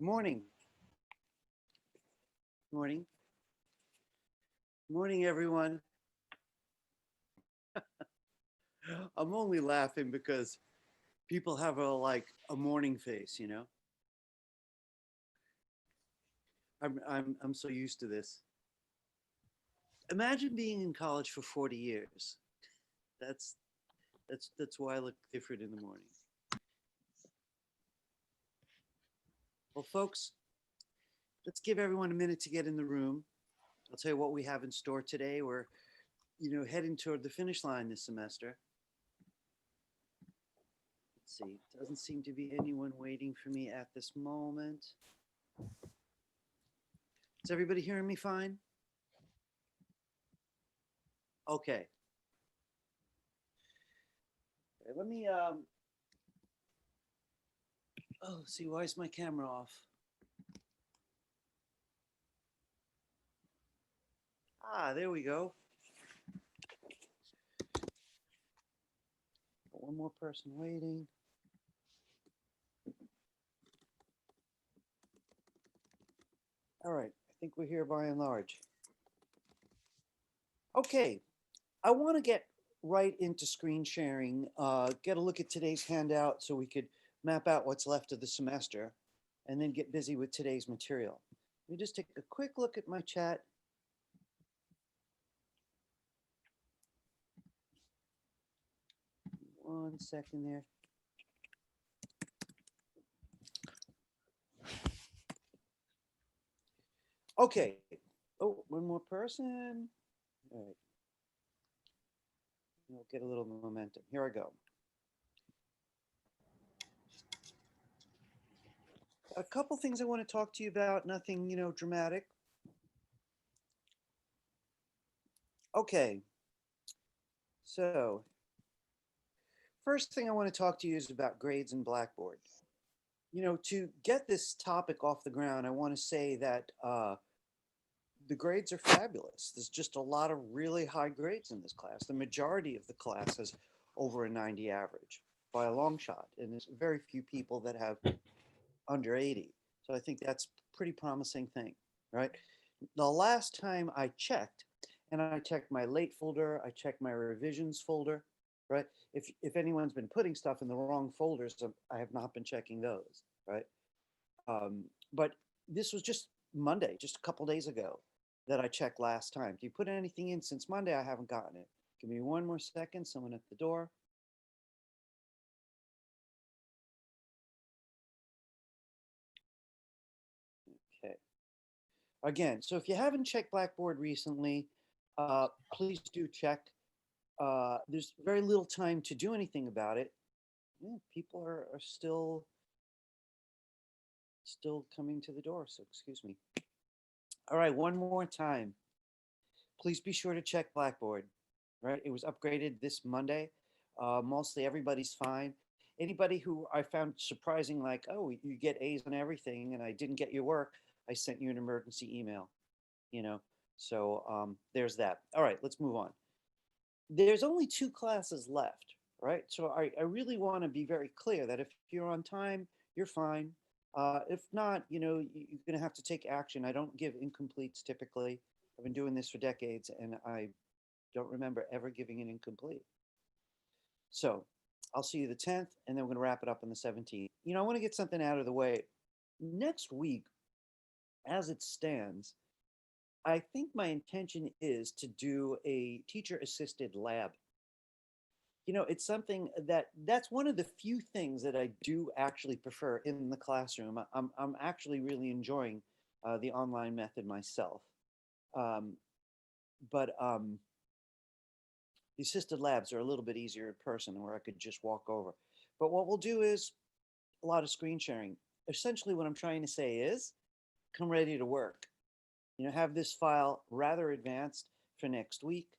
Morning. Morning. Morning, everyone. I'm only laughing because people have a morning face, you know? I'm so used to this. Imagine being in college for 40 years. That's that's why I look different in the morning. Well, folks, let's give everyone a minute to get in the room. I'll tell you what we have in store today. We're, heading toward the finish line this semester. Let's see. Doesn't seem to be anyone waiting for me at this moment. Is everybody hearing me fine? Okay. Let me oh, let's see, why is my camera off? Ah, there we go. One more person waiting. All right, I think we're here by and large. Okay, I want to get right into screen sharing, get a look at today's handout so we could map out what's left of the semester, and then get busy with today's material. Let me just take a quick look at my chat. One second there. Okay. Oh, one more person. All right. We'll get a little momentum. Here I go. A couple things I want to talk to you about, nothing, dramatic. Okay. So, first thing I want to talk to you is about grades in Blackboard. To get this topic off the ground, I want to say that the grades are fabulous. There's just a lot of really high grades in this class. The majority of the class has over a 90 average by a long shot, and there's very few people that have under 80. So I think that's a pretty promising thing, right? The last time I checked, and I checked my late folder, I checked my revisions folder, right? If anyone's been putting stuff in the wrong folders, I have not been checking those, right? But this was just Monday, just a couple days ago that I checked last time. Do you put anything in since Monday? I haven't gotten it. Give me one more second. Someone at the door. Okay. Again, so if you haven't checked Blackboard recently, please do check. There's very little time to do anything about it. Yeah, people are still coming to the door, so excuse me. All right, one more time. Please be sure to check Blackboard, right? It was upgraded this Monday. Mostly everybody's fine. Anybody who I found surprising, like, oh, you get A's on everything and I didn't get your work, I sent you an emergency email, you know? So there's that. All right, let's move on. There's only 2 classes left, right? So I really want to be very clear that if you're on time, you're fine. If not, you're going to have to take action. I don't give incompletes typically. I've been doing this for decades and I don't remember ever giving an incomplete. So I'll see you the 10th and then we're going to wrap it up on the 17th. I want to get something out of the way. Next week, as it stands, I think my intention is to do a teacher assisted lab. It's something that's one of the few things that I do actually prefer in the classroom. I'm actually really enjoying the online method myself. But the assisted labs are a little bit easier in person where I could just walk over. But what we'll do is a lot of screen sharing. Essentially what I'm trying to say is come ready to work. Have this file rather advanced for next week.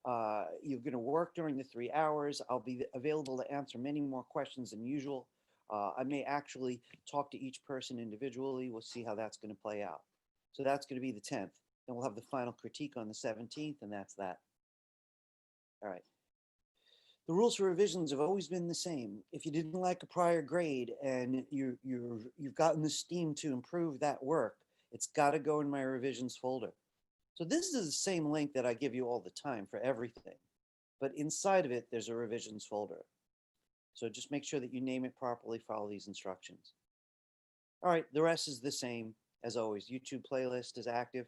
You're going to work during the 3 hours. I'll be available to answer many more questions than usual. I may actually talk to each person individually. We'll see how that's going to play out. So that's going to be the 10th. Then we'll have the final critique on the 17th, and that's that. All right. The rules for revisions have always been the same. If you didn't like a prior grade and you've gotten the steam to improve that work, it's got to go in my revisions folder. So this is the same link that I give you all the time for everything, but inside of it, there's a revisions folder. So just make sure that you name it properly, follow these instructions. All right, the rest is the same as always. YouTube playlist is active.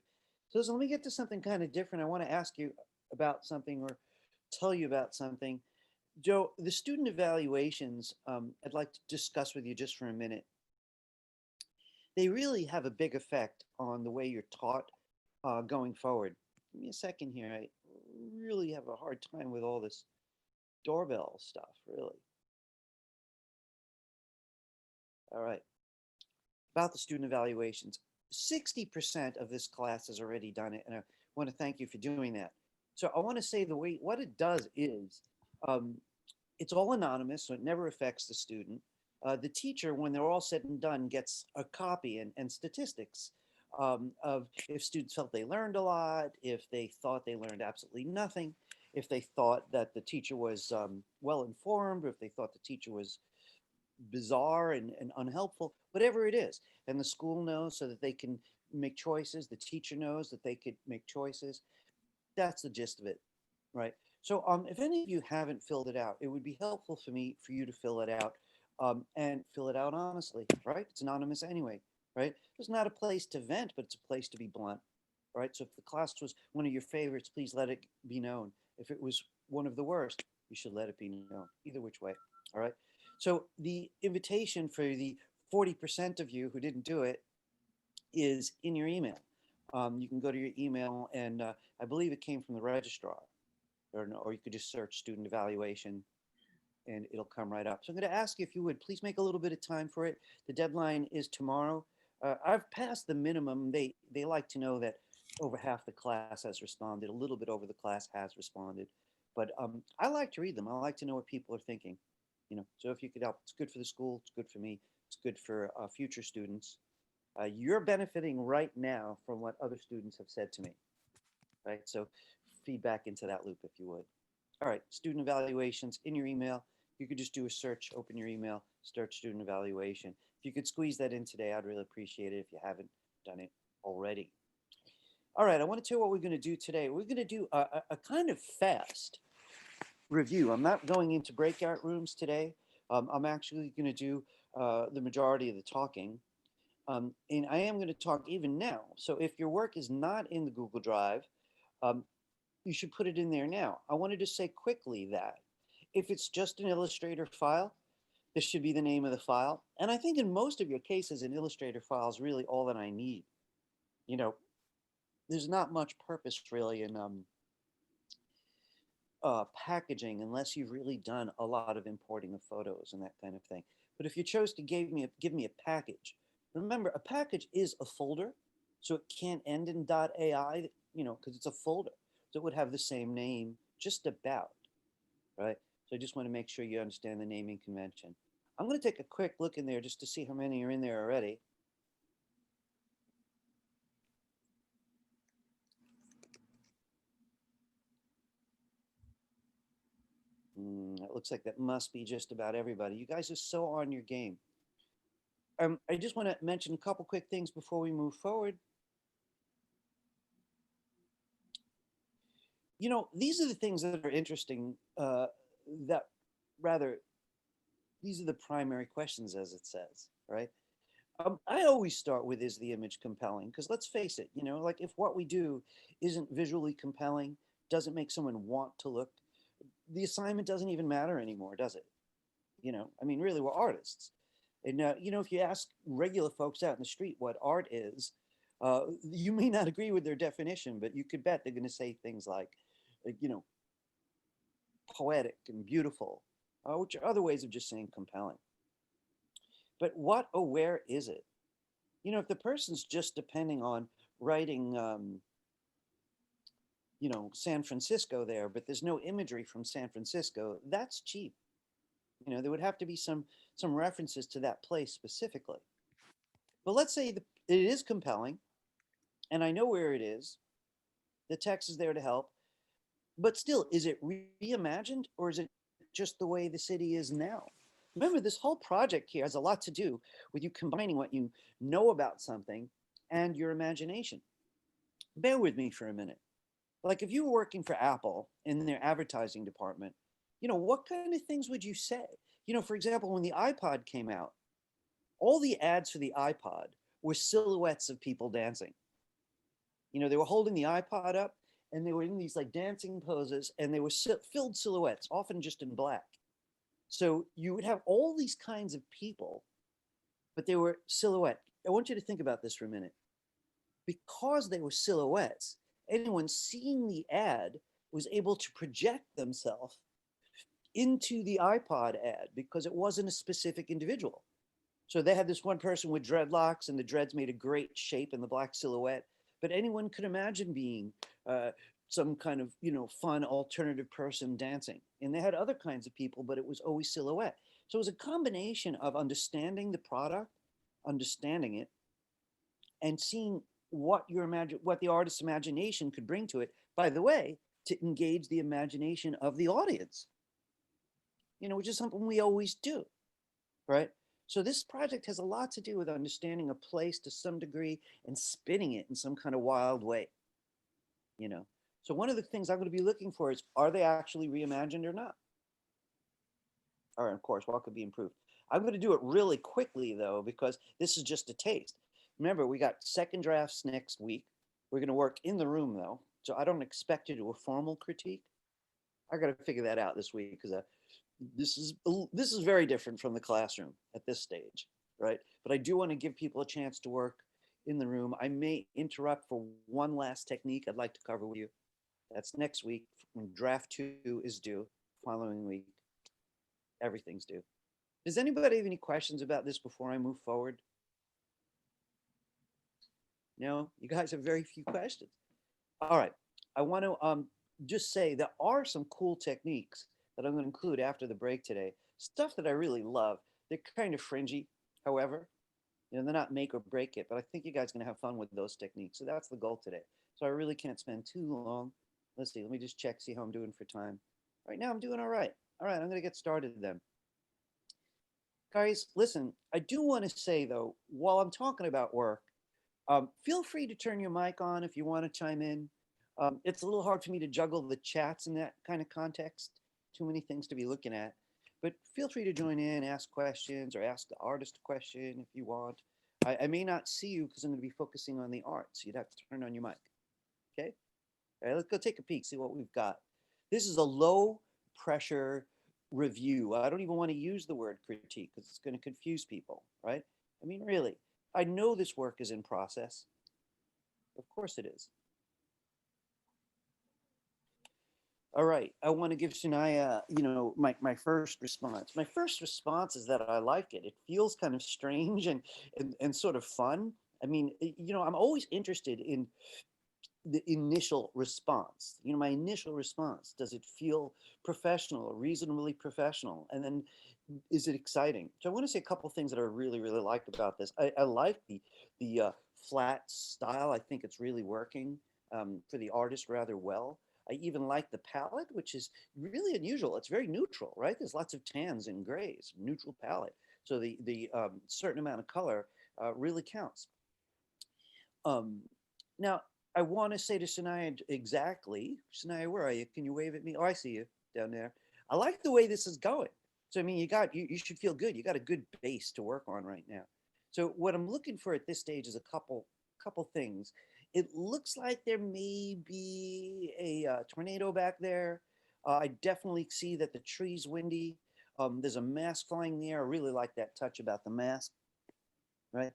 So let me get to something kind of different. I want to ask you about something or tell you about something. Joe, the student evaluations, I'd like to discuss with you just for a minute. They really have a big effect on the way you're taught going forward. Give me a second here. I really have a hard time with all this doorbell stuff, really. All right. About the student evaluations, 60% of this class has already done it, and I want to thank you for doing that. So I want to say what it does is um, it's all anonymous, so it never affects the student. The teacher, when they're all said and done, gets a copy and statistics of if students felt they learned a lot, if they thought they learned absolutely nothing, if they thought that the teacher was well informed, or if they thought the teacher was bizarre and unhelpful, whatever it is. And the school knows so that they can make choices. The teacher knows that they could make choices. That's the gist of it, right? So if any of you haven't filled it out, it would be helpful for you to fill it out and fill it out honestly, right? It's anonymous anyway, right? It's not a place to vent, but it's a place to be blunt, right? So if the class was one of your favorites, please let it be known. If it was one of the worst, you should let it be known, either which way, all right? So the invitation for the 40% of you who didn't do it is in your email. You can go to your email, and I believe it came from the registrar, or you could just search student evaluation, and it'll come right up. So I'm going to ask you if you would please make a little bit of time for it. The deadline is tomorrow. I've passed the minimum. They like to know that over half the class has responded. A little bit over the class has responded, but I like to read them. I like to know what people are thinking. So if you could help, it's good for the school. It's good for me. It's good for future students. You're benefiting right now from what other students have said to me, right? So feedback into that loop if you would. All right, student evaluations in your email. You could just do a search, open your email, search student evaluation. If you could squeeze that in today, I'd really appreciate it if you haven't done it already. All right, I want to tell you what we're going to do today. We're going to do a kind of fast review. I'm not going into breakout rooms today. I'm actually going to do the majority of the talking. And I am going to talk even now. So if your work is not in the Google Drive, um, you should put it in there now. I wanted to say quickly that if it's just an Illustrator file, this should be the name of the file. And I think in most of your cases, an Illustrator file is really all that I need. There's not much purpose really in packaging unless you've really done a lot of importing of photos and that kind of thing. But if you chose to give me a package, remember a package is a folder, so it can't end in .ai, because it's a folder. So it would have the same name just about, right? So I just want to make sure you understand the naming convention. I'm going to take a quick look in there just to see how many are in there already. It looks like that must be just about everybody. You guys are so on your game. I just want to mention a couple quick things before we move forward. These are the things that are interesting, that rather, these are the primary questions, as it says, right? I always start with, is the image compelling? Because let's face it, like if what we do isn't visually compelling, doesn't make someone want to look, the assignment doesn't even matter anymore, does it? Really, we're artists. And, if you ask regular folks out in the street what art is, you may not agree with their definition, but you could bet they're going to say things like, poetic and beautiful, which are other ways of just saying compelling. But what or where is it? If the person's just depending on writing, San Francisco there, but there's no imagery from San Francisco, that's cheap. There would have to be some references to that place specifically. But let's say it is compelling, and I know where it is. The text is there to help, but still, is it reimagined or is it just the way the city is now. Remember, this whole project here has a lot to do with you combining what you know about something and your imagination. Bear with me for a minute. Like if you were working for Apple in their advertising department, what kind of things would you say? For example, when the iPod came out, all the ads for the iPod were silhouettes of people dancing. They were holding the iPod up and they were in these like dancing poses and they were filled silhouettes, often just in black. So you would have all these kinds of people, but they were silhouette. I want you to think about this for a minute. Because they were silhouettes, anyone seeing the ad was able to project themselves into the iPod ad because it wasn't a specific individual. So they had this one person with dreadlocks and the dreads made a great shape in the black silhouette, but anyone could imagine being some kind of, fun alternative person dancing. And they had other kinds of people, but it was always silhouette. So it was a combination of understanding the product, understanding it, and seeing what the artist's imagination could bring to it, by the way, to engage the imagination of the audience, which is something we always do, right? So this project has a lot to do with understanding a place to some degree and spinning it in some kind of wild way, So one of the things I'm going to be looking for is, are they actually reimagined or not? Or of course, what could be improved? I'm going to do it really quickly though, because this is just a taste. Remember, we got second drafts next week. We're going to work in the room though. So I don't expect to do a formal critique. I got to figure that out this week because this is very different from the classroom at this stage, right? But I do want to give people a chance to work in the room. I may interrupt for one last technique I'd like to cover with you. That's next week when draft 2 is due. Following week, everything's due. Does anybody have any questions about this before I move forward? No, you guys have very few questions. All right, I want to just say there are some cool techniques that I'm going to include after the break today. Stuff that I really love. They're kind of fringy, however, they're not make or break it, but I think you guys are going to have fun with those techniques. So that's the goal today. So I really can't spend too long. Let's see, let me just check, see how I'm doing for time. Right now I'm doing all right. All right, I'm going to get started then. Guys, listen, I do want to say though, while I'm talking about work, feel free to turn your mic on if you want to chime in. It's a little hard for me to juggle the chats in that kind of context. Too many things to be looking at. But feel free to join in, ask questions, or ask the artist a question if you want. I may not see you because I'm going to be focusing on the art, so you'd have to turn on your mic. Okay? All right, let's go take a peek, see what we've got. This is a low pressure review. I don't even want to use the word critique because it's going to confuse people, right? I mean, really. I know this work is in process. Of course it is. All right, I want to give Shania, my first response. My first response is that I like it. It feels kind of strange and sort of fun. I mean, I'm always interested in the initial response. My initial response. Does it feel professional or reasonably professional? And then is it exciting? So I want to say a couple things that I really, really like about this. I like the flat style. I think it's really working for the artist rather well. I even like the palette, which is really unusual. It's very neutral, right? There's lots of tans and grays, neutral palette. So the certain amount of color really counts. Now, I want to say to Shania exactly. Shania, where are you? Can you wave at me? Oh, I see you down there. I like the way this is going. So I mean, you should feel good. You got a good base to work on right now. So what I'm looking for at this stage is a couple things. It looks like there may be a tornado back there. I definitely see that the tree's windy. There's a mask flying in the air. I really like that touch about the mask, right?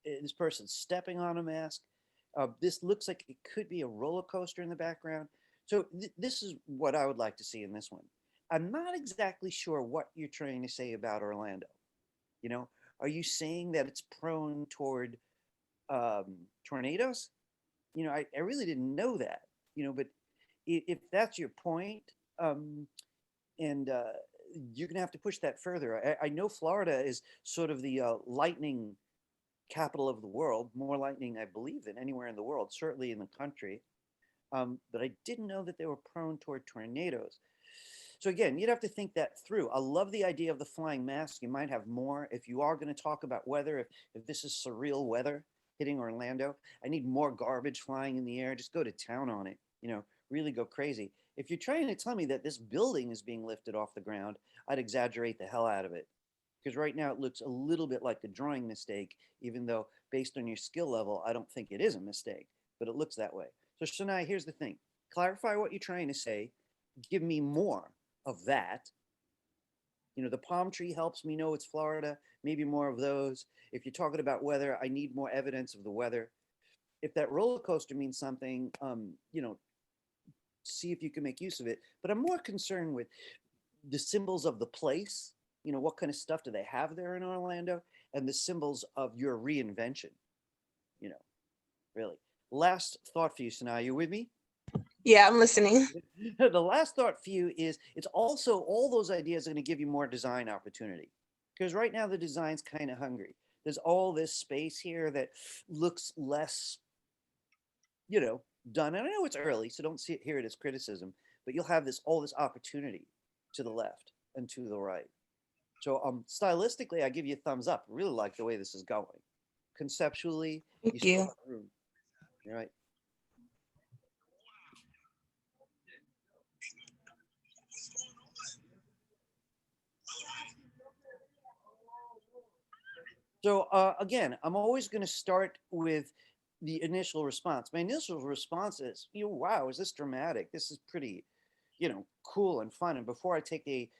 This person's stepping on a mask. This looks like it could be a roller coaster in the background. So this is what I would like to see in this one. I'm not exactly sure what you're trying to say about Orlando. Are you saying that it's prone toward tornadoes? I really didn't know that, but if that's your point, and you're going to have to push that further. I know Florida is sort of the lightning capital of the world, more lightning, I believe, than anywhere in the world, certainly in the country. but I didn't know that they were prone toward tornadoes. So again, you'd have to think that through. I love the idea of the flying mask. You might have more if you are going to talk about weather. If this is surreal weather hitting Orlando, I need more garbage flying in the air. Just go to town on it. Really go crazy. If you're trying to tell me that this building is being lifted off the ground, I'd exaggerate the hell out of it. Because right now it looks a little bit like a drawing mistake, even though based on your skill level, I don't think it is a mistake, but it looks that way. So Shania, here's the thing. Clarify what you're trying to say. Give me more of that. The palm tree helps me know it's Florida, maybe more of those. If you're talking about weather, I need more evidence of the weather. If that roller coaster means something, see if you can make use of it. But I'm more concerned with the symbols of the place. What kind of stuff do they have there in Orlando? And the symbols of your reinvention, you know, really. Last thought for you, Sanaa, you with me? Yeah, I'm listening. The last thought for you is it's also all those ideas are going to give you more design opportunity. Because right now the design's kind of hungry. There's all this space here that looks less, done. And I know it's early, so don't hear it as criticism, but you'll have all this opportunity to the left and to the right. So stylistically, I give you a thumbs up. I really like the way this is going. Conceptually, you Thank still you. have room. All right. So again, I'm always going to start with the initial response. My initial response is, wow, is this dramatic? This is pretty, cool and fun. And before I take a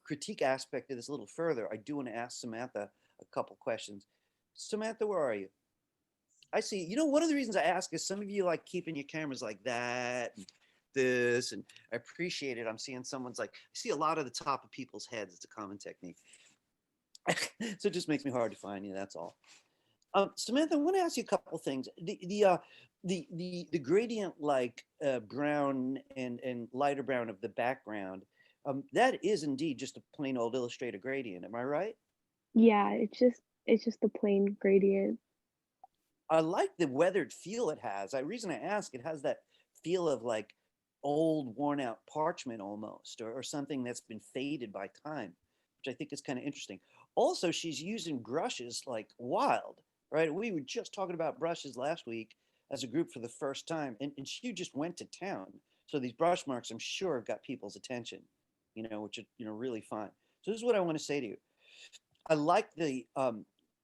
critique aspect of this a little further, I do want to ask Samantha a couple questions. Samantha, where are you? I see. One of the reasons I ask is some of you like keeping your cameras like that, and this, and I appreciate it. I'm seeing someone's like, I see a lot of the top of people's heads. It's a common technique. So it just makes me hard to find you. That's all. Samantha, I want to ask you a couple things. The gradient like brown and lighter brown of the background, that is indeed just a plain old Illustrator gradient. Am I right? Yeah, it's just a plain gradient. I like the weathered feel it has. The reason I ask, it has that feel of like old, worn out parchment almost, or something that's been faded by time, which I think is kind of interesting. Also, she's using brushes like wild, right? We were just talking about brushes last week as a group for the first time, and she just went to town. So these brush marks, I'm sure, have got people's attention, which are, really fun. So this is what I want to say to you. I like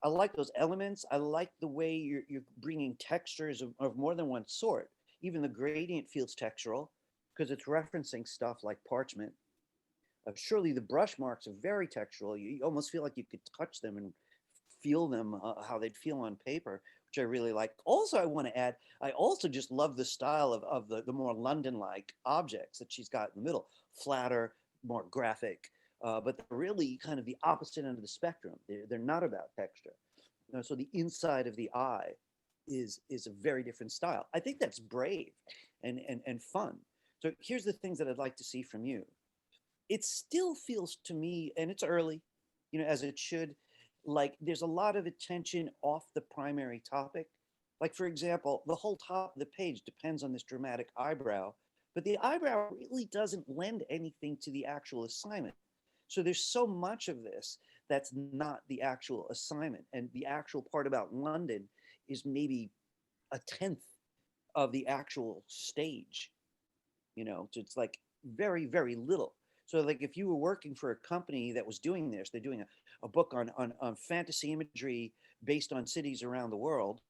I like those elements. I like the way you're bringing textures of more than one sort. Even the gradient feels textural because it's referencing stuff like parchment. Surely the brush marks are very textural. You almost feel like you could touch them and feel them how they'd feel on paper, which I really like. Also, I want to add, I also just love the style of the more London-like objects that she's got in the middle, flatter, more graphic, but they're really kind of the opposite end of the spectrum. They're not about texture. So the inside of the eye is a very different style. I think that's brave and fun. So here's the things that I'd like to see from you. It still feels to me, and it's early, as it should, like there's a lot of attention off the primary topic. Like, for example, the whole top of the page depends on this dramatic eyebrow, but the eyebrow really doesn't lend anything to the actual assignment. So there's so much of this that's not the actual assignment. And the actual part about London is maybe a tenth of the actual stage, so it's like very, very little. So like if you were working for a company that was doing this, they're doing a book on fantasy imagery based on cities around the world.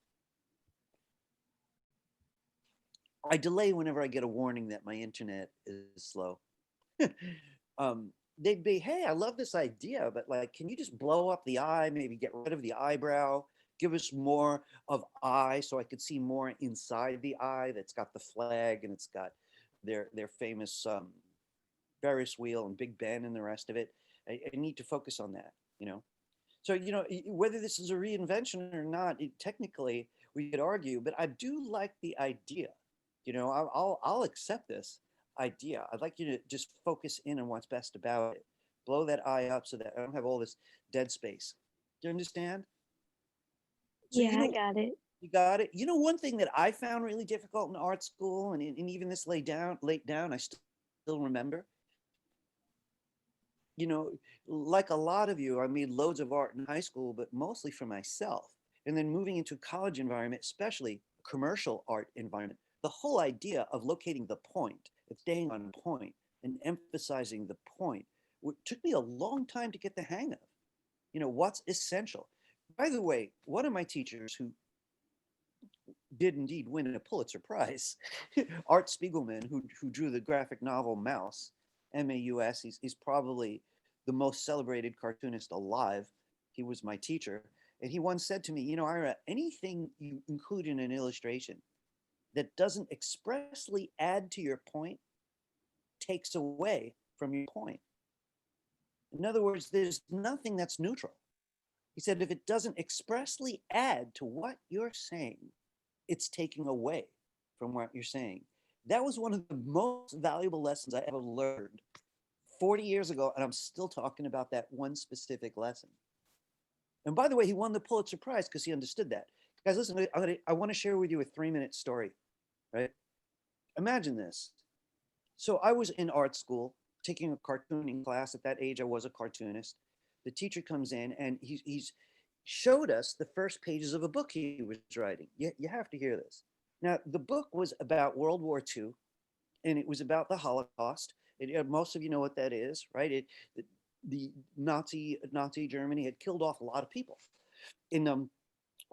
I delay whenever I get a warning that my internet is slow. They'd be, hey, I love this idea, but like, can you just blow up the eye, maybe get rid of the eyebrow, give us more of eye so I could see more inside the eye that's got the flag and it's got their famous Ferris wheel and Big Ben and the rest of it. I need to focus on that, So, whether this is a reinvention or not, technically we could argue, but I do like the idea. I'll accept this idea. I'd like you to just focus in on what's best about it. Blow that eye up so that I don't have all this dead space. Do you understand? So, Yeah, I got it. You got it. You know, one thing that I found really difficult in art school, and even this late down, I still remember. You know, like a lot of you, I made loads of art in high school, but mostly for myself. And then moving into a college environment, especially commercial art environment, the whole idea of locating the point, of staying on point, and emphasizing the point, took me a long time to get the hang of. You know, what's essential. By the way, one of my teachers who did indeed win a Pulitzer Prize, Art Spiegelman, who drew the graphic novel Mouse, Maus. He's probably the most celebrated cartoonist alive. He was my teacher. And he once said to me, you know, Ira, anything you include in an illustration that doesn't expressly add to your point takes away from your point. In other words, there's nothing that's neutral. He said, if it doesn't expressly add to what you're saying, it's taking away from what you're saying. That was one of the most valuable lessons I ever learned 40 years ago, and I'm still talking about that one specific lesson. And by the way, he won the Pulitzer Prize because he understood that. Guys, listen, I want to share with you a 3-minute story, right? Imagine this. So I was in art school taking a cartooning class. At that age, I was a cartoonist. The teacher comes in and he's showed us the first pages of a book he was writing. You have to hear this. Now, the book was about World War II, and it was about the Holocaust. Most of you know what that is, right? The Nazi Germany had killed off a lot of people. And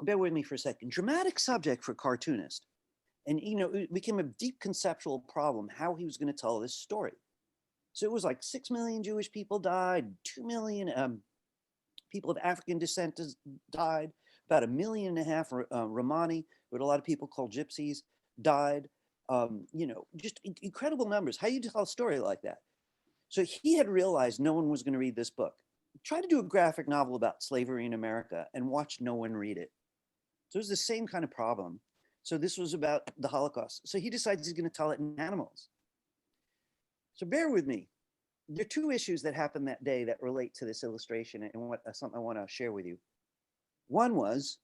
bear with me for a second. Dramatic subject for a cartoonist. And, you know, it became a deep conceptual problem how he was going to tell this story. So it was like 6 million Jewish people died, 2 million people of African descent died, about 1.5 million Romani, what a lot of people call gypsies, died. You know, just incredible numbers. How do you tell a story like that? So he had realized no one was going to read this book. Try to do a graphic novel about slavery in America and watch no one read it. So it was the same kind of problem. So this was about the Holocaust. So he decides he's going to tell it in animals. So bear with me. There are two issues that happened that day that relate to this illustration and what something I want to share with you. One was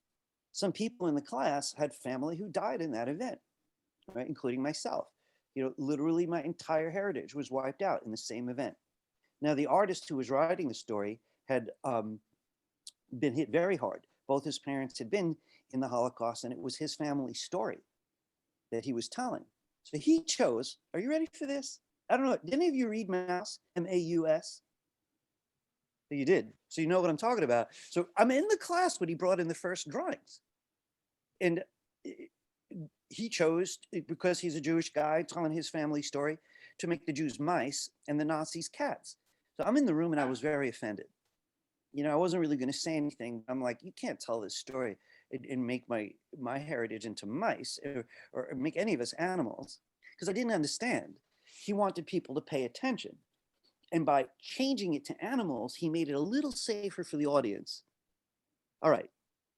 some people in the class had family who died in that event, right? Including myself. You know, literally my entire heritage was wiped out in the same event. Now, the artist who was writing the story had been hit very hard. Both his parents had been in the Holocaust, and it was his family's story that he was telling. So he chose, are you ready for this? I don't know, did any of you read Mouse, M-A-U-S? You did, so you know what I'm talking about. So I'm in the class when he brought in the first drawings. And he chose, because he's a Jewish guy telling his family story, to make the Jews mice and the Nazis cats. So I'm in the room and I was very offended. You know, I wasn't really going to say anything. I'm like, you can't tell this story and make my heritage into mice or make any of us animals, because I didn't understand. He wanted people to pay attention. And by changing it to animals, he made it a little safer for the audience. All right,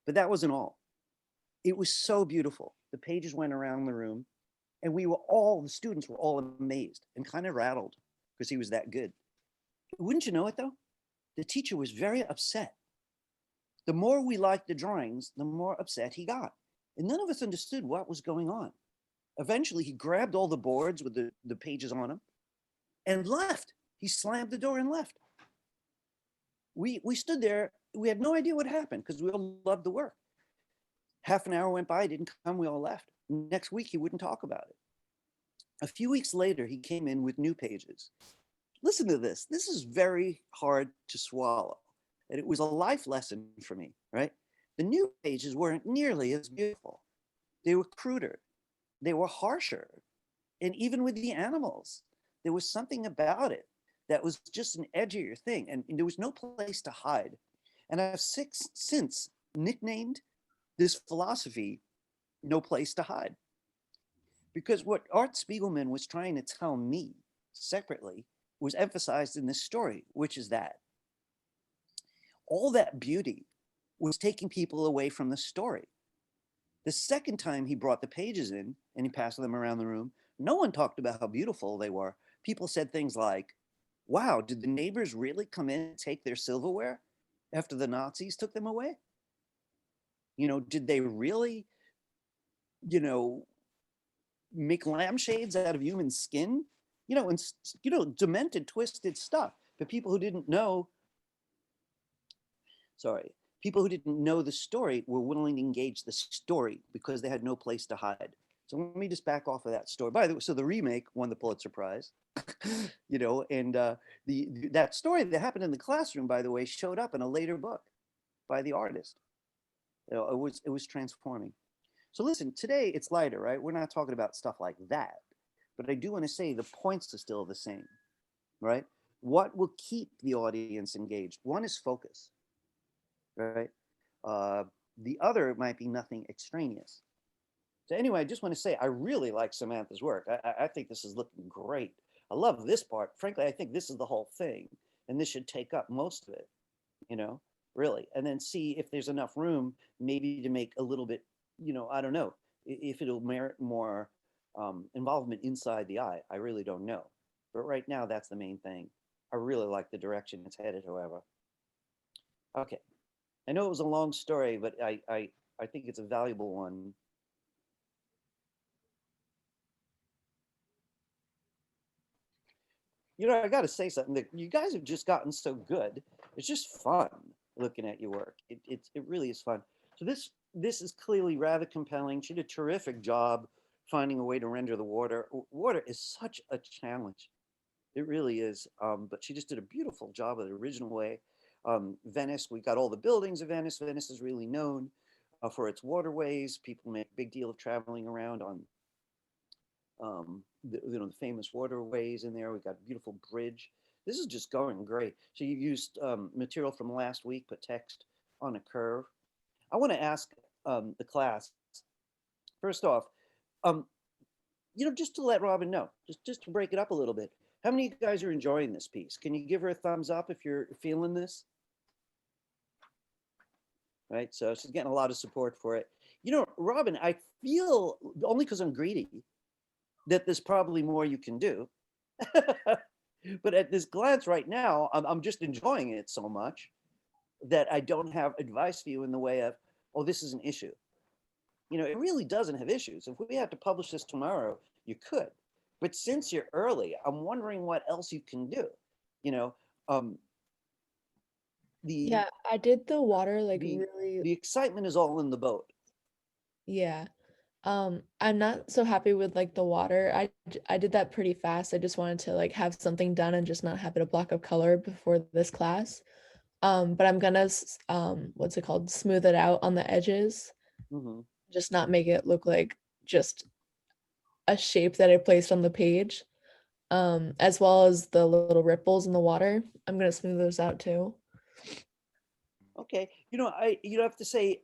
but that wasn't all. It was so beautiful. The pages went around the room, and the students were all amazed and kind of rattled because he was that good. Wouldn't you know it though? The teacher was very upset. The more we liked the drawings, the more upset he got. And none of us understood what was going on. Eventually, he grabbed all the boards with the pages on them and left. He slammed the door and left. We stood there. We had no idea what happened because we all loved the work. Half an hour went by, didn't come, we all left. Next week, he wouldn't talk about it. A few weeks later, he came in with new pages. Listen to this. This is very hard to swallow. And it was a life lesson for me, right? The new pages weren't nearly as beautiful. They were cruder. They were harsher. And even with the animals, there was something about it that was just an edgier thing. And there was no place to hide. And I've since nicknamed this philosophy, no place to hide. Because what Art Spiegelman was trying to tell me separately was emphasized in this story, which is that all that beauty was taking people away from the story. The second time he brought the pages in and he passed them around the room, no one talked about how beautiful they were. People said things like, wow, did the neighbors really come in and take their silverware after the Nazis took them away? You know, did they really you know, make lampshades out of human skin, and demented, twisted stuff. But people who didn't know the story were willing to engage the story because they had no place to hide. So let me just back off of that story. By the way, so the remake won the Pulitzer Prize, and that story that happened in the classroom, by the way, showed up in a later book by the artist. It was transforming. So listen, today it's lighter, right? We're not talking about stuff like that, but I do want to say the points are still the same, right? What will keep the audience engaged? One is focus, right? Uh, the other might be nothing extraneous. So anyway, I just want to say I really like Samantha's work. I think this is looking great. I love this part. Frankly, I think this is the whole thing, and this should take up most of it, really. And then see if there's enough room maybe to make a little bit, I don't know, if it'll merit more involvement inside the eye. I really don't know. But right now, that's the main thing. I really like the direction it's headed, however. Okay. I know it was a long story, but I think it's a valuable one. I got to say something that you guys have just gotten so good. It's just fun looking at your work. It really is fun. So this is clearly rather compelling. She did a terrific job finding a way to render the water. Water is such a challenge. It really is. But she just did a beautiful job of the original way. Venice, we got all the buildings of Venice. Venice is really known for its waterways. People make a big deal of traveling around on the famous waterways in there. We got a beautiful bridge. This is just going great. So you used material from last week, put text on a curve. I want to ask the class, first off, just to let Robin know, just to break it up a little bit. How many of you guys are enjoying this piece? Can you give her a thumbs up if you're feeling this? Right, so she's getting a lot of support for it. Robin, I feel, only because I'm greedy, that there's probably more you can do. But at this glance right now, I'm just enjoying it so much that I don't have advice for you in the way of, oh, this is an issue. It really doesn't have issues. If we had to publish this tomorrow, you could. But since you're early, I'm wondering what else you can do. Yeah, I did the water like the really, excitement is all in the boat. yeah. I'm not so happy with like the water. I did that pretty fast. I just wanted to like have something done and just not have it a block of color before this class. But I'm gonna what's it called? Smooth it out on the edges. Mhm. Just not make it look like just a shape that I placed on the page. As well as the little ripples in the water. I'm gonna smooth those out too. Okay, you have to say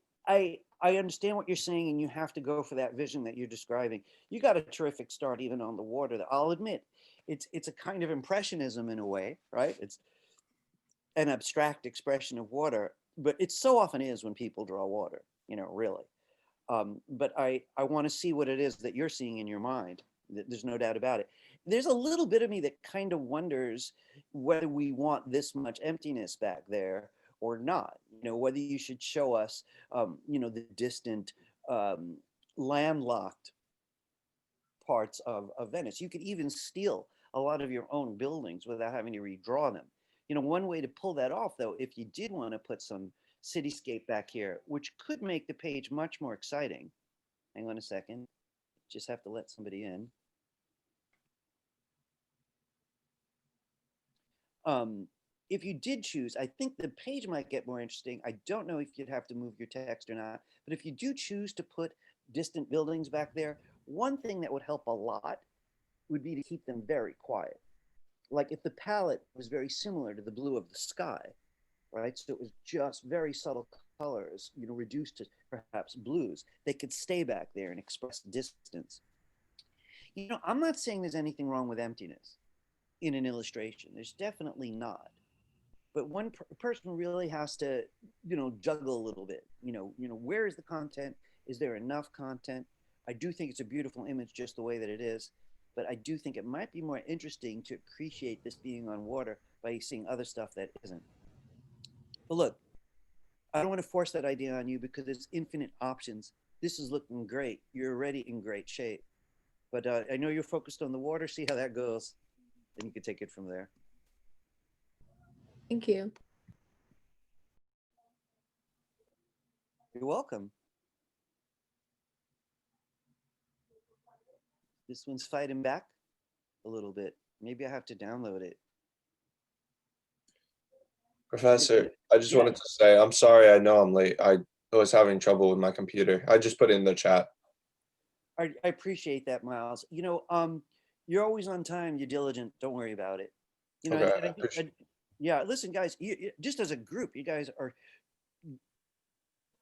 I understand what you're saying, and you have to go for that vision that you're describing. You got a terrific start even on the water. I'll admit, it's a kind of impressionism in a way, right? It's an abstract expression of water, but it so often is when people draw water, really. But I want to see what it is that you're seeing in your mind. There's no doubt about it. There's a little bit of me that kind of wonders whether we want this much emptiness back there or not. Whether you should show us, the distant, landlocked parts of Venice. You could even steal a lot of your own buildings without having to redraw them. One way to pull that off, though, if you did want to put some cityscape back here, which could make the page much more exciting. Hang on a second. Just have to let somebody in. If you did choose, I think the page might get more interesting. I don't know if you'd have to move your text or not, but if you do choose to put distant buildings back there, one thing that would help a lot would be to keep them very quiet. Like if the palette was very similar to the blue of the sky, right? So it was just very subtle colors, reduced to perhaps blues. They could stay back there and express distance. I'm not saying there's anything wrong with emptiness in an illustration. There's definitely not. But one person really has to, juggle a little bit. Where is the content? Is there enough content? I do think it's a beautiful image just the way that it is, but I do think it might be more interesting to appreciate this being on water by seeing other stuff that isn't. But look, I don't want to force that idea on you because there's infinite options this is looking great. You're already in great shape. But I know you're focused on the water. See how that goes. Then you can take it from there. Thank you. You're welcome. This one's fighting back a little bit. Maybe I have to download it. Professor, I just Yeah. wanted to say, I'm sorry, I know I'm late. I was having trouble with my computer. I just put it in the chat. I appreciate that, Miles. You know, you're always on time. You're diligent. Don't worry about it. You know, Okay, and I appreciate yeah. Listen, guys. Just as a group, you guys are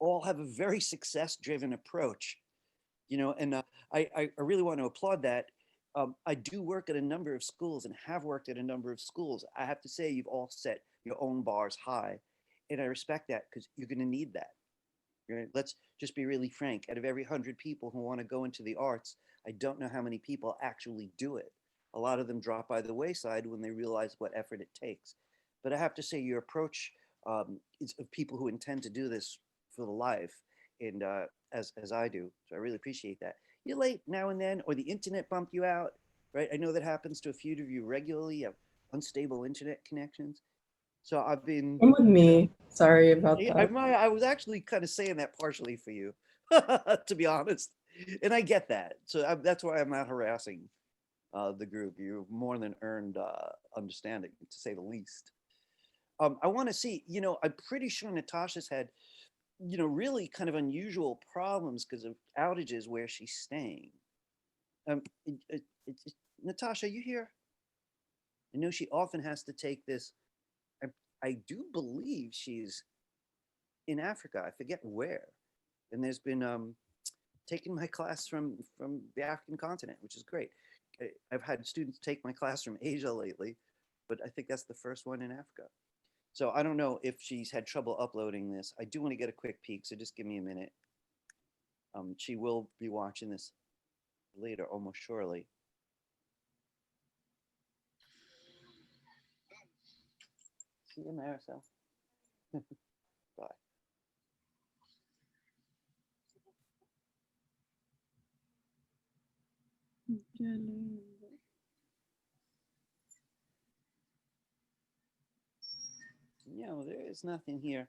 all have a very success-driven approach. You know, and I really want to applaud that. I do work at a number of schools and have worked at a number of schools. I have to say, you've all set your own bars high, and I respect that because you're going to need that. Let's just be really frank. Out of every 100 people who want to go into the arts, I don't know how many people actually do it. A lot of them drop by the wayside when they realize what effort it takes. But I have to say, your approach is of people who intend to do this for the life, and as I do. So I really appreciate that. You're late now and then, or the internet bumped you out, right? I know that happens to a few of you regularly. You have unstable internet connections. So I've been. Come with me. Sorry about Yeah, that. I was actually kind of saying that partially for you, to be honest, and I get that. So that's why I'm not harassing the group. You've more than earned understanding, to say the least. I want to see. You know, I'm pretty sure Natasha's had, you know, really kind of unusual problems because of outages where she's staying. Um, Natasha, you here? I know she often has to take this. I, I do believe she's in Africa. I forget where. And there's been taking my class from the African continent, which is great. I've had students take my class from Asia lately, but I think that's the first one in Africa. So I don't know if she's had trouble uploading this. I do want to get a quick peek, so just give me a minute. She will be watching this later, almost surely. See you, Marisol. Bye. No, there is nothing here.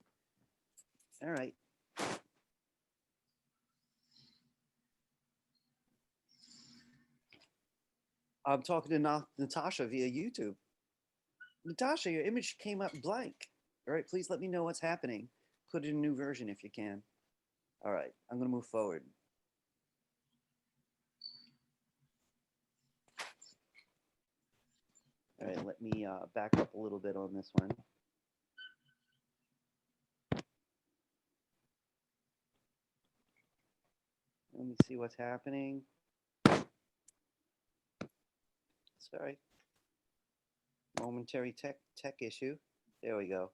All right. I'm talking to Natasha via YouTube. Natasha, your image came up blank. All right, please let me know what's happening. Put in a new version if you can. All right, I'm going to move forward. All right, let me back up a little bit on this one. Let me see what's happening. Sorry. Momentary tech issue. There we go.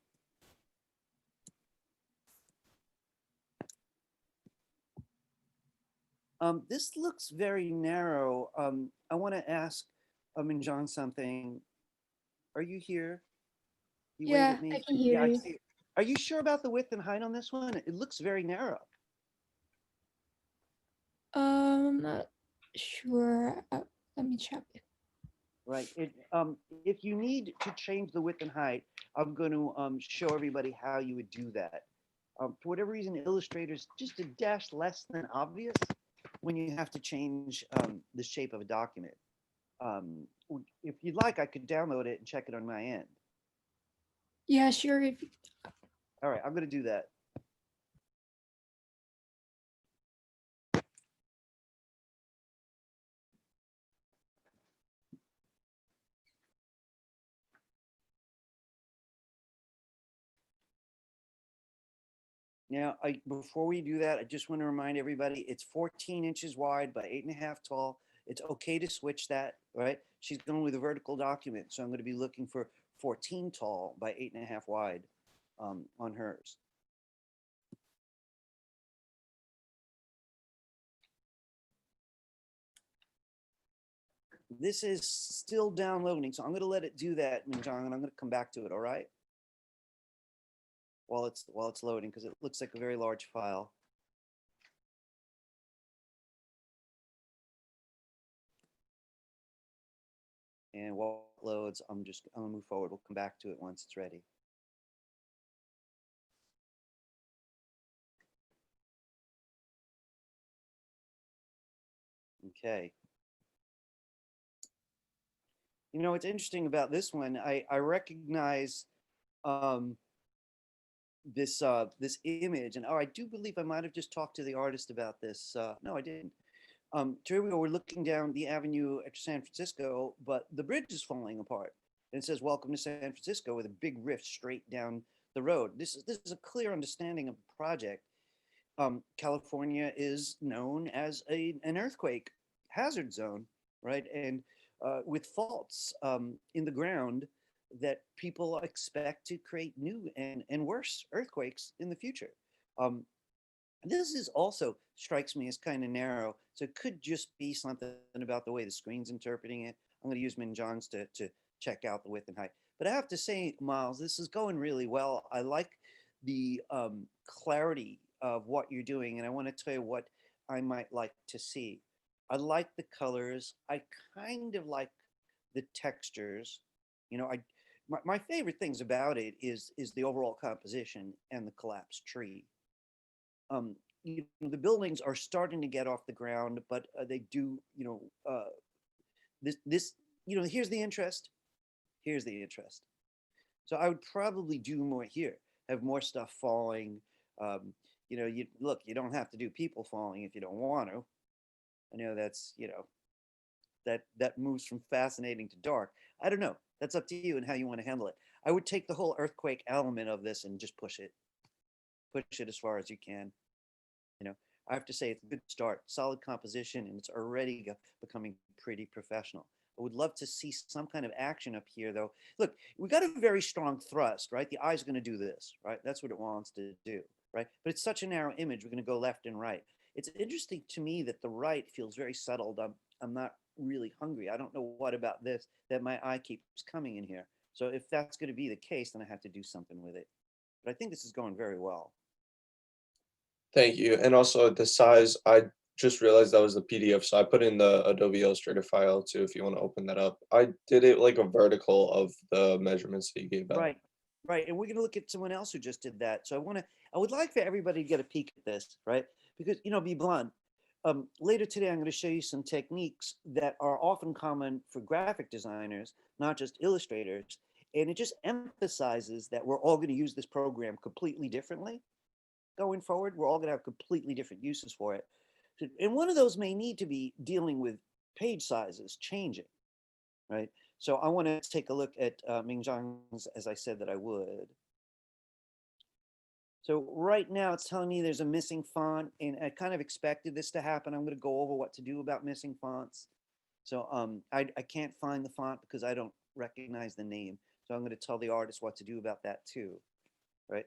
This looks very narrow. I want to ask Minjan something. Are you here? You wave Yeah, at me. I can hear I you. see. Are you sure about the width and height on this one? It looks very narrow. I'm not sure. Let me check. Right. If you need to change the width and height, I'm going to show everybody how you would do that. For whatever reason, Illustrator's just a dash less than obvious when you have to change the shape of a document. If you'd like, I could download it and check it on my end. Yeah, sure. All right, I'm going to do that. Now, before we do that, I just want to remind everybody, it's 14 inches wide by 8.5 tall. It's okay to switch that, right? She's going with a vertical document, so I'm going to be looking for 14 tall by 8.5 wide on hers. This is still downloading, so I'm going to let it do that, Minjong, and I'm going to come back to it, all right? While it's loading, because it looks like a very large file. And while it loads, I'm gonna move forward. We'll come back to it once it's ready. Okay. You know, what's interesting about this one, I recognize this image, and oh, I do believe I might have just talked to the artist about this. No, I didn't. So here we go. We're looking down the avenue at San Francisco, but the bridge is falling apart. And it says, "Welcome to San Francisco," with a big rift straight down the road. This is a clear understanding of the project. California is known as an earthquake hazard zone, right? And with faults in the ground that people expect to create new and worse earthquakes in the future. Um, this is also strikes me as kind of narrow, so it could just be something about the way the screen's interpreting it. I'm going to use Minjongs to check out the width and height. But I have to say, Miles, this is going really well. I like the clarity of what you're doing, and I want to tell you what I might like to see. I like the colors. I kind of like the textures. You know, my favorite things about it is the overall composition and the collapsed tree. The buildings are starting to get off the ground, but they do, this, here's the interest. Here's the interest. So I would probably do more here, have more stuff falling. You don't have to do people falling if you don't want to. I know that's, that moves from fascinating to dark. I don't know. That's up to you and how you want to handle it. I would take the whole earthquake element of this and just push it as far as you can. I have to say it's a good start, solid composition, and it's already becoming pretty professional. I would love to see some kind of action up here, though. Look, we got a very strong thrust, right? The eye's going to do this, right? That's what it wants to do, right? But it's such a narrow image. We're going to go left and right. It's interesting to me that the right feels very settled. I'm not really hungry. I don't know what about this that my eye keeps coming in here. So if that's going to be the case, then I have to do something with it. But I think this is going very well. Thank you. And also the size, I just realized that was the PDF, so I put in the Adobe Illustrator file too, if you want to open that up. I did it like a vertical of the measurements that you gave out. Right, right. And we're going to look at someone else who just did that. So I would like for everybody to get a peek at this, right? Because, be blunt. Later today, I'm going to show you some techniques that are often common for graphic designers, not just illustrators. And it just emphasizes that we're all going to use this program completely differently going forward. We're all going to have completely different uses for it. And one of those may need to be dealing with page sizes changing, right? So I want to take a look at Minjongs, as I said that I would. So right now it's telling me there's a missing font, and I kind of expected this to happen. I'm going to go over what to do about missing fonts. So I can't find the font because I don't recognize the name. So I'm going to tell the artist what to do about that too, right?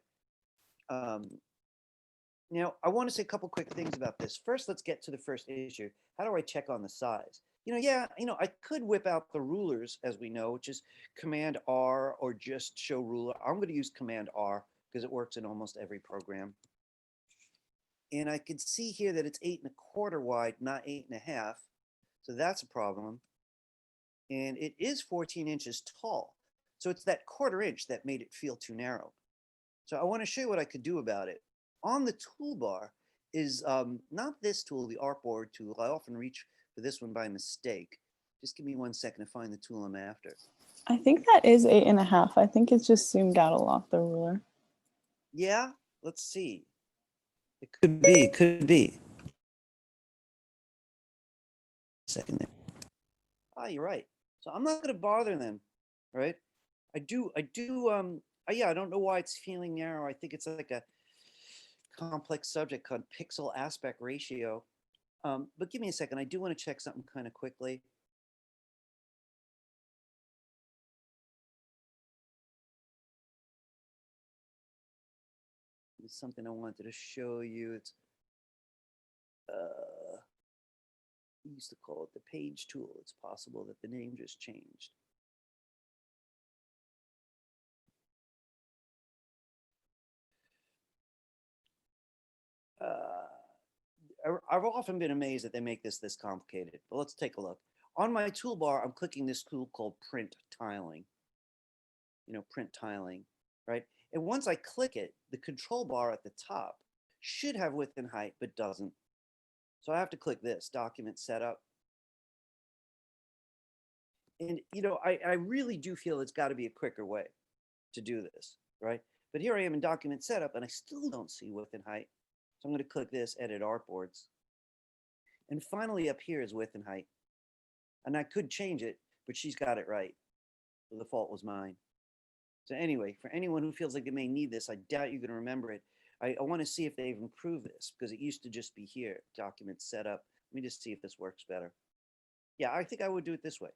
Now, I want to say a couple quick things about this. First, let's get to the first issue. How do I check on the size? I could whip out the rulers, as we know, which is Command R or just show ruler. I'm going to use Command R because it works in almost every program. And I can see here that it's 8¼ wide, not 8½. So that's a problem. And it is 14 inches tall. So it's that 1/4 inch that made it feel too narrow. So I want to show you what I could do about it. On the toolbar is not this tool, the Artboard tool. I often reach for this one by mistake. Just give me 1 second to find the tool I'm after. I think that is 8½. I think it's just zoomed out a lot, the ruler. Yeah, let's see. It could be, could be. Second there. Ah, you're right. So I'm not going to bother them, right? I don't know why it's feeling narrow. I think it's like a complex subject called pixel aspect ratio. But give me a second. I do want to check something kind of quickly. It's something I wanted to show you. It's we used to call it the page tool. It's possible that the name just changed. I've often been amazed that they make this complicated, but let's take a look. On my toolbar, I'm clicking this tool called print tiling. Print tiling, right? And once I click it, the control bar at the top should have width and height, but doesn't. So I have to click this, document setup. And, I really do feel it's got to be a quicker way to do this, right? But here I am in document setup and I still don't see width and height. So I'm going to click this, edit artboards. And finally up here is width and height. And I could change it, but she's got it right. So the fault was mine. So anyway, for anyone who feels like they may need this, I doubt you're going to remember it. I want to see if they've improved this because it used to just be here, document setup. Let me just see if this works better. Yeah, I think I would do it this way.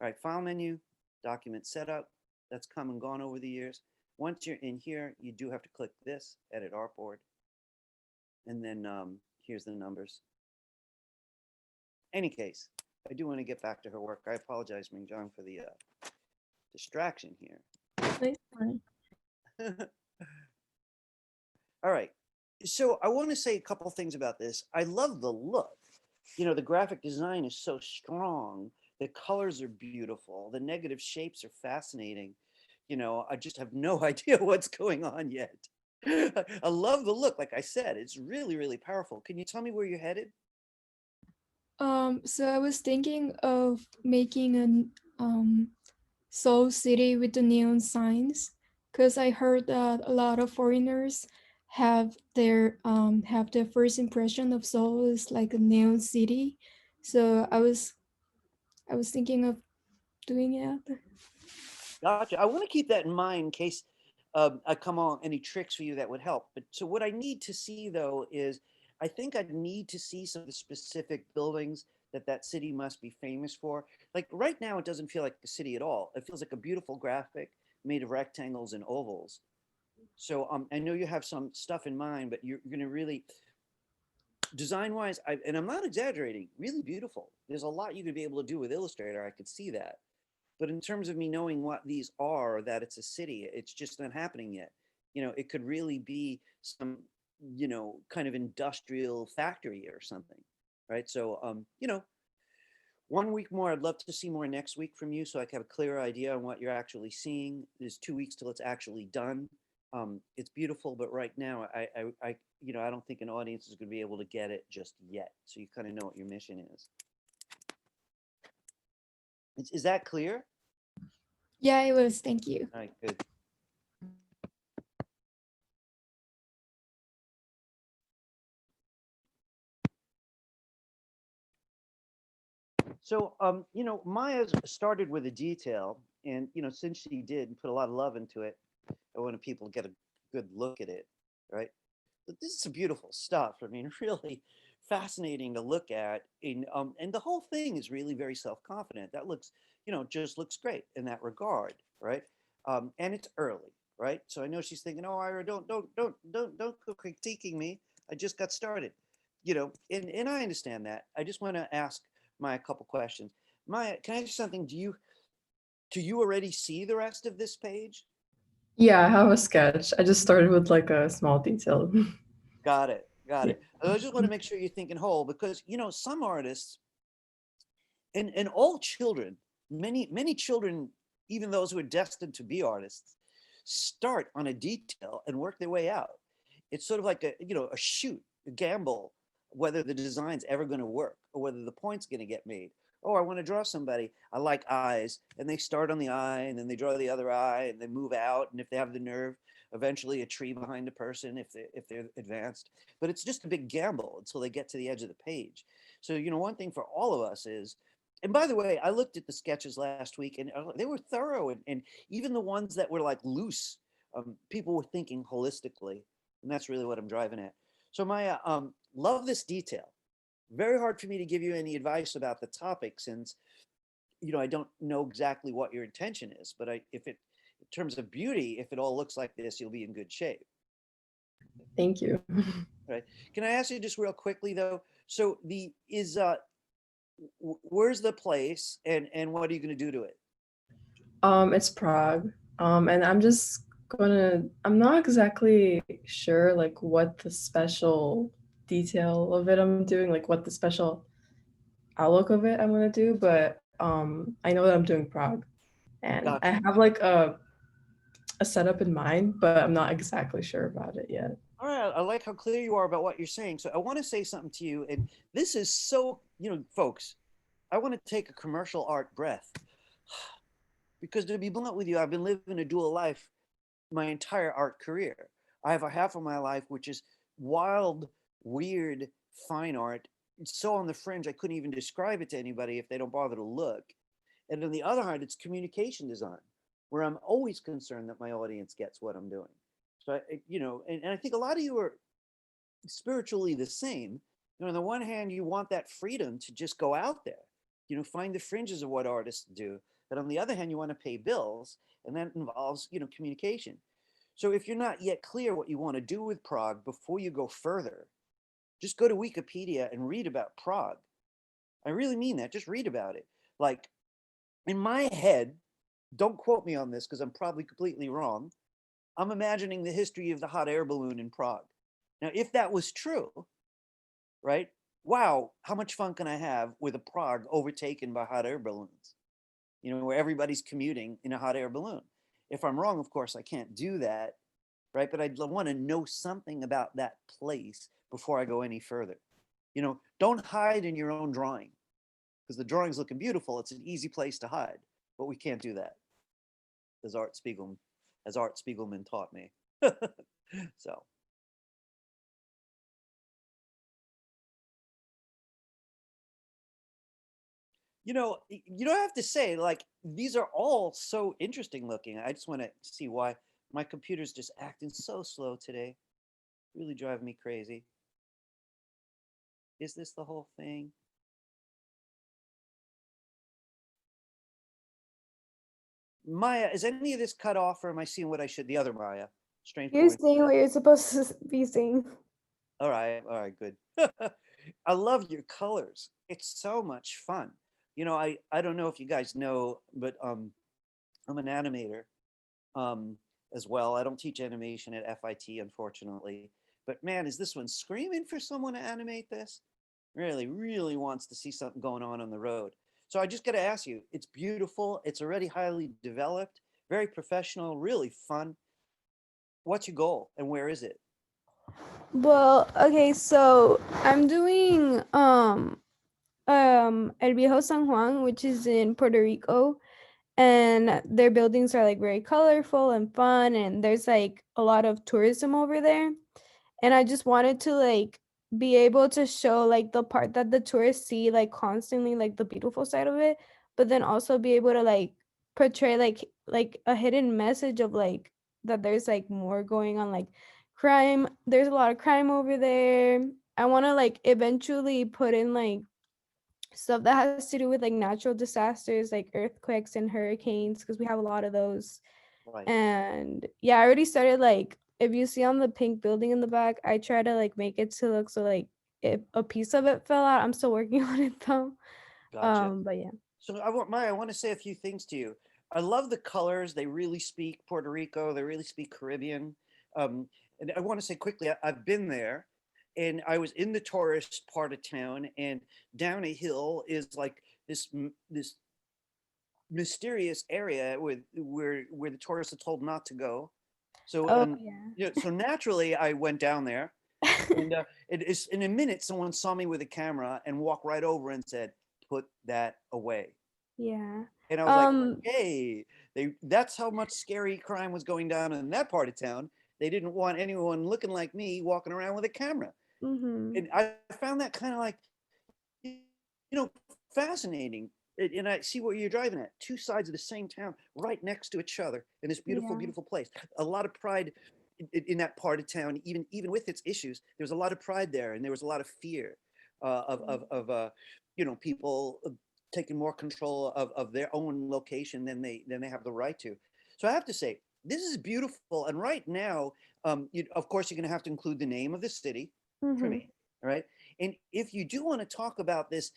All right, file menu, document setup. That's come and gone over the years. Once you're in here, you do have to click this, edit artboard. And then here's the numbers. Any case, I do want to get back to her work. I apologize, Mingjong, for the distraction here. It's fine. All right. So I want to say a couple things about this. I love the look. The graphic design is so strong. The colors are beautiful. The negative shapes are fascinating. I just have no idea what's going on yet. I love the look. Like I said, it's really, really powerful. Can you tell me where you're headed? So I was thinking of making an Seoul City with the neon signs, because I heard that a lot of foreigners have their first impression of Seoul is like a neon city. So I was thinking of doing it. Gotcha. I want to keep that in mind in case I come on any tricks for you that would help. But so what I need to see though is I think I'd need to see some of the specific buildings that city must be famous for. Like right now, it doesn't feel like a city at all. It feels like a beautiful graphic made of rectangles and ovals. So I know you have some stuff in mind, but you're going to really, design-wise, and I'm not exaggerating, really beautiful. There's a lot you could be able to do with Illustrator. I could see that. But in terms of me knowing what these are, that it's a city, it's just not happening yet. It could really be some, kind of industrial factory or something, right? So, 1 week more. I'd love to see more next week from you so I can have a clearer idea on what you're actually seeing. There's 2 weeks till it's actually done. It's beautiful, but right now, I don't think an audience is going to be able to get it just yet. So you kind of know what your mission is. Is that clear? Yeah, it was. Thank you. All right, good. So, Maya started with a detail, and since she did put a lot of love into it, I wanted people to get a good look at it, right? But this is some beautiful stuff. I mean, really fascinating to look at. And the whole thing is really very self-confident. That looks, just looks great in that regard, right? And it's early, right? So I know she's thinking, oh, Ira, don't go critiquing me. I just got started, and I understand that. I just want to ask Maya a couple questions. Maya, can I ask you something? Do you already see the rest of this page? Yeah, I have a sketch. I just started with like a small detail. Got it. Got Yeah. it. I just want to make sure you're thinking whole because, some artists and all children, many children, even those who are destined to be artists, start on a detail and work their way out. It's sort of like a shoot, a gamble, whether the design's ever going to work or whether the point's going to get made. Oh, I want to draw somebody. I like eyes. And they start on the eye and then they draw the other eye and they move out. And if they have the nerve, eventually a tree behind the person if they're advanced. But it's just a big gamble until they get to the edge of the page. So, one thing for all of us is, and by the way, I looked at the sketches last week and they were thorough. And even the ones that were like loose, people were thinking holistically. And that's really what I'm driving at. So Maya, love this detail. Very hard for me to give you any advice about the topic since, I don't know exactly what your intention is, but in terms of beauty, if it all looks like this, you'll be in good shape. Thank you. Right. Can I ask you just real quickly though? So where's the place and what are you going to do to it? It's Prague. And I'm not exactly sure like what the special detail of it I'm doing, like what the special outlook of it I'm gonna do, but I know that I'm doing Prague, and I Gotcha. have like a setup in mind, but I'm not exactly sure about it yet. All right, I like how clear you are about what you're saying. So I want to say something to you, and this is so, folks, I want to take a commercial art breath because to be blunt with you, I've been living a dual life my entire art career. I have a half of my life which is wild, weird, fine art. It's so on the fringe, I couldn't even describe it to anybody if they don't bother to look. And on the other hand, it's communication design, where I'm always concerned that my audience gets what I'm doing. So, and I think a lot of you are spiritually the same. On the one hand, you want that freedom to just go out there, find the fringes of what artists do. But on the other hand, you want to pay bills, and that involves, communication. So if you're not yet clear what you want to do with Prague before you go further, just go to Wikipedia and read about Prague. I really mean that. Just read about it. Like in my head, don't quote me on this because I'm probably completely wrong. I'm imagining the history of the hot air balloon in Prague. Now, if that was true, right? Wow, how much fun can I have with a Prague overtaken by hot air balloons? Where everybody's commuting in a hot air balloon. If I'm wrong, of course, I can't do that, right? But I'd want to know something about that place before I go any further. Don't hide in your own drawing because the drawing's looking beautiful. It's an easy place to hide, but we can't do that, as Art Spiegelman taught me. So. You don't have to say, like, these are all so interesting looking. I just want to see why my computer's just acting so slow today. Really driving me crazy. Is this the whole thing? Maya, is any of this cut off, or am I seeing what I should? The other Maya. Strange You're point. seeing what you're supposed to be seeing. All right, good. I love your colors. It's so much fun. I don't know if you guys know, but I'm an animator as well. I don't teach animation at FIT, unfortunately. But man, is this one screaming for someone to animate this? Really, really wants to see something going on the road. So I just got to ask you, it's beautiful. It's already highly developed, very professional, really fun. What's your goal and where is it? Well, okay, so I'm doing El Viejo San Juan, which is in Puerto Rico, and their buildings are like very colorful and fun, and there's like a lot of tourism over there. And I just wanted to like be able to show like the part that the tourists see like constantly, like the beautiful side of it, but then also be able to like portray like a hidden message of like that there's like more going on, like crime. There's a lot of crime over there. I want to like eventually put in like stuff that has to do with like natural disasters like earthquakes and hurricanes because we have a lot of those. Right. And yeah, I already started like if you see on the pink building in the back, I try to like make it to look so like if a piece of it fell out. I'm still working on it though. Gotcha. But yeah. So I want to say a few things to you. I love the colors. They really speak Puerto Rico. They really speak Caribbean. And I want to say quickly, I've been there and I was in the tourist part of town, and down a hill is like this mysterious area where the tourists are told not to go. So, Oh yeah. so naturally I went down there, and it is in a minute someone saw me with a camera and walked right over and said, "Put that away." Yeah. And I was like, hey, that's how much scary crime was going down in that part of town. They didn't want anyone looking like me walking around with a camera. Mm-hmm. And I found that kind of like, fascinating. And I see what you're driving at. Two sides of the same town, right next to each other in this beautiful, Yeah. beautiful place. A lot of pride in that part of town, even with its issues. There was a lot of pride there, and there was a lot of fear of people taking more control of their own location than they have the right to. So I have to say, this is beautiful. And right now, of course, you're going to have to include the name of the city for me. All right. And if you do want to talk about this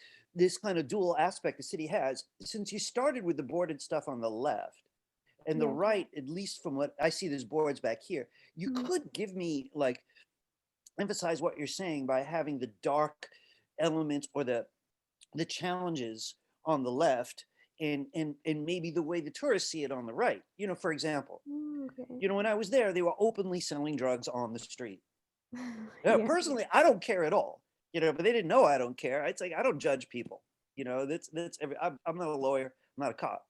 kind of dual aspect the city has, since you started with the boarded stuff on the left and the Yeah. right, at least from what I see, there's boards back here, you could give me like emphasize what you're saying by having the dark elements or the the challenges on the left and maybe the way the tourists see it on the right. For example, Okay. when I was there, they were openly selling drugs on the street. Yeah. Personally, I don't care at all, but they didn't know I don't care. It's like I don't judge people. I'm not a lawyer, I'm not a cop,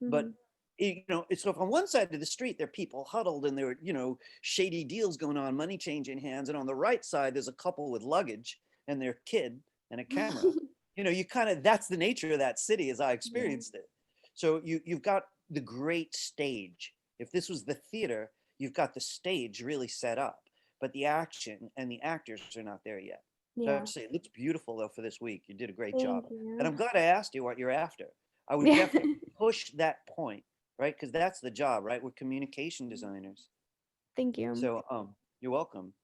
but Mhm. so if on one side of the street there are people huddled and there are shady deals going on, money changing hands, and on the right side there's a couple with luggage and their kid and a camera. You kind of, that's the nature of that city as I experienced it. So you've got the great stage. If this was the theater, you've got the stage really set up, but the action and the actors are not there yet. So I have Yeah. to say, it looks beautiful though for this week. You did a great job. Thank And I'm you. glad I asked you what you're after. I would Yeah. definitely push that point, right? Because that's the job, right? We're communication designers. Thank you. So you're welcome.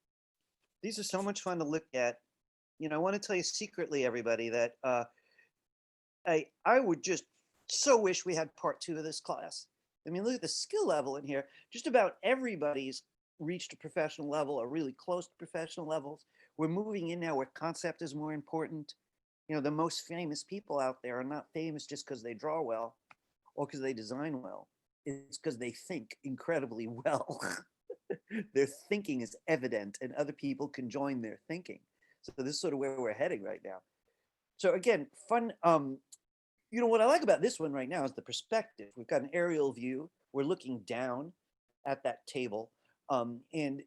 These are so much fun to look at. I want to tell you secretly, everybody, that I would just so wish we had part 2 of this class. I mean, look at the skill level in here. Just about everybody's reached a professional level or really close to professional levels. We're moving in now where concept is more important. The most famous people out there are not famous just because they draw well or because they design well. It's because they think incredibly well. Their thinking is evident and other people can join their thinking. So this is sort of where we're heading right now. So again, fun. What I like about this one right now is the perspective. We've got an aerial view. We're looking down at that table. And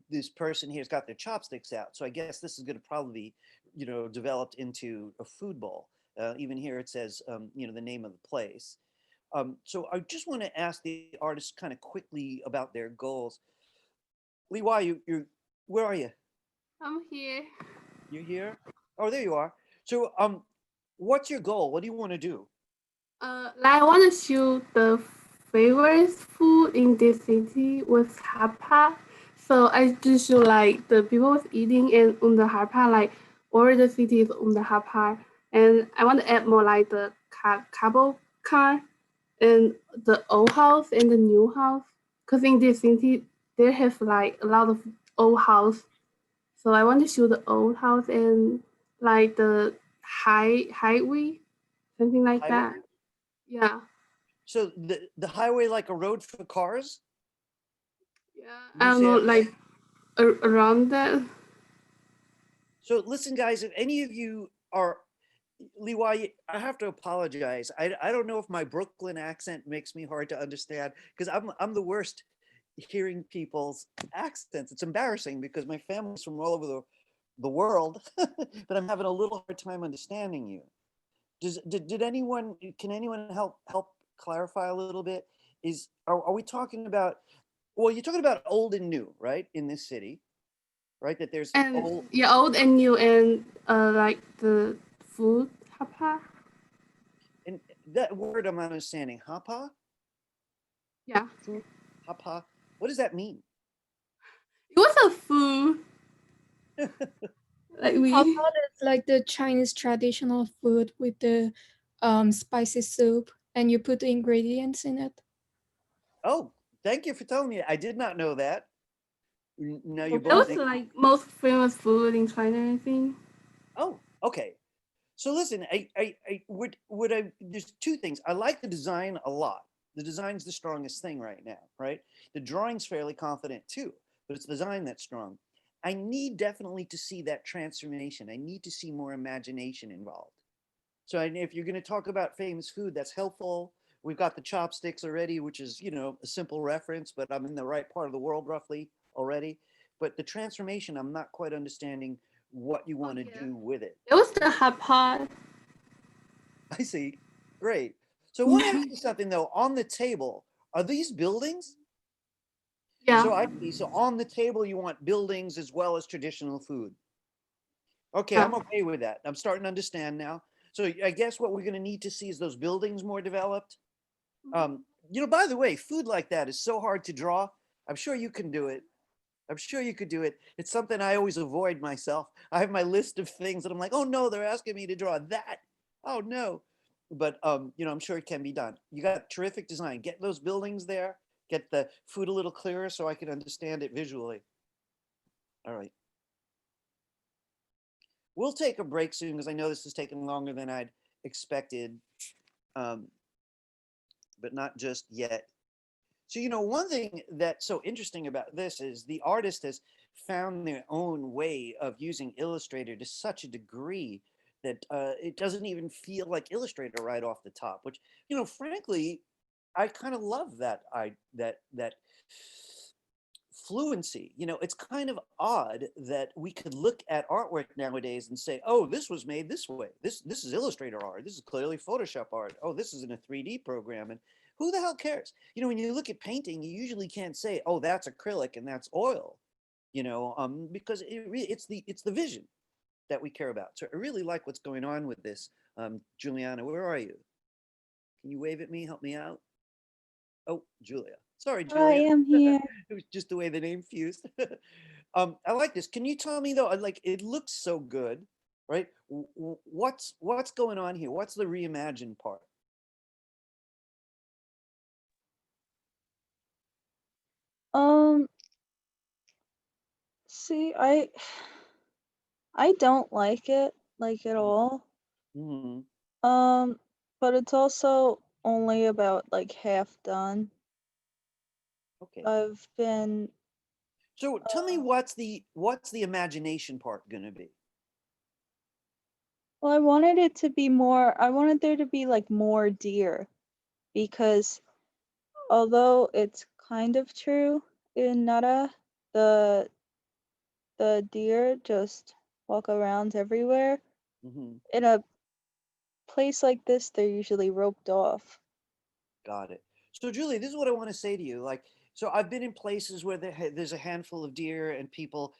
this person here's got their chopsticks out. So I guess this is going to probably be, developed into a food bowl. Even here it says, the name of the place. So I just want to ask the artists kind of quickly about their goals. Lee, why where are you? I'm here. You're here? Oh, there you are. So, what's your goal? What do you want to do? I want to show the favorite food in this city was hapa. So I just show like the people was eating and on the hapa, like all the cities on the hapa. And I want to add more like the cable car and the old house and the new house. Cause in this city there have like a lot of old house. So I want to show the old house and like the highway, something like Highway? that. Yeah. So the highway like a road for cars? Yeah. You I don't say know, it- like around that. So listen, guys, if any of you are Leeway, I have to apologize. I don't know if my Brooklyn accent makes me hard to understand because I'm the worst hearing people's accents. It's embarrassing because my family's from all over the world, but I'm having a little hard time understanding you. Did anyone, can anyone help clarify a little bit? Are we talking about, well, you're talking about old and new, right? In this city, right? That there's And old, yeah, old and new and like the food hapa. and that word I'm not understanding. Hapa? Yeah. Food? Hapa? What does that mean? It was a food. Like we Hot pot is like the Chinese traditional food with the spicy soup, and you put the ingredients in it. Oh, thank you for telling me. I did not know that. Now you're that both was making, like most famous food in China, I think. oh, okay. So listen, I would I, there's two things. I like the design a lot. The design's the strongest thing right now, right? The drawing's fairly confident too, but it's the design that's strong. I need definitely to see that transformation. I need to see more imagination involved. So if you're going to talk about famous food, that's helpful. We've got the chopsticks already, which is, a simple reference, but I'm in the right part of the world roughly already. But the transformation, I'm not quite understanding what you want to yeah. do with it. It was the hapa. I see. Great. So I want to ask you something though. On the table, are these buildings? Yeah. So I see. So on the table, you want buildings as well as traditional food. Okay, Yeah. I'm okay with that. I'm starting to understand now. So I guess what we're going to need to see is those buildings more developed. By the way, food like that is so hard to draw. I'm sure you can do it. I'm sure you could do it. It's something I always avoid myself. I have my list of things that I'm like, oh no, they're asking me to draw that. Oh no. But I'm sure it can be done. You got terrific design. Get those buildings there. Get the food a little clearer so I can understand it visually. All right. we'll take a break soon because I know this is taking longer than I'd expected, but not just yet. So, one thing that's so interesting about this is the artist has found their own way of using Illustrator to such a degree that it doesn't even feel like Illustrator right off the top, which, frankly, I kind of love that fluency. It's kind of odd that we could look at artwork nowadays and say, oh, this was made this way. This is Illustrator art. This is clearly Photoshop art. Oh, this is in a 3D program. And who the hell cares? When you look at painting, you usually can't say, oh, that's acrylic and that's oil, because it's the vision that we care about. So I really like what's going on with this. Juliana, where are you? Can you wave at me? Help me out. Oh, Julia. Sorry, Julia. I am here. It was just the way the name fused. I like this. Can you tell me though? Like, it looks so good, right? What's going on here? What's the reimagined part? See, I don't like it like at all. Hmm. But it's also only about like half done. Okay. I've been So tell me, what's the imagination part gonna be? well, I wanted it to be more, I wanted there to be like more deer because although it's kind of true in Nara, the deer just walk around everywhere. Hmm. In a place like this, they're usually roped off. Got it. So Julie, this is what I want to say to you. Like, so I've been in places where there's a handful of deer and people,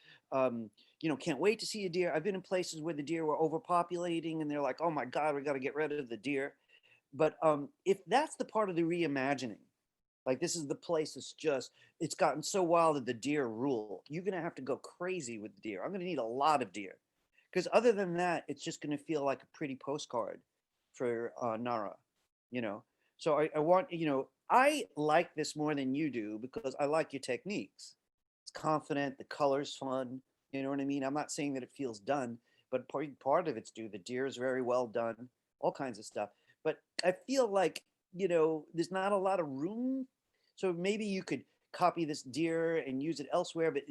can't wait to see a deer. I've been in places where the deer were overpopulating and they're like, oh my God, we got to get rid of the deer. But if that's the part of the reimagining, like this is the place it's gotten so wild that the deer rule. You're going to have to go crazy with the deer. I'm going to need a lot of deer. Because other than that, it's just going to feel like a pretty postcard for Nara, you know. So I want, I like this more than you do because I like your techniques. It's confident, the color's fun. You know what I mean? I'm not saying that it feels done, but part of it's due. The deer is very well done, all kinds of stuff. But I feel like, there's not a lot of room. So maybe you could copy this deer and use it elsewhere. But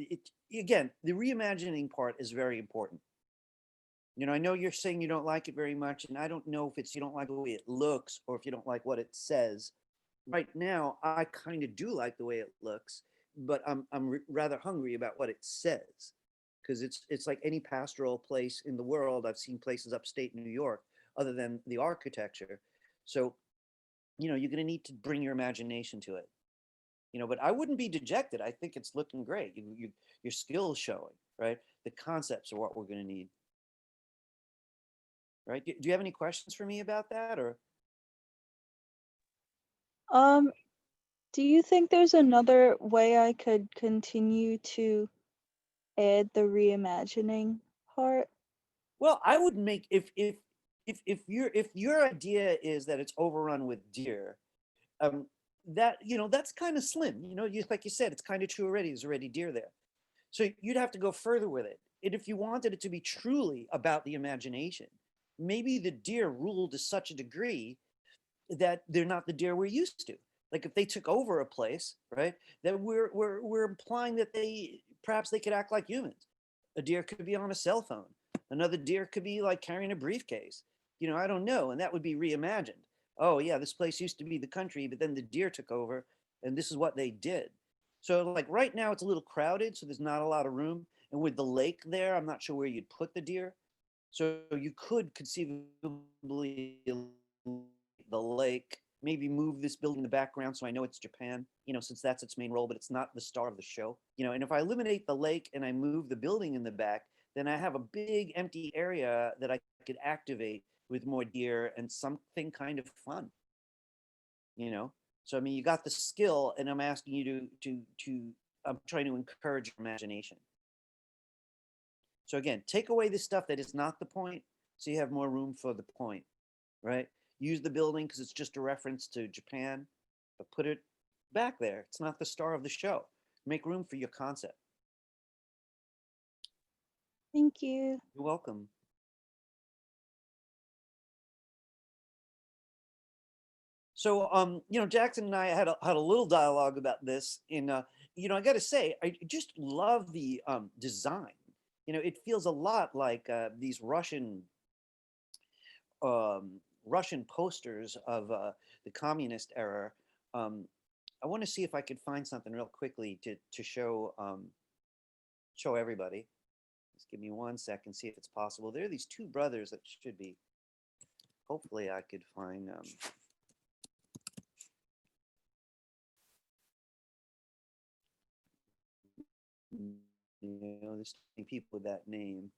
again, the reimagining part is very important. I know you're saying you don't like it very much, and I don't know if it's you don't like the way it looks or if you don't like what it says. Right now, I kind of do like the way it looks, but I'm rather hungry about what it says, because it's like any pastoral place in the world. I've seen places upstate New York, other than the architecture. So, you're going to need to bring your imagination to it. But I wouldn't be dejected. I think it's looking great. Your skills showing, right? The concepts are what we're going to need. Right? Do you have any questions for me about that, or? Do you think there's another way I could continue to add the reimagining part? Well, I would make if your idea is that it's overrun with deer, that's kind of slim. Like you said, it's kind of true already. There's already deer there, so you'd have to go further with it. And if you wanted it to be truly about the imagination, maybe the deer rule to such a degree that they're not the deer we're used to. Like if they took over a place, right? Then we're implying that perhaps they could act like humans. A deer could be on a cell phone. Another deer could be like carrying a briefcase. I don't know, and that would be reimagined. Oh yeah, this place used to be the country, but then the deer took over, and this is what they did. So like right now it's a little crowded, so there's not a lot of room. And with the lake there, I'm not sure where you'd put the deer. So you could conceivably the lake, maybe move this building in the background so I know it's Japan, since that's its main role, but it's not the star of the show. And if I eliminate the lake and I move the building in the back, then I have a big empty area that I could activate with more deer and something kind of fun. So I mean, you got the skill, and I'm asking you to I'm trying to encourage your imagination. So again, take away the stuff that is not the point, so you have more room for the point, right? Use the building because it's just a reference to Japan, but put it back there. It's not the star of the show. Make room for your concept. Thank you. You're welcome. So, Jackson and I had a little dialogue about this. I got to say, I just love the design. It feels a lot like these Russian posters of the communist era. I want to see if I could find something real quickly to show everybody. Just give me 1 second, see if it's possible. There are these two brothers that should be. Hopefully, I could find. There's people with that name.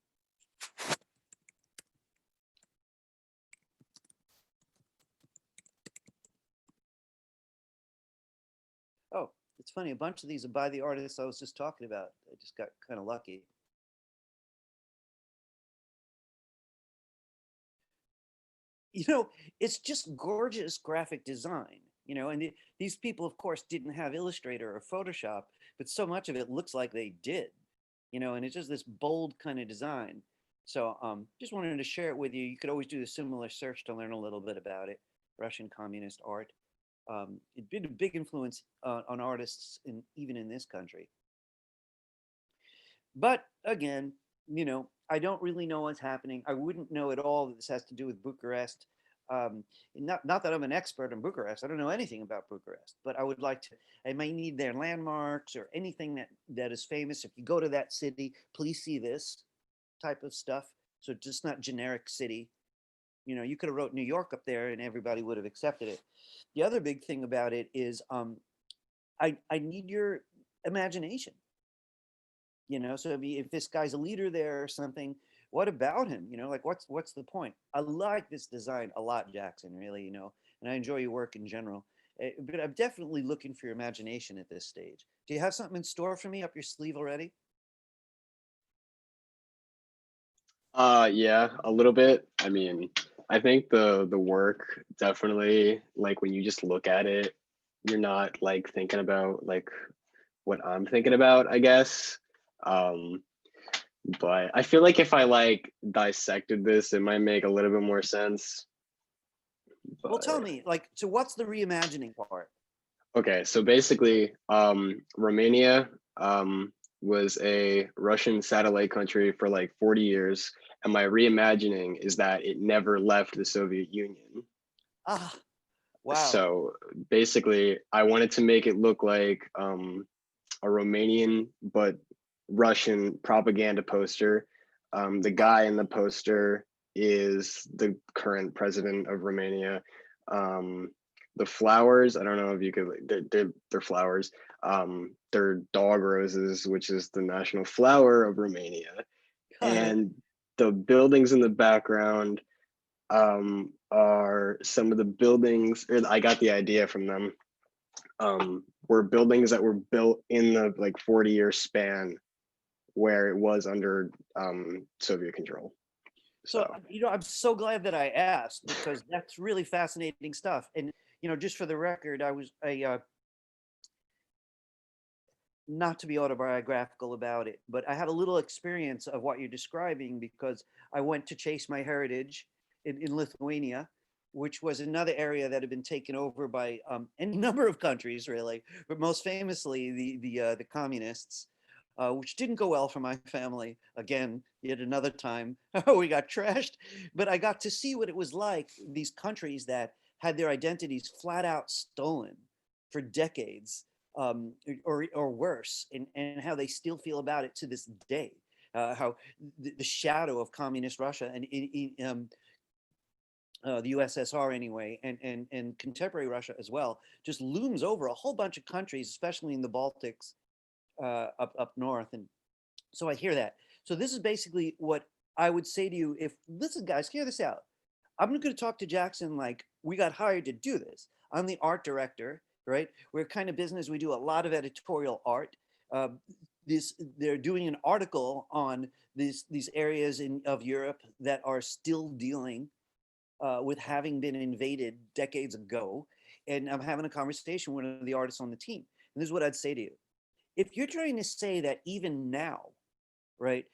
Oh, it's funny. A bunch of these are by the artists I was just talking about. I just got kind of lucky. It's just gorgeous graphic design, and these people, of course, didn't have Illustrator or Photoshop, but so much of it looks like they did, and it's just this bold kind of design. So just wanted to share it with you. You could always do a similar search to learn a little bit about it. Russian communist art. It's been a big influence on artists even in this country. But again, I don't really know what's happening. I wouldn't know at all that this has to do with Bucharest. Not that I'm an expert in Bucharest. I don't know anything about Bucharest, but I would like to. I might need their landmarks or anything that is famous. If you go to that city, please see this type of stuff. So just not generic city. You could have wrote New York up there and everybody would have accepted it. The other big thing about it is I need your imagination. So if this guy's a leader there or something, what about him? Like what's the point? I like this design a lot, Jackson, really, and I enjoy your work in general. But I'm definitely looking for your imagination at this stage. Do you have something in store for me up your sleeve already? Yeah, a little bit. I mean, I think the work definitely, like when you just look at it, you're not like thinking about like what I'm thinking about, I guess. But I feel like if I like dissected this, it might make a little bit more sense. Well, tell But me, so what's the reimagining part? okay, so basically, Romania was a Russian satellite country for like 40 years, and my reimagining is that it never left the Soviet Union. Ah, wow. So basically, I wanted to make it look like a Romanian but Russian propaganda poster. The guy in the poster is the current president of Romania. The flowers, I don't know if you could, they're flowers. They're dog roses, which is the national flower of Romania. And the buildings in the background are some of the buildings, or I got the idea from them, were buildings that were built in the like 40-year span where it was under Soviet control. So, I'm so glad that I asked because that's really fascinating stuff. And, just for the record, I was not to be autobiographical about it, but I had a little experience of what you're describing because I went to chase my heritage in Lithuania, which was another area that had been taken over by any number of countries, really, but most famously the communists. Which didn't go well for my family. Again, yet another time we got trashed. But I got to see what it was like, these countries that had their identities flat out stolen for decades, or worse, and how they still feel about it to this day. How the shadow of communist Russia and the USSR anyway, and contemporary Russia as well, just looms over a whole bunch of countries, especially in the Baltics, up north. And so I hear that. So this is basically what I would say to you. If listen, guys, hear this out. I'm going to talk to Jackson like we got hired to do this. I'm the art director, right? We're kind of business. We do a lot of editorial art. They're doing an article on these areas of Europe that are still dealing with having been invaded decades ago. And I'm having a conversation with one of the artists on the team. And this is what I'd say to you. If you're trying to say that even now, right,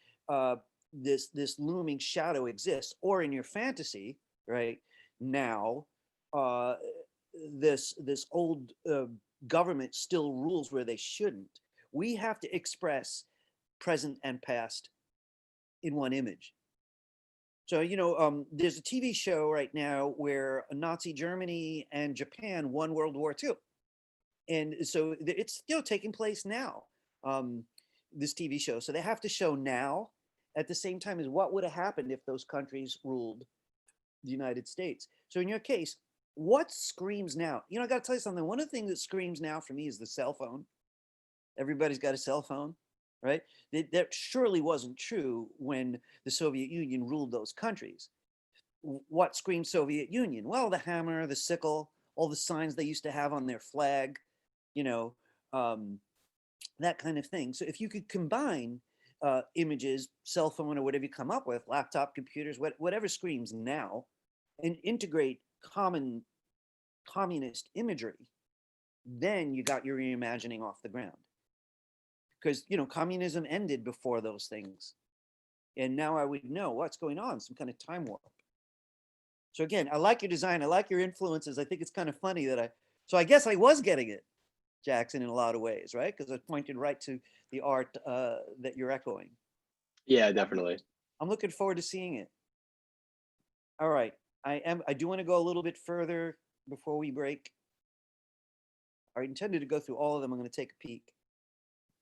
this looming shadow exists, or in your fantasy, right, now, this old government still rules where they shouldn't. We have to express present and past in one image. So, there's a TV show right now where Nazi Germany and Japan won World War II. And so it's still taking place now, this TV show. So they have to show now at the same time as what would have happened if those countries ruled the United States. So in your case, what screams now? I got to tell you something. One of the things that screams now for me is the cell phone. Everybody's got a cell phone, right? That surely wasn't true when the Soviet Union ruled those countries. What screams Soviet Union? Well, the hammer, the sickle, all the signs they used to have on their flag, that kind of thing. So if you could combine images, cell phone, or whatever you come up with, laptop, computers, whatever screams now, and integrate communist imagery, then you got your reimagining off the ground. Because, communism ended before those things. And now I would know what's going on, some kind of time warp. So again, I like your design. I like your influences. I think it's kind of funny that so I guess I was getting it, Jackson, in a lot of ways, right? Because I pointed right to the art that you're echoing. Yeah, definitely. I'm looking forward to seeing it. All right. I do want to go a little bit further before we break. I intended to go through all of them. I'm going to take a peek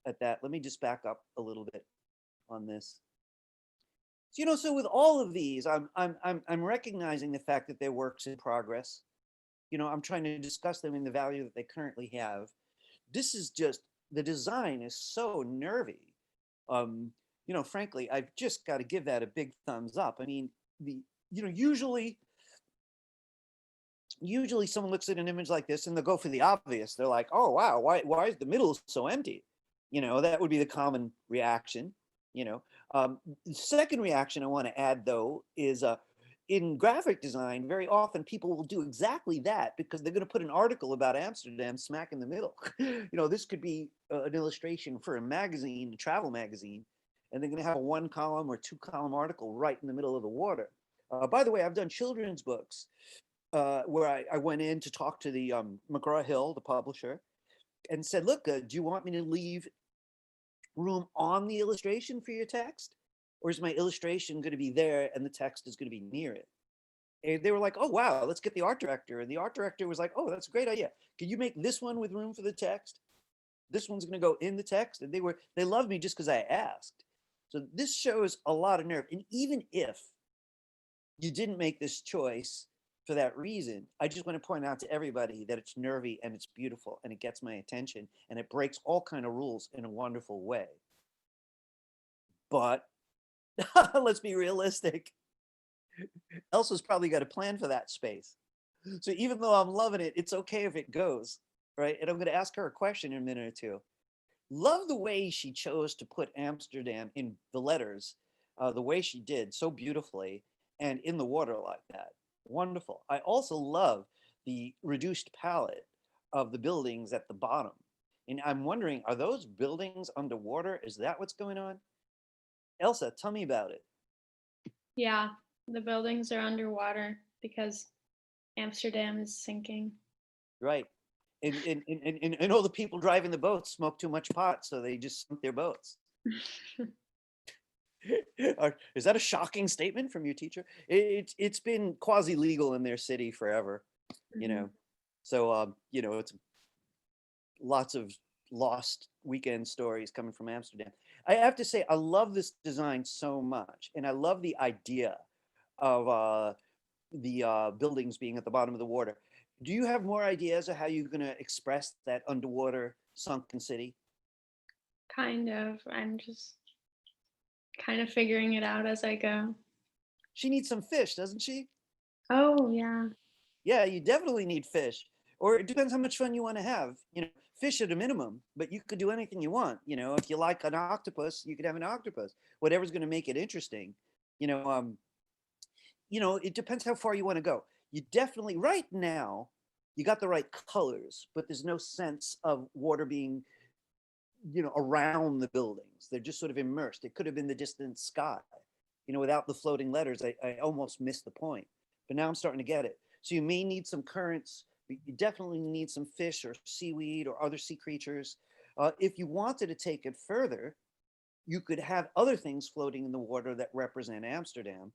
at that. Let me just back up a little bit on this. So, so with all of these, I'm recognizing the fact that they're works in progress. I'm trying to discuss them in the value that they currently have. This is just, the design is so nervy. Frankly, I've just got to give that a big thumbs up. I mean, usually someone looks at an image like this and they'll go for the obvious. They're like, oh, wow, why is the middle so empty? That would be the common reaction. The second reaction I want to add, though, is in graphic design, very often people will do exactly that because they're going to put an article about Amsterdam smack in the middle. This could be an illustration for a magazine, a travel magazine, and they're going to have a 1-column or 2-column article right in the middle of the water. By the way, I've done children's books where I went in to talk to the McGraw-Hill, the publisher, and said, look, do you want me to leave room on the illustration for your text? Or is my illustration going to be there and the text is going to be near it? And they were like, oh, wow, let's get the art director. And the art director was like, oh, that's a great idea. Can you make this one with room for the text? This one's going to go in the text. And they loved me just because I asked. So this shows a lot of nerve. And even if you didn't make this choice for that reason, I just want to point out to everybody that it's nervy and it's beautiful and it gets my attention and it breaks all kind of rules in a wonderful way. But let's be realistic. Elsa's probably got a plan for that space. So even though I'm loving it, it's okay if it goes, right? And I'm going to ask her a question in a minute or two. Love the way she chose to put Amsterdam in the letters, the way she did so beautifully and in the water like that. Wonderful. I also love the reduced palette of the buildings at the bottom. And I'm wondering, are those buildings underwater? Is that what's going on? Elsa, tell me about it. Yeah, the buildings are underwater because Amsterdam is sinking. Right. And all the people driving the boats smoke too much pot, so they just sunk their boats. Is that a shocking statement from your teacher? It's been quasi-legal in their city forever, So, it's lots of lost weekend stories coming from Amsterdam. I have to say, I love this design so much. And I love the idea of the buildings being at the bottom of the water. Do you have more ideas of how you're going to express that underwater sunken city? Kind of. I'm just kind of figuring it out as I go. She needs some fish, doesn't she? Oh, yeah. Yeah, you definitely need fish. Or it depends how much fun you want to have. Fish at a minimum, but you could do anything you want. If you like an octopus, you could have an octopus. Whatever's going to make it interesting. It depends how far you want to go. You definitely, right now, you got the right colors, but there's no sense of water being, around the buildings. They're just sort of immersed. It could have been the distant sky. Without the floating letters, I almost missed the point. But now I'm starting to get it. So you may need some currents You definitely need some fish or seaweed or other sea creatures. If you wanted to take it further, you could have other things floating in the water that represent Amsterdam.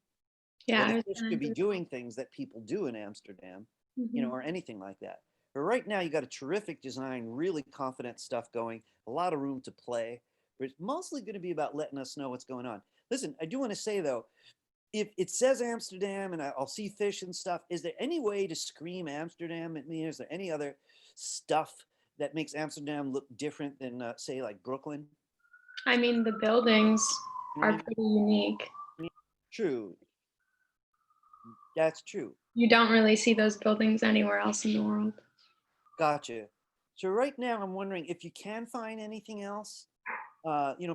Yeah, Or I the was fish gonna could be do doing things that people do in Amsterdam, Mhm. or anything like that. But right now, you got a terrific design, really confident stuff going, a lot of room to play. But it's mostly going to be about letting us know what's going on. Listen, I do want to say though, if it says Amsterdam and I'll see fish and stuff, is there any way to scream Amsterdam at me? Is there any other stuff that makes Amsterdam look different than, say, like Brooklyn? I mean, the buildings You know what I are mean? pretty unique. True. That's true. You don't really see those buildings anywhere else in the world. Gotcha. So right now, I'm wondering if you can find anything else,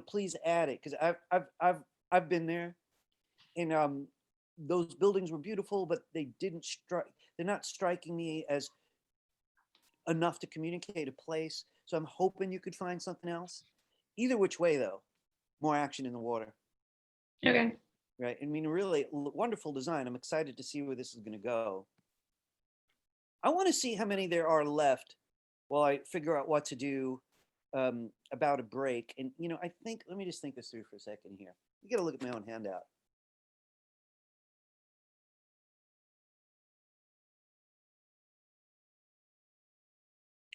please add it because I've been there, and those buildings were beautiful, but they didn't strike. They're not striking me as enough to communicate a place. So I'm hoping you could find something else. Either which way, though, more action in the water, Okay. right? I mean, really wonderful design. I'm excited to see where this is going to go. I want to see how many there are left while I figure out what to do about a break. And, I think, let me just think this through for a second here. You got to look at my own handout.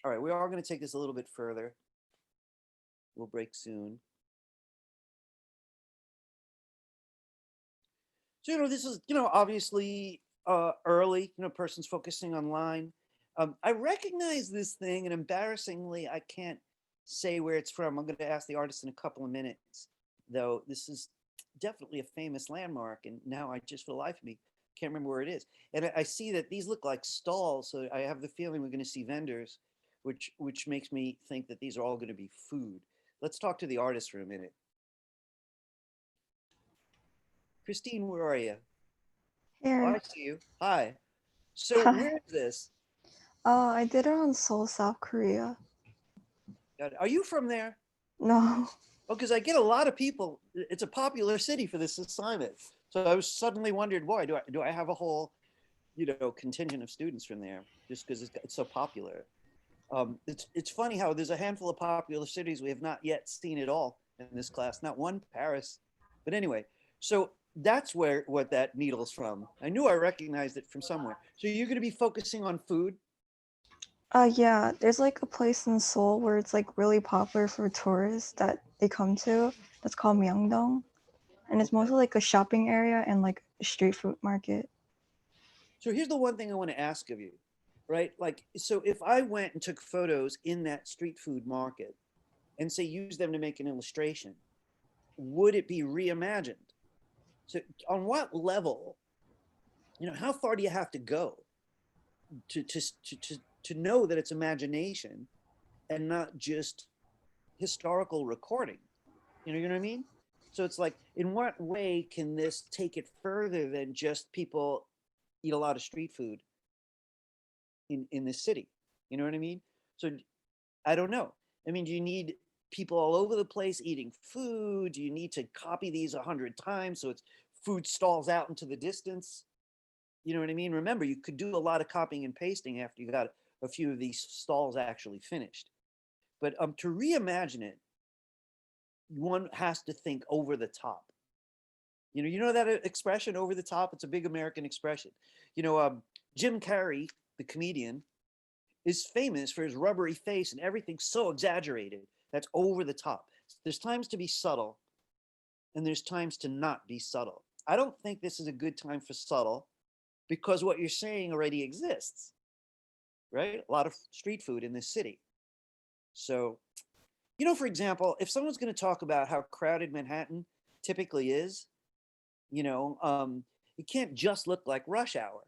All right, we are going to take this a little bit further. We'll break soon. So, this is, obviously early, person's focusing online. I recognize this thing, and embarrassingly, I can't say where it's from. I'm going to ask the artist in a couple of minutes, though. This is definitely a famous landmark, and now I just, for the life of me, can't remember where it is. And I see that these look like stalls, so I have the feeling we're going to see vendors, which makes me think that these are all going to be food. Let's talk to the artist for a minute. Christine, where are you? Oh, I Here. see you. Hi. So Hi. where is this? I did it on Seoul, South Korea. Are you from there? No. Oh, because I get a lot of people. It's a popular city for this assignment. So I was suddenly wondered, boy, do I have a whole, contingent of students from there just because it's so popular. It's funny how there's a handful of popular cities we have not yet seen at all in this class. Not one, Paris. But anyway, so that's what that needle's from. I knew I recognized it from somewhere. So you're going to be focusing on food? Yeah, there's like a place in Seoul where it's like really popular for tourists that they come to. That's called Myeongdong. And it's Okay. mostly like a shopping area and like a street food market. So here's the one thing I want to ask of you, right? Like, so if I went and took photos in that street food market and say use them to make an illustration, would it be reimagined? So on what level, how far do you have to go to know that it's imagination and not just historical recording? You know what I mean? So it's like, in what way can this take it further than just people eat a lot of street food in this city? You know what I mean? So I don't know. I mean, do you need people all over the place eating food? Do you need to copy these 100 times so it's food stalls out into the distance? You know what I mean? Remember, you could do a lot of copying and pasting after you got a few of these stalls actually finished. But to reimagine it, one has to think over the top. You know that expression, over the top? It's a big American expression. Jim Carrey, the comedian, is famous for his rubbery face and everything so exaggerated that's over the top. There's times to be subtle, and there's times to not be subtle. I don't think this is a good time for subtle because what you're saying already exists, right? A lot of street food in this city. So, for example, if someone's going to talk about how crowded Manhattan typically is, it can't just look like rush hour.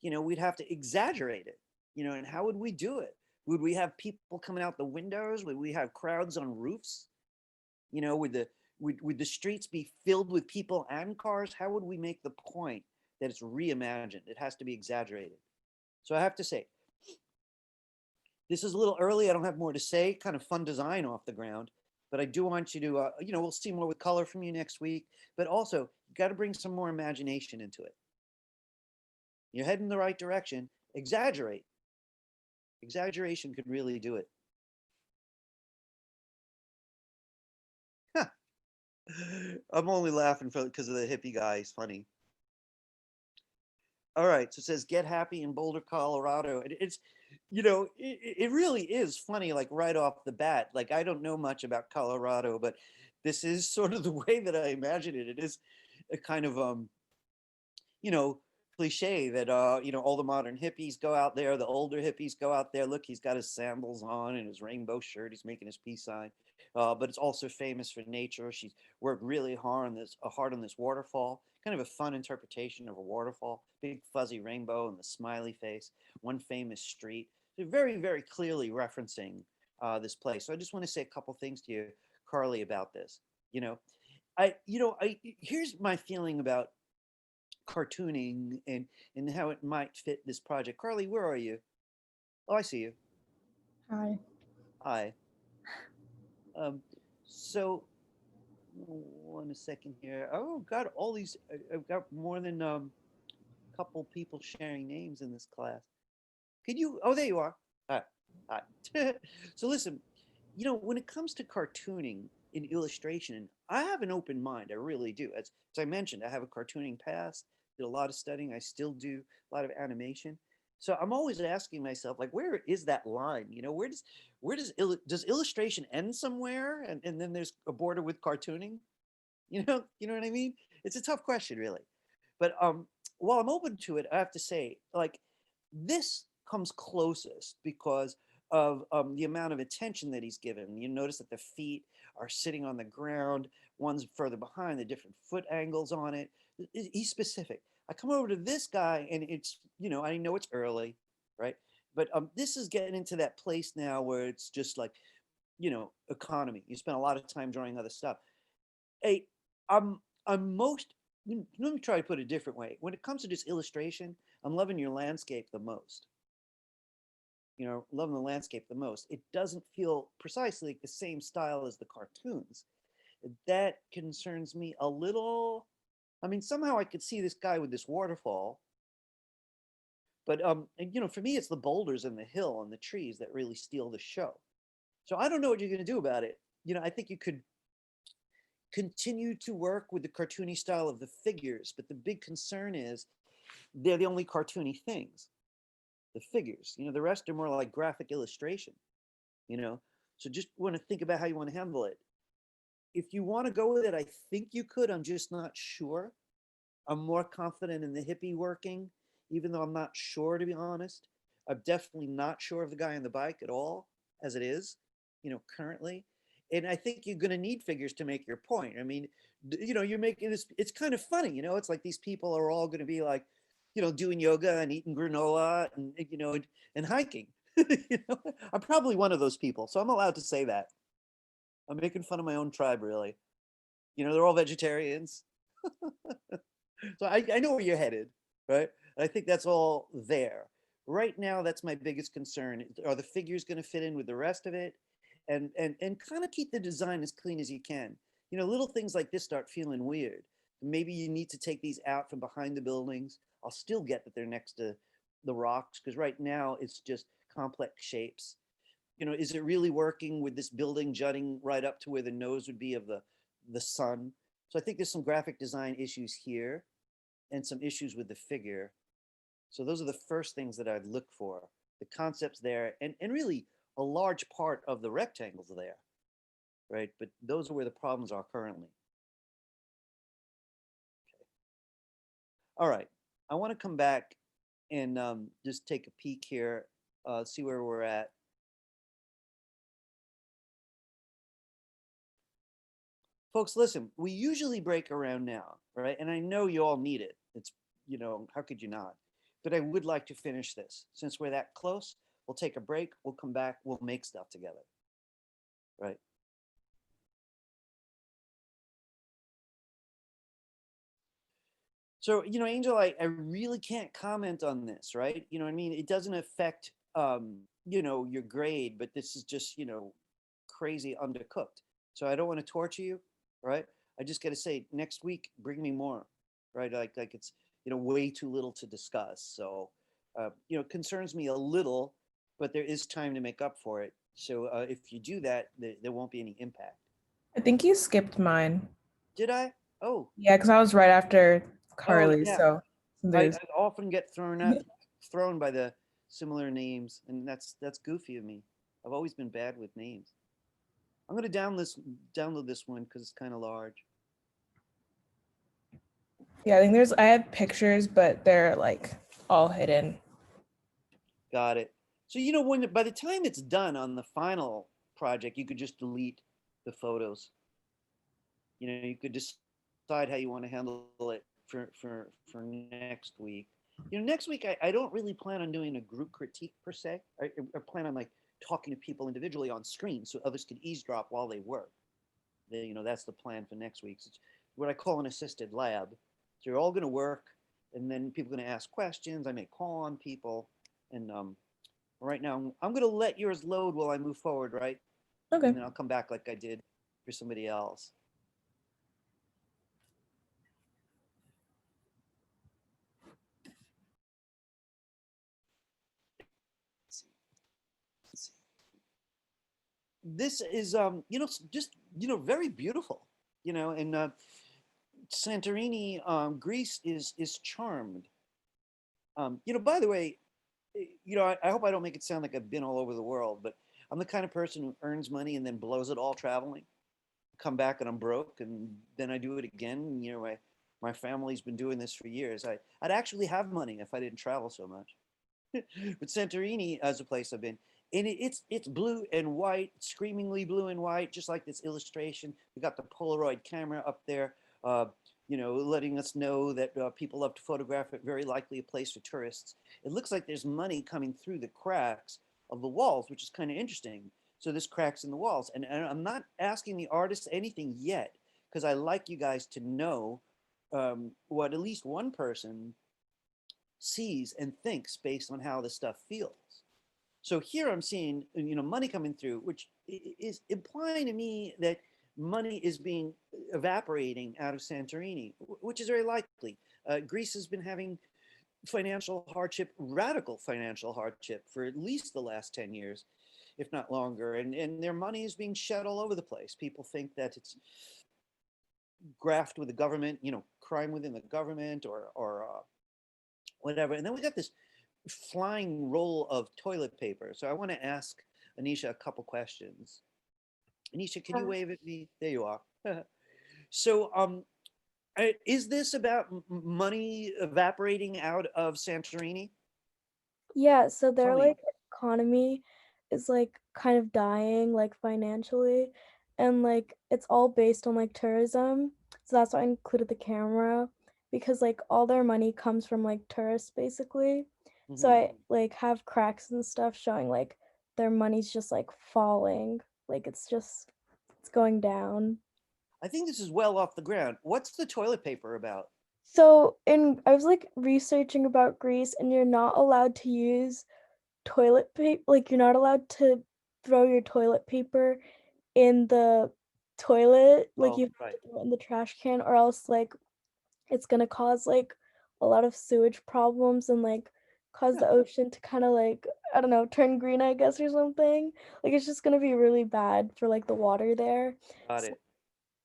We'd have to exaggerate it, and how would we do it? Would we have people coming out the windows? Would we have crowds on roofs? Would the streets be filled with people and cars? How would we make the point that it's reimagined? It has to be exaggerated. So I have to say, this is a little early. I don't have more to say. Kind of fun design off the ground. But I do want you to, we'll see more with color from you next week. But also, you got to bring some more imagination into it. You're heading in the right direction. Exaggerate. Exaggeration could really do it. I'm only laughing because of the hippie guy. He's funny. All right, so it says get happy in Boulder, Colorado. And it's, it really is funny, like right off the bat. Like I don't know much about Colorado, but this is sort of the way that I imagine it. It is a kind of you know, cliche that all the modern hippies go out there, the older hippies go out there. Look, he's got his sandals on and his rainbow shirt. He's making his peace sign. But it's also famous for nature. She's worked really hard on this waterfall. Kind of a fun interpretation of a waterfall. Big fuzzy rainbow and the smiley face. One famous street. They're very, very clearly referencing this place. So I just want to say a couple things to you, Carly, about this. Here's my feeling about cartooning and how it might fit this project. Carly, where are you? Oh, I see you. Hi. Hi. So one second here. Oh, God, all these, I've got more than a couple people sharing names in this class. Could you, oh, there you are. Hi. So listen, when it comes to cartooning in illustration, I have an open mind. I really do. As I mentioned, I have a cartooning past, did a lot of studying. I still do a lot of animation. So I'm always asking myself, like, where is that line? Does illustration end somewhere and then there's a border with cartooning? You know what I mean? It's a tough question, really. But while I'm open to it, I have to say, like, this comes closest because of the amount of attention that he's given. You notice that the feet are sitting on the ground, one's further behind, the different foot angles on it. He's specific. I come over to this guy and it's, I know it's early, right? But this is getting into that place now where it's just like, economy. You spend a lot of time drawing other stuff. Hey, I'm most, let me try to put it a different way. When it comes to this illustration, I'm loving your landscape the most. Loving the landscape the most. It doesn't feel precisely like the same style as the cartoons. That concerns me a little. I mean, somehow I could see this guy with this waterfall. But, for me, it's the boulders and the hill and the trees that really steal the show. So I don't know what you're going to do about it. I think you could continue to work with the cartoony style of the figures, but the big concern is they're the only cartoony things. The figures, the rest are more like graphic illustration, so just want to think about how you want to handle it. If you want to go with it, I think you could. I'm just not sure. I'm more confident in the hippie working, even though I'm not sure, to be honest. I'm definitely not sure of the guy on the bike at all, as it is, currently. And I think you're going to need figures to make your point. I mean, you're making this, it's kind of funny, it's like these people are all going to be like, doing yoga and eating granola and hiking. I'm probably one of those people, so I'm allowed to say that. I'm making fun of my own tribe, really. They're all vegetarians. So I know where you're headed, right? And I think that's all there. Right now, that's my biggest concern. Are the figures going to fit in with the rest of it? And kind of keep the design as clean as you can. Little things like this start feeling weird. Maybe you need to take these out from behind the buildings. I'll still get that they're next to the rocks because right now it's just complex shapes. Is it really working with this building jutting right up to where the nose would be of the sun? So I think there's some graphic design issues here and some issues with the figure. So those are the first things that I'd look for. The concepts there and really a large part of the rectangles there, right? But those are where the problems are currently. Okay. All right. I want to come back and just take a peek here, see where we're at. Folks, listen, we usually break around now, right? And I know you all need it. It's, how could you not? But I would like to finish this. Since we're that close, we'll take a break, we'll come back, we'll make stuff together, right? So, Angel, I really can't comment on this, right? I mean? It doesn't affect, your grade, but this is just, crazy undercooked. So I don't want to torture you, right? I just got to say, next week, bring me more, right? Like it's, way too little to discuss. So, it concerns me a little, but there is time to make up for it. So if you do that, there won't be any impact. I think you skipped mine. Did I? Oh, Yeah, because I was right after oh Carly. yeah. So I there's often get thrown by the similar names, and that's goofy of me. I've always been bad with names. I'm gonna download this one because it's kind of large. yeah, I think I have pictures, but they're like all hidden. Got it. So by the time it's done on the final project, you could just delete the photos. You could decide how you want to handle it for next week. Next week I don't really plan on doing a group critique per se. I plan on like talking to people individually on screen so others can eavesdrop while they work. That's the plan for next week. It's what I call an assisted lab. So you're all going to work, and then people are going to ask questions. I may call on people, and right now I'm going to let yours load while I move forward, right? Okay. And then I'll come back like I did for somebody else. This is just very beautiful, and Santorini, Greece is charmed. By the way, I hope I don't make it sound like I've been all over the world, but I'm the kind of person who earns money and then blows it all traveling. Come back and I'm broke, and then I do it again. My family's been doing this for years. I'd actually have money if I didn't travel so much. But Santorini as a place I've been, and it's blue and white, screamingly blue and white, just like this illustration. We got the Polaroid camera up there, letting us know that people love to photograph it. Very likely a place for tourists. It looks like there's money coming through the cracks of the walls, which is kind of interesting. So there's cracks in the walls, and I'm not asking the artists anything yet because I like you guys to know what at least one person sees and thinks based on how the stuff feels. So here I'm seeing, money coming through, which is implying to me that money is being evaporating out of Santorini, which is very likely. Greece has been having financial hardship, radical financial hardship for at least the last 10 years, if not longer. And their money is being shed all over the place. People think that it's graft with the government, crime within the government or whatever. And then we got this flying roll of toilet paper. So I want to ask Anisha a couple questions. Anisha, can you wave at me? There you are. So is this about money evaporating out of Santorini? Yeah, so their Tell me. like economy is like kind of dying like financially, and like it's all based on like tourism. So that's why I included the camera, because like all their money comes from like tourists basically. So Mhm. I like have cracks and stuff showing like their money's just like falling. Like it's going down. I think this is well off the ground. What's the toilet paper about? So I was like researching about Greece, and you're not allowed to use toilet paper, like you're not allowed to throw your toilet paper in the toilet, like Oh, you have right. to throw it in the trash can, or else like it's gonna cause like a lot of sewage problems and like cause the ocean to kind of like, I don't know, turn green, I guess, or something. Like it's just gonna be really bad for like the water there. Got So, it.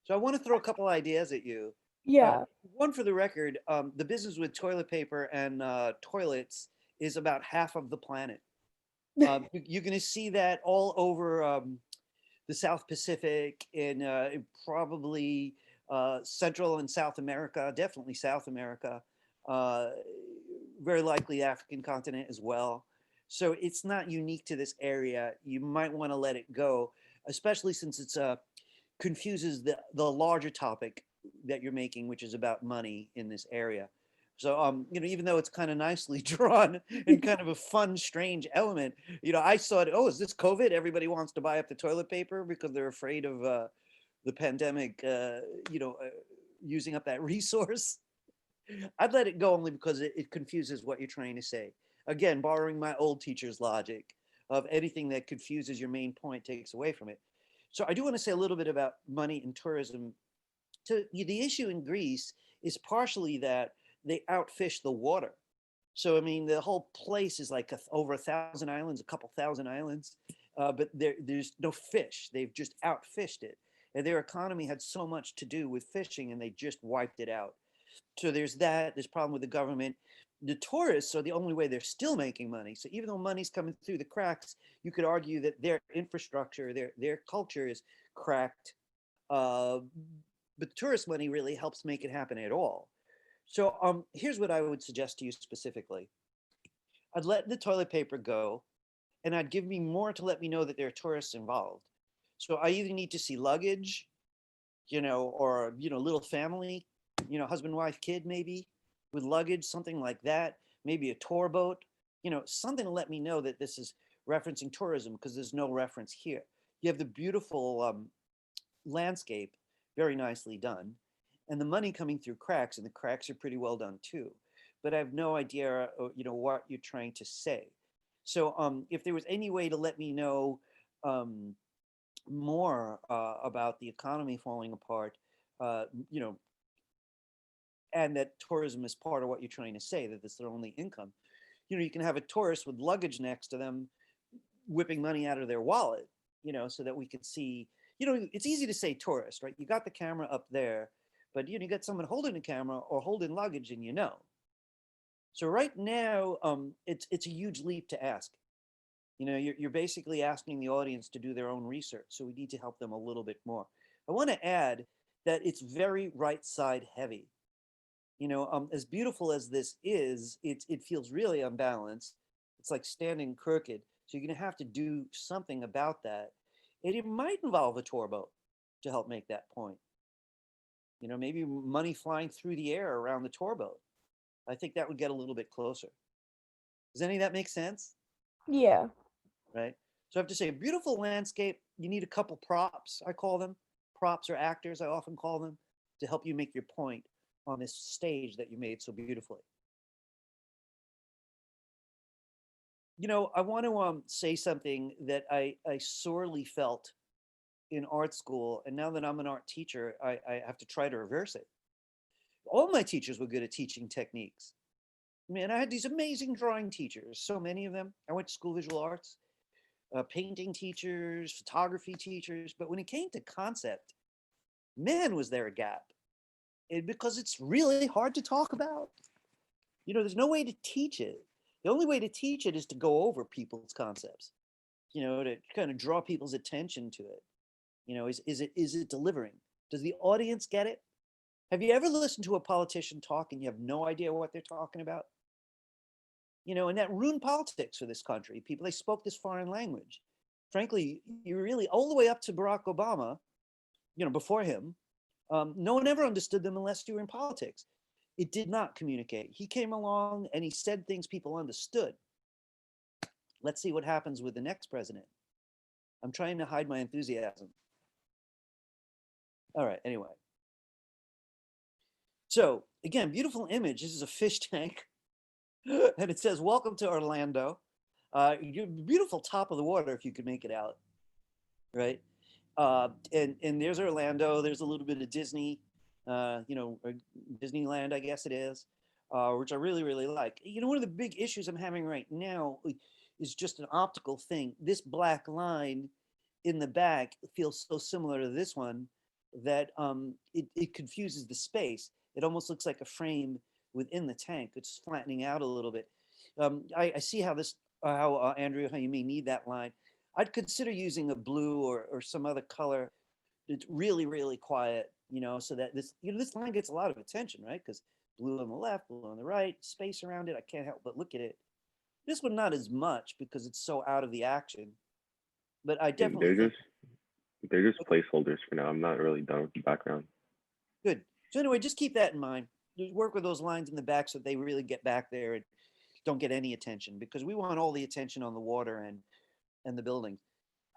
So I want to throw a couple ideas at you. yeah. One for the record, the business with toilet paper and toilets is about half of the planet. You're going to see that all over the South Pacific and probably Central and South America, definitely South America, uh, very likely African continent as well. So it's not unique to this area. You might want to let it go, especially since it's confuses the larger topic that you're making, which is about money in this area. So, even though it's kind of nicely drawn and kind of a fun, strange element, I thought, oh, is this COVID? Everybody wants to buy up the toilet paper because they're afraid of the pandemic, using up that resource. I'd let it go only because it confuses what you're trying to say. Again, borrowing my old teacher's logic of anything that confuses your main point takes away from it. So I do want to say a little bit about money and tourism. So the issue in Greece is partially that they outfish the water. So I mean, the whole place is like over 1,000 islands, a couple thousand islands, but there's no fish. They've just outfished it, and their economy had so much to do with fishing, and they just wiped it out. So there's that. There's problem with the government. The tourists are the only way they're still making money. So even though money's coming through the cracks, you could argue that their infrastructure, their culture is cracked. Uh, but tourist money really helps make it happen at all. So here's what I would suggest to you specifically. I'd let the toilet paper go, and I'd give me more to let me know that there are tourists involved. So I either need to see luggage, or little family, husband, wife, kid, maybe with luggage, something like that. Maybe a tour boat, something to let me know that this is referencing tourism, because there's no reference here. You have the beautiful landscape, very nicely done, and the money coming through cracks, and the cracks are pretty well done too. But I have no idea, what you're trying to say. So if there was any way to let me know more about the economy falling apart, and that tourism is part of what you're trying to say, that it's their only income. You can have a tourist with luggage next to them whipping money out of their wallet, so that we could see, it's easy to say tourist, right? You got the camera up there, but you got someone holding the camera or holding luggage, and So right now, it's a huge leap to ask. You're basically asking the audience to do their own research, so we need to help them a little bit more. I want to add that it's very right side heavy. As beautiful as this is, it feels really unbalanced. It's like standing crooked. So you're going to have to do something about that. And it might involve a tour boat to help make that point. Maybe money flying through the air around the tour boat. I think that would get a little bit closer. Does any of that make sense? Yeah. Right. So I have to say, beautiful landscape. You need a couple props, I call them. Props or actors, I often call them, to help you make your point on this stage that you made so beautifully. I want to say something that I sorely felt in art school, and now that I'm an art teacher, I have to try to reverse it. All my teachers were good at teaching techniques. Man, I had these amazing drawing teachers, so many of them. I went to school of visual arts, painting teachers, photography teachers, but when it came to concept, man, was there a gap. Because it's really hard to talk about. There's no way to teach it. The only way to teach it is to go over people's concepts, to kind of draw people's attention to it. Is it delivering? Does the audience get it? Have you ever listened to a politician talk and you have no idea what they're talking about? And that ruined politics for this country. People, they spoke this foreign language. Frankly, you really, all the way up to Barack Obama, before him, no one ever understood them unless you were in politics. It did not communicate. He came along and he said things people understood. Let's see what happens with the next president. I'm trying to hide my enthusiasm. All right, anyway. So again, beautiful image. This is a fish tank. And it says, welcome to Orlando. Beautiful top of the water if you could make it out, right? And there's Orlando. There's a little bit of Disney, Disneyland, I guess it is, which I really, really like. One of the big issues I'm having right now is just an optical thing. This black line in the back feels so similar to this one that it confuses the space. It almost looks like a frame within the tank. It's flattening out a little bit. I see how Andrew, how you may need that line. I'd consider using a blue or some other color that's really, really quiet, so that this line gets a lot of attention, right? Because blue on the left, blue on the right, space around it. I can't help but look at it. This one, not as much because it's so out of the action. But I definitely they're just placeholders for now. I'm not really done with the background. Good. So anyway, just keep that in mind. Just work with those lines in the back so they really get back there and don't get any attention, because we want all the attention on the water and the buildings.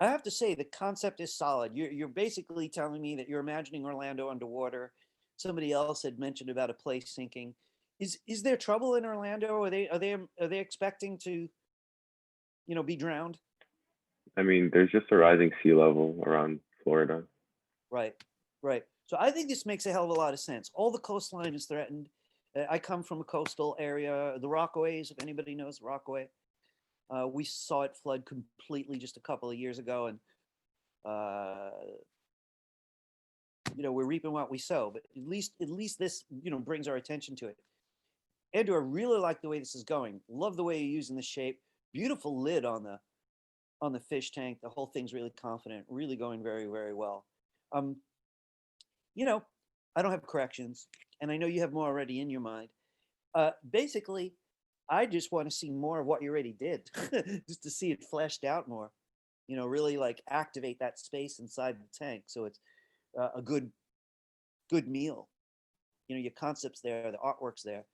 I have to say the concept is solid. You're basically telling me that you're imagining Orlando underwater. Somebody else had mentioned about a place sinking. Is there trouble in Orlando? Are they expecting to, be drowned? I mean, there's just a rising sea level around Florida. Right. So I think this makes a hell of a lot of sense. All the coastline is threatened. I come from a coastal area, the Rockaways, if anybody knows Rockaway. We saw it flood completely just a couple of years ago, and we're reaping what we sow. But at least this, brings our attention to it. Andrew, I really like the way this is going. Love the way you're using the shape. Beautiful lid on the fish tank. The whole thing's really confident, really going very, very well. I don't have corrections, and I know you have more already in your mind. Basically, I just want to see more of what you already did, just to see it fleshed out more. Really like activate that space inside the tank, so it's a good meal. Your concept's there, the artwork's there.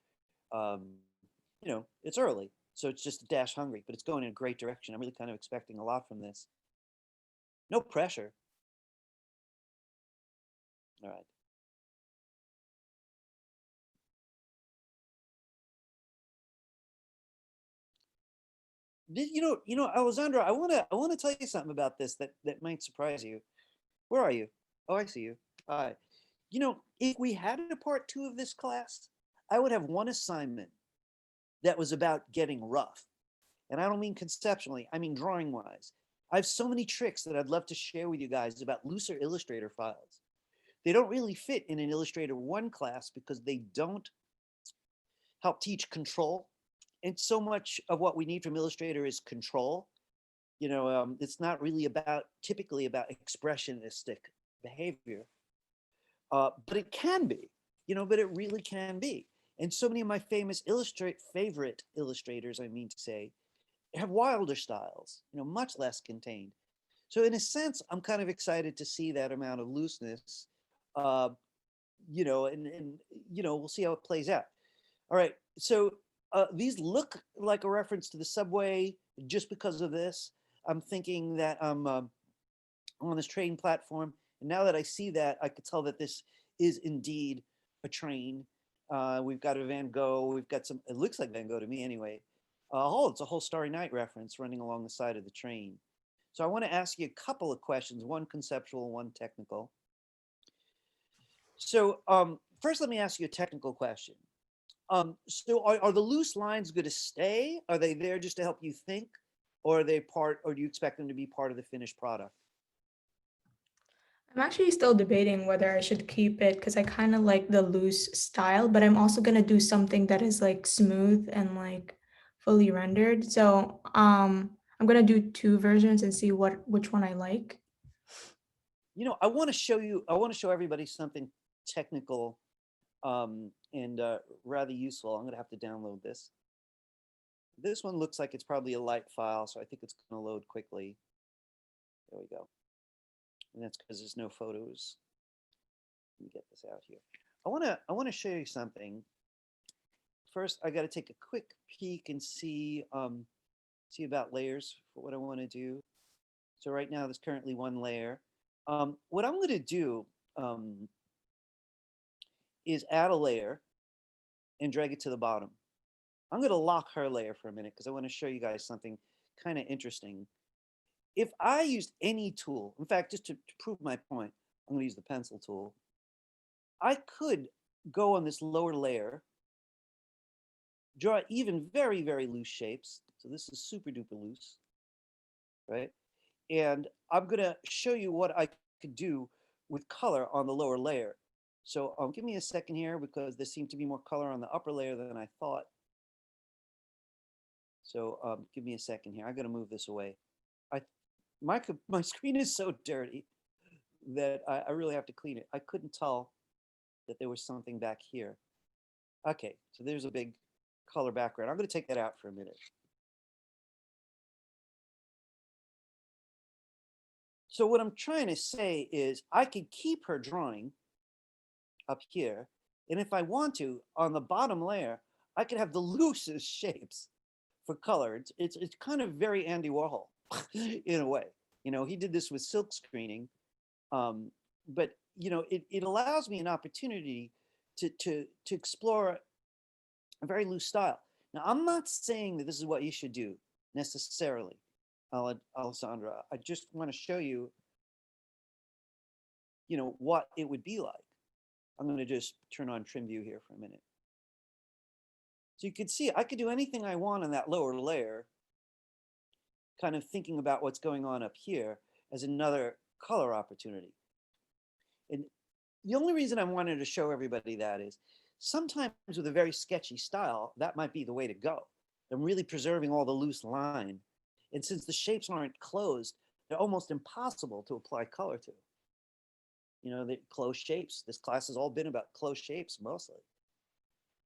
It's early, so it's just a dash hungry, but it's going in a great direction. I'm really kind of expecting a lot from this. No pressure. All right. Alessandra, I want to tell you something about this that might surprise you. Where are you? Oh, I see you. Hi. If we had a part 2 of this class, I would have one assignment that was about getting rough. And I don't mean conceptually, I mean drawing wise. I have so many tricks that I'd love to share with you guys about looser Illustrator files. They don't really fit in an Illustrator 1 class because they don't help teach control. And so much of what we need from Illustrator is control. It's not really typically about expressionistic behavior. But it can be, but it really can be. And so many of my favorite illustrators, I mean to say, have wilder styles, much less contained. So in a sense, I'm kind of excited to see that amount of looseness, and we'll see how it plays out. All right, so these look like a reference to the subway just because of this. I'm thinking that I'm on this train platform, and now that I see that, I could tell that this is indeed a train. We've got a Van Gogh, we've got it looks like Van Gogh to me anyway. It's a whole Starry Night reference running along the side of the train. So I want to ask you a couple of questions, one conceptual, one technical. So first, let me ask you a technical question. So are the loose lines going to stay? Are they there just to help you think? Or are they or do you expect them to be part of the finished product? I'm actually still debating whether I should keep it because I kind of like the loose style, but I'm also gonna do something that is like smooth and like fully rendered. So I'm gonna do 2 versions and see which one I like. I want to show everybody something technical and rather useful. I'm going to have to download this. This one looks like it's probably a light file, so I think it's going to load quickly. There we go. And that's because there's no photos. Let me get this out here. I want to show you something. First, I got to take a quick peek and see about layers for what I want to do. So right now, there's currently 1 layer. What I'm going to do is add a layer and drag it to the bottom. I'm going to lock her layer for a minute because I want to show you guys something kind of interesting. If I used any tool, in fact, just to prove my point, I'm going to use the pencil tool. I could go on this lower layer, draw even very, very loose shapes. So this is super duper loose, right? And I'm going to show you what I could do with color on the lower layer. So give me a second here because there seemed to be more color on the upper layer than I thought. So give me a second here. I got to move this away. My screen is so dirty that I really have to clean it. I couldn't tell that there was something back here. Okay, so there's a big color background. I'm going to take that out for a minute. So what I'm trying to say is I could keep her drawing up here. And if I want to, on the bottom layer, I could have the loosest shapes for color. It's kind of very Andy Warhol in a way. He did this with silk screening. But, it allows me an opportunity to explore a very loose style. Now, I'm not saying that this is what you should do necessarily, Alessandra. I just want to show you, what it would be like. I'm going to just turn on trim view here for a minute. So you could see I could do anything I want on that lower layer, kind of thinking about what's going on up here as another color opportunity. And the only reason I wanted to show everybody that is sometimes with a very sketchy style, that might be the way to go. I'm really preserving all the loose line. And since the shapes aren't closed, they're almost impossible to apply color to. You know, the closed shapes. This class has all been about closed shapes mostly.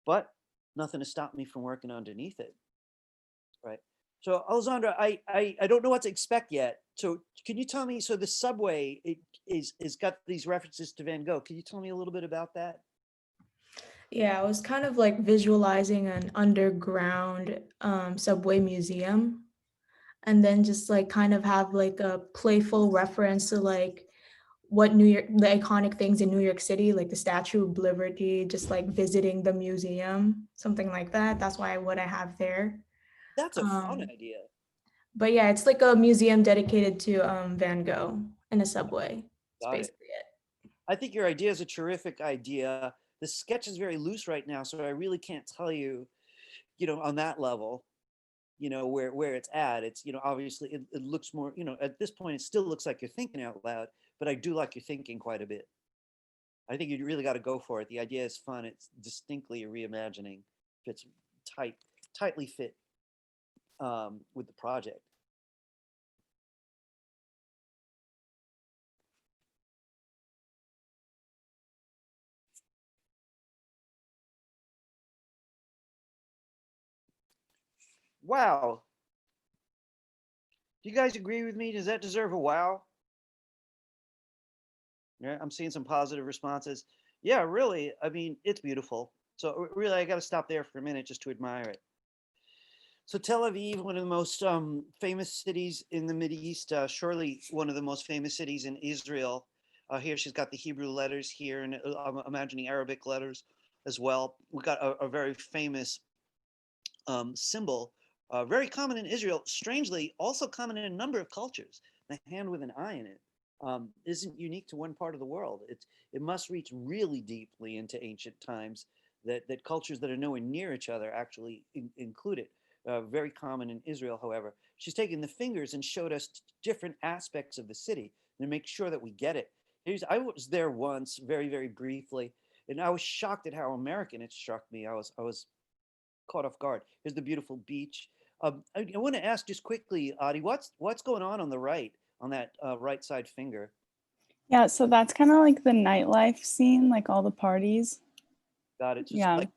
But nothing to stop me from working underneath it, right? So Alessandra, I don't know what to expect yet. So can you tell me, so the subway is got these references to Van Gogh. Can you tell me a little bit about that? Yeah, I was kind of like visualizing an underground subway museum, and then just like kind of have like a playful reference to like what the iconic things in New York City, like the Statue of Liberty, just like visiting the museum, something like that. That's why what I have there. That's a fun Um, idea. but yeah, it's like a museum dedicated to Van Gogh in a subway. It's Got it. basically it. I think your idea is a terrific idea. The sketch is very loose right now, so I really can't tell you, you know, on that level, you know, where it's at. It's, you know, obviously it looks more, you know, at this point, it still looks like you're thinking out loud, but I do like your thinking quite a bit. I think you really got to go for it. The idea is fun. It's distinctly a reimagining. Fits tightly fit with the project. Wow. Do you guys agree with me? Does that deserve a wow? Yeah, I'm seeing some positive responses. Yeah, really. I mean, it's beautiful. So really, I got to stop there for a minute just to admire it. So Tel Aviv, one of the most famous cities in the Middle East, surely one of the most famous cities in Israel. Here she's got the Hebrew letters here, and I'm imagining Arabic letters as well. We got a very famous symbol, very common in Israel, strangely also common in a number of cultures. The hand with an eye in it isn't unique to one part of the world. It must reach really deeply into ancient times that cultures that are nowhere near each other actually include it. Very common in Israel, however. She's taken the fingers and showed us different aspects of the city to make sure that we get it. I was there once, very, very briefly, and I was shocked at how American it struck me. I was caught off guard. Here's the beautiful beach. I want to ask just quickly, Adi, what's going on the right, on that right side finger? Yeah, so that's kind of like the nightlife scene, like all the parties. Got it. Just Yeah. like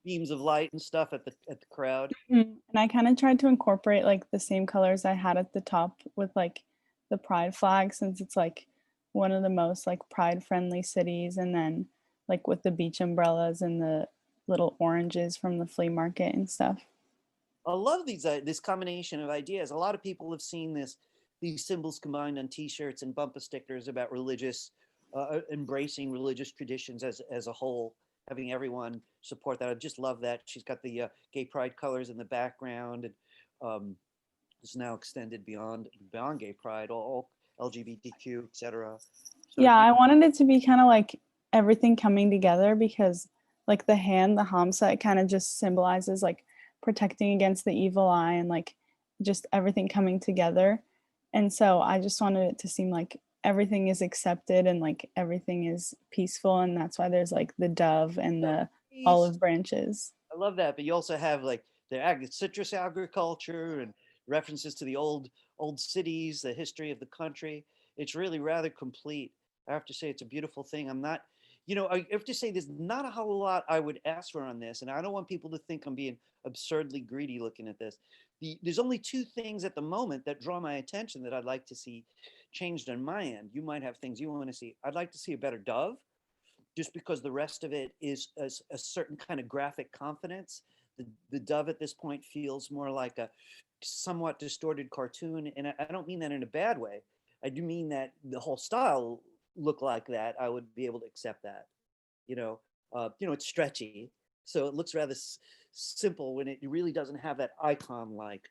beams of light and stuff at the crowd. And I kind of tried to incorporate like the same colors I had at the top with like the pride flag, since it's like one of the most like pride friendly cities, and then like with the beach umbrellas and the little oranges from the flea market and stuff. I love this combination of ideas. A lot of people have seen these symbols combined on T-shirts and bumper stickers about embracing religious traditions as a whole, having everyone support that. I just love that. She's got the gay pride colors in the background, and it's now extended beyond gay pride, all LGBTQ, etc. So Yeah, I wanted it to be kind of like everything coming together, because like the hand, the Hamsa, it kind of just symbolizes like protecting against the evil eye and like just everything coming together. And so I just wanted it to seem like everything is accepted and like everything is peaceful, and that's why there's like the dove and the olive branches. I love that, but you also have like the citrus agriculture and references to the old cities, the history of the country. It's really rather complete. I have to say, it's a beautiful thing. I'm not, you know, I have to say, there's not a whole lot I would ask for on this, and I don't want people to think I'm being absurdly greedy looking at this. There's only two things at the moment that draw my attention that I'd like to see changed on my end. You might have things you want to see. I'd like to see a better dove, just because the rest of it is a certain kind of graphic confidence. The dove at this point feels more like a somewhat distorted cartoon, and I don't mean that in a bad way. I do mean that the whole style look like that. I would be able to accept that. You know, it's stretchy, so it looks rather simple when it really doesn't have that icon-like,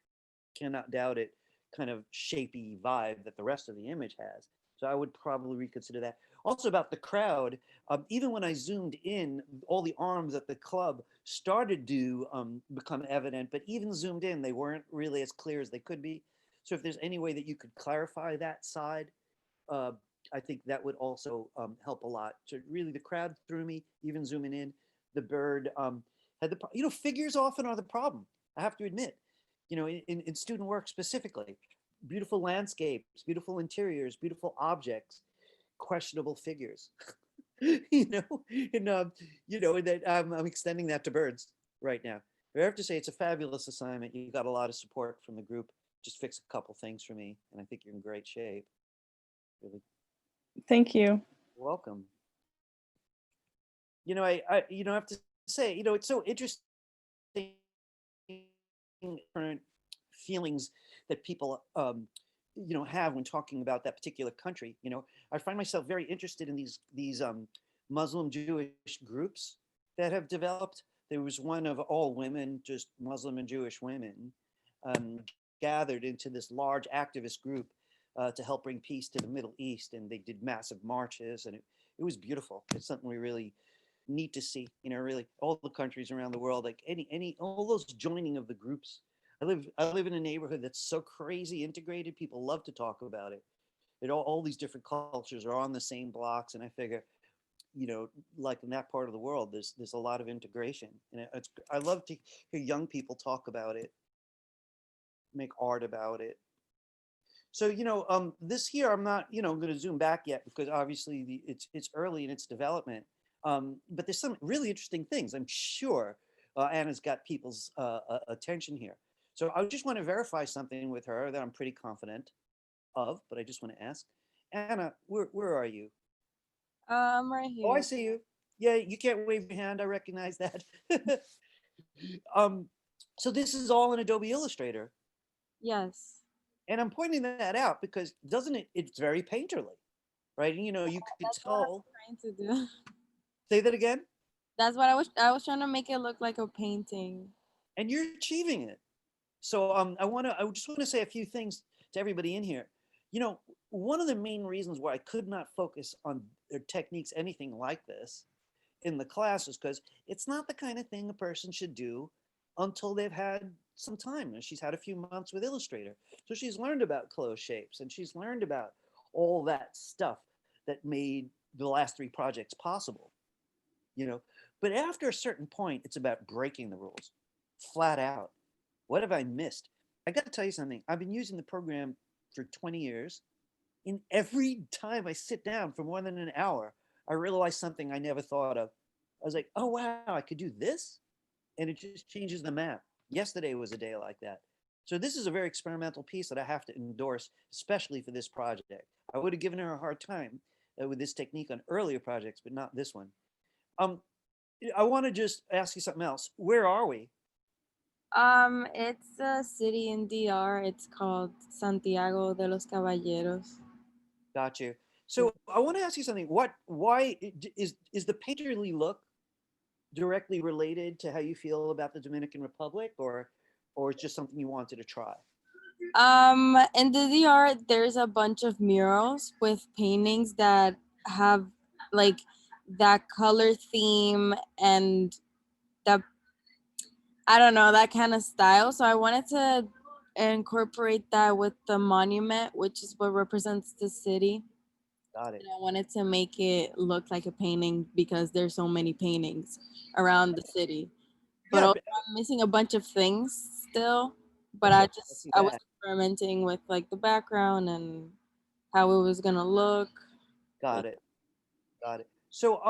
cannot doubt it, kind of shapy vibe that the rest of the image has. So I would probably reconsider that. Also about the crowd, even when I zoomed in, all the arms at the club started to become evident, but even zoomed in, they weren't really as clear as they could be. So if there's any way that you could clarify that side, uh, I think that would also help a lot. So really the crowd threw me, even zooming in. The bird had figures often are the problem, I have to admit, in student work specifically. Beautiful landscapes, beautiful interiors, beautiful objects, questionable figures. And that I'm extending that to birds right now. I have to say it's a fabulous assignment. You got a lot of support from the group. Just fix a couple things for me, and I think you're in great shape. Really Thank you. welcome. I have to say, it's so interesting, different feelings that people have when talking about that particular country. I find myself very interested in these Muslim Jewish groups that have developed. There was one of all women, just Muslim and Jewish women, um, gathered into this large activist group to help bring peace to the Middle East, and they did massive marches, and it was beautiful. It's something we really need to see. Really, all the countries around the world, like all those joining of the groups. I live in a neighborhood that's so crazy integrated. People love to talk about it. All these different cultures are on the same blocks, and I figure, like in that part of the world, there's a lot of integration, and I love to hear young people talk about it, make art about it. So this year I'm not going to zoom back yet because obviously it's early in its development. But there's some really interesting things. I'm sure Anna's got people's attention here. So I just want to verify something with her that I'm pretty confident of, but I just want to ask. Anna, where are you? Right Oh, I here. see you. Yeah, you can't wave your hand. I recognize that. So this is all in Adobe Illustrator. Yes. And I'm pointing that out because it's very painterly, right? And you could That's what I was tell. trying to do. Say that again. That's what I was trying to make it look like a painting. And you're achieving it. So I just want to say a few things to everybody in here. One of the main reasons why I could not focus on their techniques, anything like this, in the class is because it's not the kind of thing a person should do until they've had some time. And she's had a few months with Illustrator. So she's learned about closed shapes and she's learned about all that stuff that made the last 3 projects possible. But after a certain point, it's about breaking the rules flat out. What have I missed? I got to tell you something. I've been using the program for 20 years. And every time I sit down for more than an hour, I realize something I never thought of. I was like, oh, wow, I could do this. And it just changes the map. Yesterday was a day like that. So this is a very experimental piece that I have to endorse, especially for this project. I would have given her a hard time with this technique on earlier projects, but not this one. I want to just ask you something else. Where are we? It's a city in DR. It's called Santiago de los Caballeros. Got you. So I want to ask you something. Why is the painterly look directly related to how you feel about the Dominican Republic, or it's just something you wanted to try? In the DR, there's a bunch of murals with paintings that have like that color theme and that, I don't know, that kind of style. So I wanted to incorporate that with the monument, which is what represents the city. Got it. And I wanted to make it look like a painting because there's so many paintings around the city. But Yeah, also I'm missing a bunch of things still. But okay, I was experimenting with like the background and how it was gonna look. Got it. Got it. So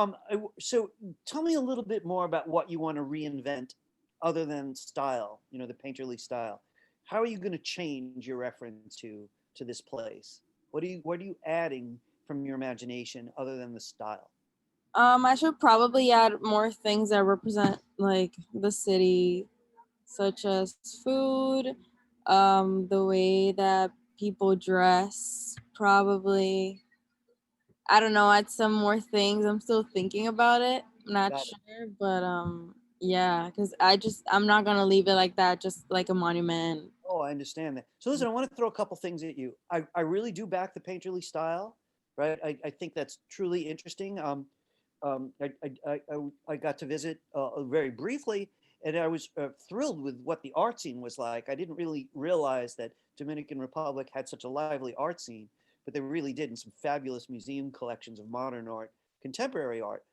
so tell me a little bit more about what you want to reinvent other than style, the painterly style. How are you going to change your reference to this place? What are you adding from your imagination other than the style? I should probably add more things that represent like the city, such as food, the way that people dress, probably. I don't know, add some more things. I'm still thinking about it. I'm not Got it. sure, but yeah, because I'm not gonna leave it like that, just like a monument. Oh, I understand that. So listen, I want to throw a couple things at you. I really do back the painterly style, right? I think that's truly interesting. I got to visit very briefly, and I was thrilled with what the art scene was like. I didn't really realize that Dominican Republic had such a lively art scene, but they really did, and some fabulous museum collections of modern art, contemporary art.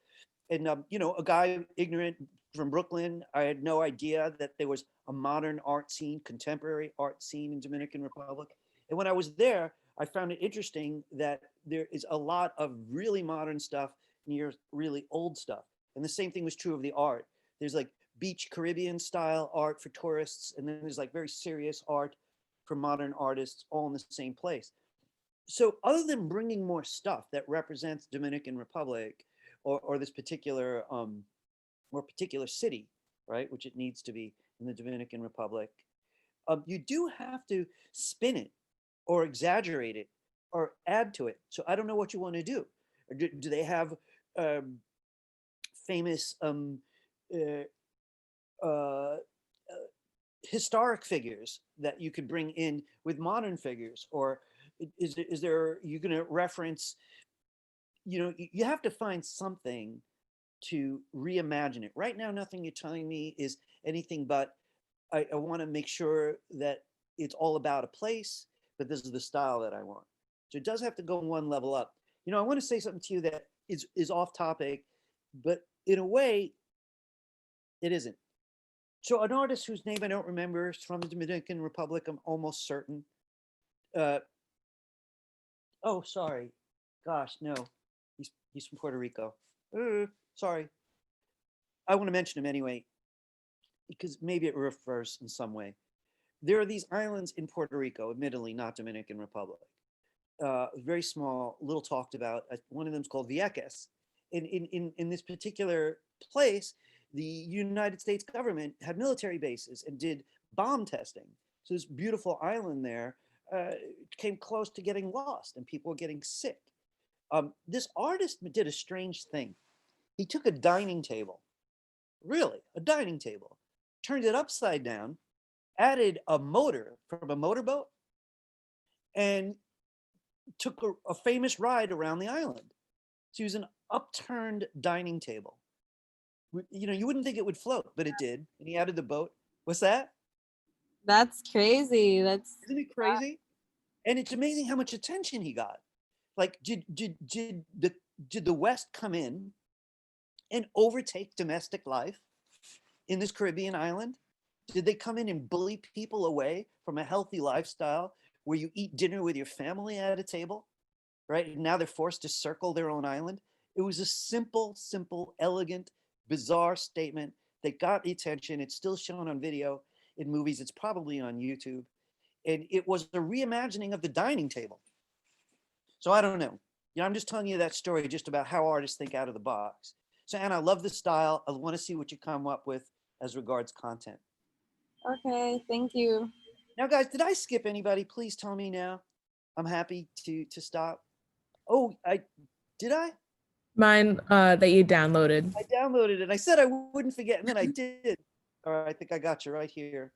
And you know, a guy ignorant from Brooklyn, I had no idea that there was a modern art scene, contemporary art scene in Dominican Republic. And when I was there, I found it interesting that there is a lot of really modern stuff near really old stuff. And the same thing was true of the art. There's like beach Caribbean style art for tourists, and then there's like very serious art for modern artists, all in the same place. So other than bringing more stuff that represents Dominican Republic or this particular or particular city, right, which it needs to be in the Dominican Republic, you do have to spin it or exaggerate it or add to it. So I don't know what you want to do. Do they have famous historic figures that you could bring in with modern figures? Or is there, you're going to reference, you know, you have to find something to reimagine it. Right now, nothing you're telling me is anything but I want to make sure that it's all about a place, but this is the style that I want. So it does have to go one level up. You know, I want to say something to you that is off topic, but in a way, it isn't. So an artist whose name I don't remember is from the Dominican Republic, I'm almost certain. Oh, sorry. Gosh, no. He's from Puerto Rico. Sorry. I want to mention him anyway, because maybe it refers in some way. There are these islands in Puerto Rico, admittedly not Dominican Republic. Very small, little talked about. One of them is called Vieques. In this particular place, the United States government had military bases and did bomb testing. So this beautiful island there came close to getting lost and people were getting sick. This artist did a strange thing. He took a dining table, really, a dining table, turned it upside down, added a motor from a motorboat, and took a famous ride around the island. So it was an upturned dining table. You know, you wouldn't think it would float, but it did. And he added the boat. What's that? That's crazy. Isn't it crazy? And it's amazing how much attention he got. Like, did the West come in and overtake domestic life in this Caribbean island? Did they come in and bully people away from a healthy lifestyle where you eat dinner with your family at a table, right? And now they're forced to circle their own island. It was a simple, elegant, bizarre statement that got the attention. It's still shown on video in movies. It's probably on YouTube. And it was a reimagining of the dining table. So I don't know. You know, I'm just telling you that story just about how artists think out of the box. So Anna, I love the style. I want to see what you come up with as regards content. Okay, thank you. Now, guys, did I skip anybody? Please tell me now. I'm happy to stop. Oh, did I? Mine that you downloaded. I downloaded it. I said I wouldn't forget, and then I did. All right, I think I got you right here.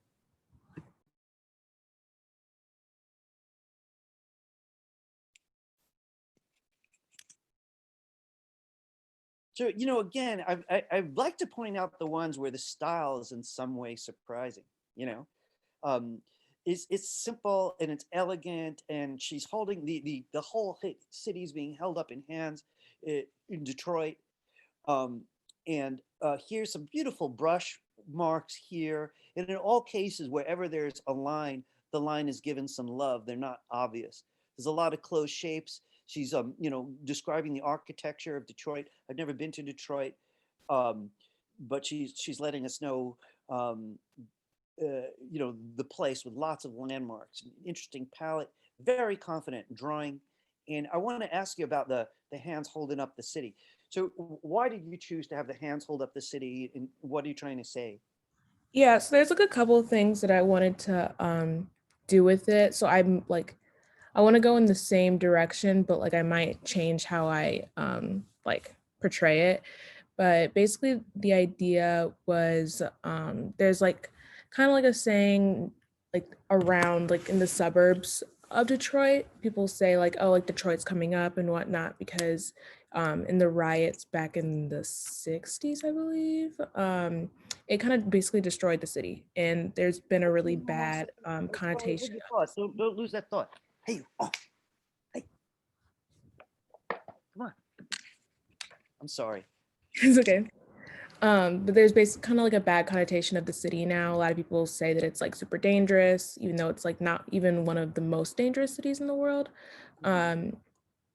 So, you know, again, I'd like to point out the ones where the style is in some way surprising, you know. It's simple and it's elegant, and she's holding the whole city is being held up in hands in Detroit. And here's some beautiful brush marks here. And in all cases, wherever there's a line, the line is given some love. They're not obvious. There's a lot of closed shapes. She's, you know, describing the architecture of Detroit. I've never been to Detroit, but she's letting us know, you know, the place with lots of landmarks, interesting palette, very confident drawing. And I want to ask you about the hands holding up the city. So why did you choose to have the hands hold up the city, and what are you trying to say? Yeah, so there's like a couple of things that I wanted to do with it. So I'm like, I want to go in the same direction, but like I might change how I like portray it. But basically the idea was there's like kind of like a saying like around like in the suburbs of Detroit. People say like, oh, like Detroit's coming up and whatnot because in the riots back in the 60s, I believe, it kind of basically destroyed the city. And there's been a really Hold on one bad second. Hold connotation. your thought. Don't lose that thought. Hey, oh, hey, come on. I'm sorry. It's okay. But there's basically kind of like a bad connotation of the city now. A lot of people say that it's like super dangerous, even though it's like not even one of the most dangerous cities in the world.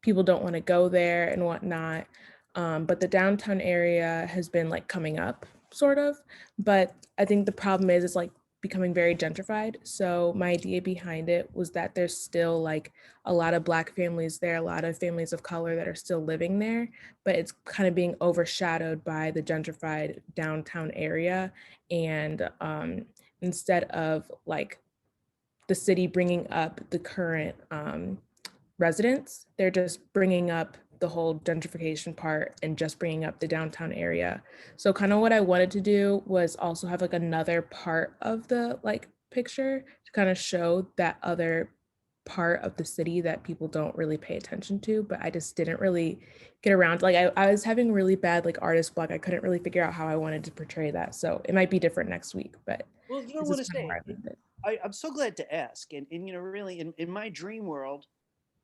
People don't want to go there and whatnot. But the downtown area has been like coming up, sort of. But I think the problem is it's like becoming very gentrified. So my idea behind it was that there's still like a lot of Black families there, a lot of families of color that are still living there, but it's kind of being overshadowed by the gentrified downtown area. And instead of like the city bringing up the current residents, they're just bringing up the whole gentrification part and just bringing up the downtown area. So kind of what I wanted to do was also have like another part of the like picture to kind of show that other part of the city that people don't really pay attention to, but I just didn't really get around. Like I was having really bad like artist block. I couldn't really figure out how I wanted to portray that. So it might be different next week, but Well, you don't this want is to kind of say where I it. leave it. I'm so glad to ask. And you know, really, in my dream world,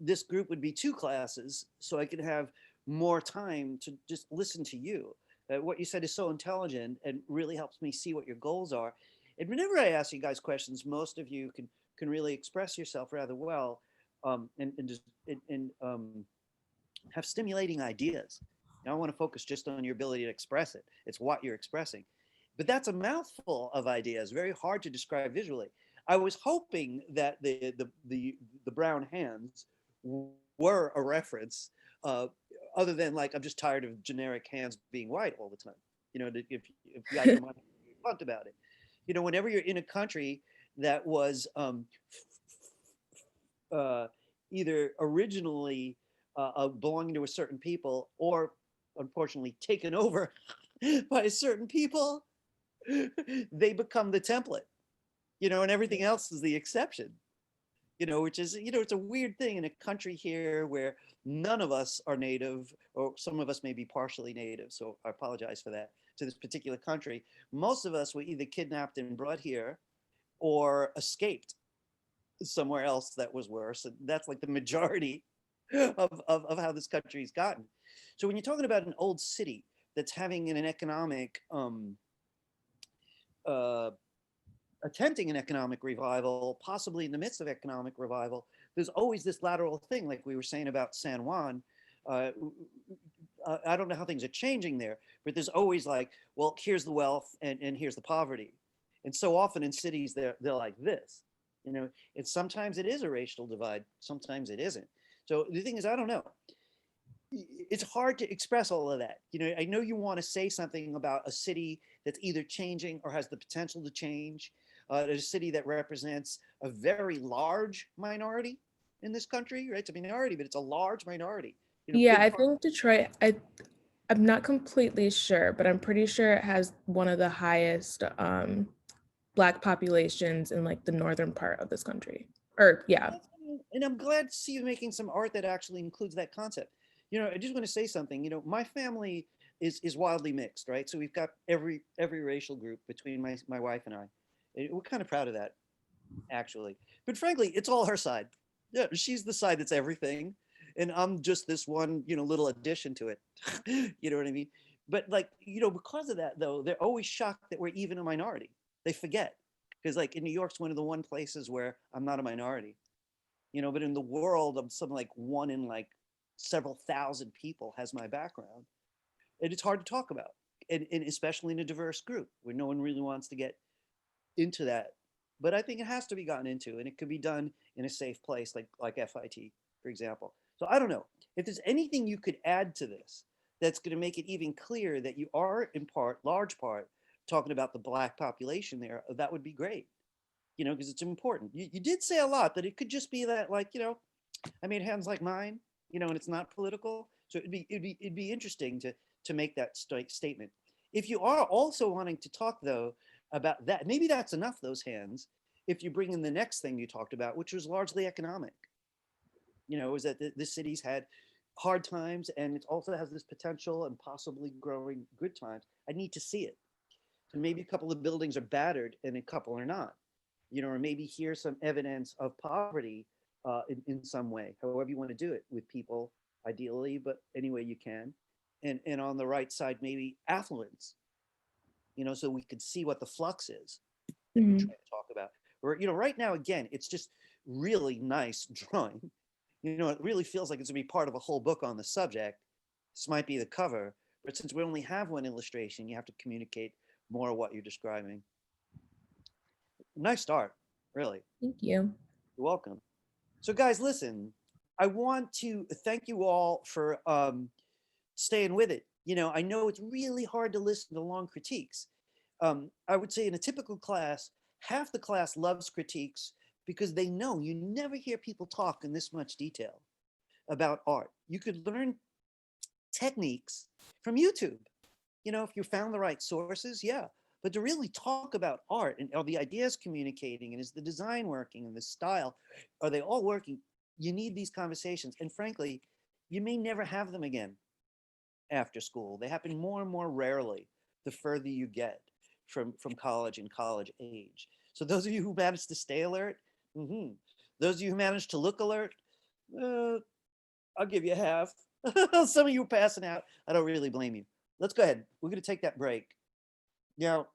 this group would be 2 classes, so I could have more time to just listen to you. What you said is so intelligent and really helps me see what your goals are. And whenever I ask you guys questions, most of you can really express yourself rather well, and just have stimulating ideas. Now I want to focus just on your ability to express it. It's what you're expressing. But that's a mouthful of ideas, very hard to describe visually. I was hoping that the brown hands were a reference, uh, other than like I'm just tired of generic hands being white all the time. You know, if you guys don't mind talked about it. You know, whenever you're in a country that was uh, either originally belonging to a certain people or unfortunately taken over by certain people, they become the template, you know, and everything else is the exception, you know, which is, you know, it's a weird thing in a country here where none of us are native, or some of us may be partially native. So I apologize for that to this particular country. Most of us were either kidnapped and brought here or escaped somewhere else that was worse. And that's like the majority of how this country's gotten. So when you're talking about an old city that's having an economic, attempting an economic revival, possibly in the midst of economic revival, there's always this lateral thing, like we were saying about San Juan. I don't know how things are changing there, but there's always like, well, here's the wealth and here's the poverty. And so often in cities, they're like this, you know, and sometimes it is a racial divide, sometimes it isn't. So the thing is, I don't know. It's hard to express all of that. You know, I know you want to say something about a city that's either changing or has the potential to change. A city that represents a very large minority in this country, right? It's a minority, but it's a large minority. You know, Yeah, big I part- think Detroit, I'm not completely sure, but I'm pretty sure it has one of the highest Black populations in like the northern part of this country. Or yeah. and I'm glad to see you making some art that actually includes that concept. You know, I just want to say something. You know, my family is wildly mixed, right? So we've got every racial group between my wife and I. And we're kind of proud of that, actually. But frankly, it's all her side. Yeah, she's the side that's everything, and I'm just this one, you know, little addition to it. You know what I mean? But like, you know, because of that, though, they're always shocked that we're even a minority. They forget, because like in New York's one of the one places where I'm not a minority. You know, but in the world, I'm something like one in like several thousand people has my background, and it's hard to talk about, and especially in a diverse group where no one really wants to get into that. But I think it has to be gotten into, and it could be done in a safe place, like FIT, for example. So I don't know if there's anything you could add to this that's going to make it even clearer that you are in part, large part, talking about the Black population there. That would be great, you know, because it's important. You did say a lot, that it could just be that, like, you know, I made hands like mine, you know, and it's not political. So it'd be interesting to make that statement. If you are also wanting to talk though about that, maybe that's enough, those hands. if you bring in the next thing you talked about, which was largely economic, is that the cities had hard times, and it also has this potential and possibly growing good times. I need to see it. So maybe a couple of buildings are battered and a couple are not, or maybe here's some evidence of poverty in some way, however you want to do it with people, ideally, but any way you can. And on the right side, maybe affluence, so we could see what the flux is that we're trying to talk about. Or, right now, again, it's just really nice drawing. It really feels like it's gonna be part of a whole book on the subject. This might be the cover, but since we only have one illustration, you have to communicate more of what you're describing. Nice start, really. Thank you. You're welcome. So guys, listen, I want to thank you all for staying with it. I know it's really hard to listen to long critiques. I would say in a typical class, half the class loves critiques because they know you never hear people talk in this much detail about art. You could learn techniques from YouTube, if you found the right sources, yeah. But to really talk about art and are the ideas communicating, and is the design working, and the style, are they all working? You need these conversations. And frankly, you may never have them again after school. They happen more and more rarely the further you get from college and college age. So those of you who managed to stay alert, those of you who managed to look alert, I'll give you half. Some of you are passing out. I don't really blame you. Let's go ahead. We're going to take that break. Now,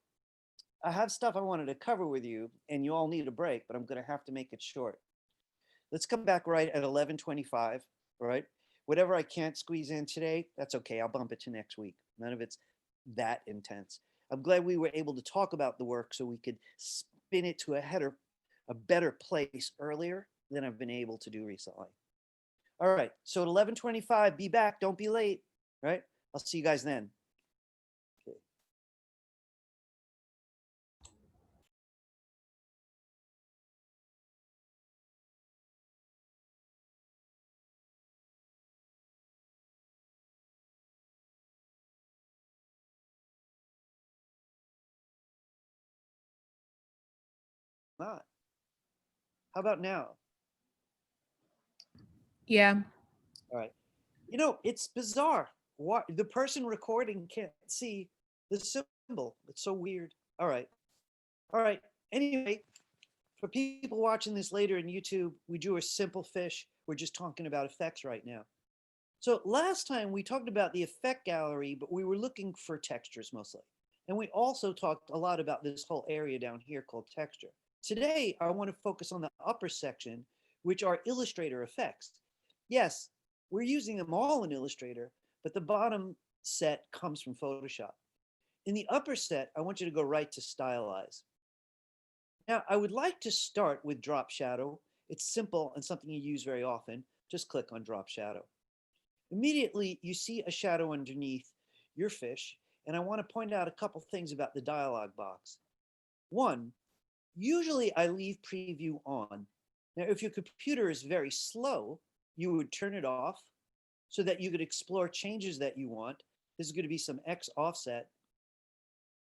I have stuff I wanted to cover with you, and you all need a break, but I'm going to have to make it short. Let's come back right at 11:25, all right? Whatever I can't squeeze in today, that's okay. I'll bump it to next week. None of it's that intense. I'm glad we were able to talk about the work so we could spin it to a better place earlier than I've been able to do recently. All right, so at 11:25, be back. Don't be late, right? I'll see you guys then. Okay. Not. How about now? Yeah. All right. It's bizarre. What the person recording can't see the symbol. It's so weird. All right. All right. Anyway, for people watching this later in YouTube, we drew a simple fish. We're just talking about effects right now. So last time we talked about the effect gallery, but we were looking for textures mostly. And we also talked a lot about this whole area down here called texture. Today, I want to focus on the upper section, which are Illustrator effects. Yes, we're using them all in Illustrator, but the bottom set comes from Photoshop. In the upper set, I want you to go right to Stylize. Now, I would like to start with drop shadow. It's simple and something you use very often. Just click on drop shadow. Immediately, you see a shadow underneath your fish, and I want to point out a couple things about the dialog box. One, usually I leave preview on. Now, if your computer is very slow, you would turn it off so that you could explore changes that you want. This is going to be some X offset.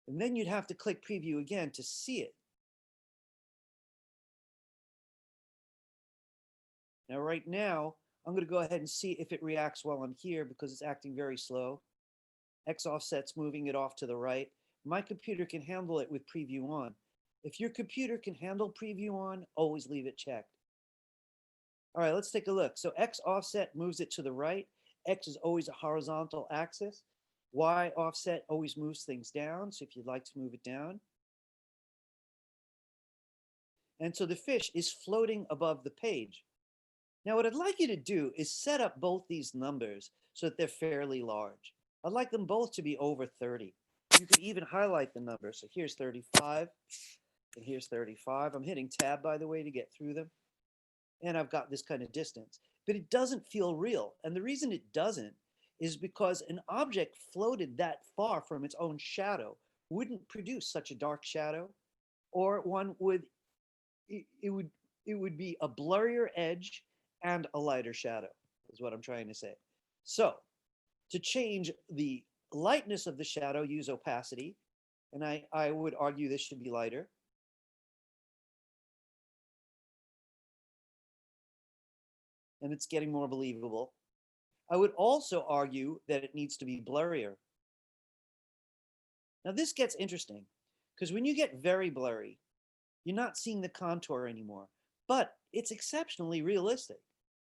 And then you'd have to click preview again to see it. Now, right now, I'm going to go ahead and see if it reacts while I'm here because it's acting very slow. X offset's moving it off to the right. My computer can handle it with preview on. If your computer can handle preview on, always leave it checked. All right, let's take a look. So X offset moves it to the right. X is always a horizontal axis. Y offset always moves things down. So if you'd like to move it down. And so the fish is floating above the page. Now, what I'd like you to do is set up both these numbers so that they're fairly large. I'd like them both to be over 30. You could even highlight the number. So here's 35 and here's 35. I'm hitting tab, by the way, to get through them. And I've got this kind of distance, but it doesn't feel real. And the reason it doesn't is because an object floated that far from its own shadow wouldn't produce such a dark shadow, or one would, it would be a blurrier edge and a lighter shadow, is what I'm trying to say. So to change the lightness of the shadow, use opacity. And I would argue this should be lighter. and it's getting more believable. I would also argue that it needs to be blurrier. Now this gets interesting because when you get very blurry, you're not seeing the contour anymore, but it's exceptionally realistic.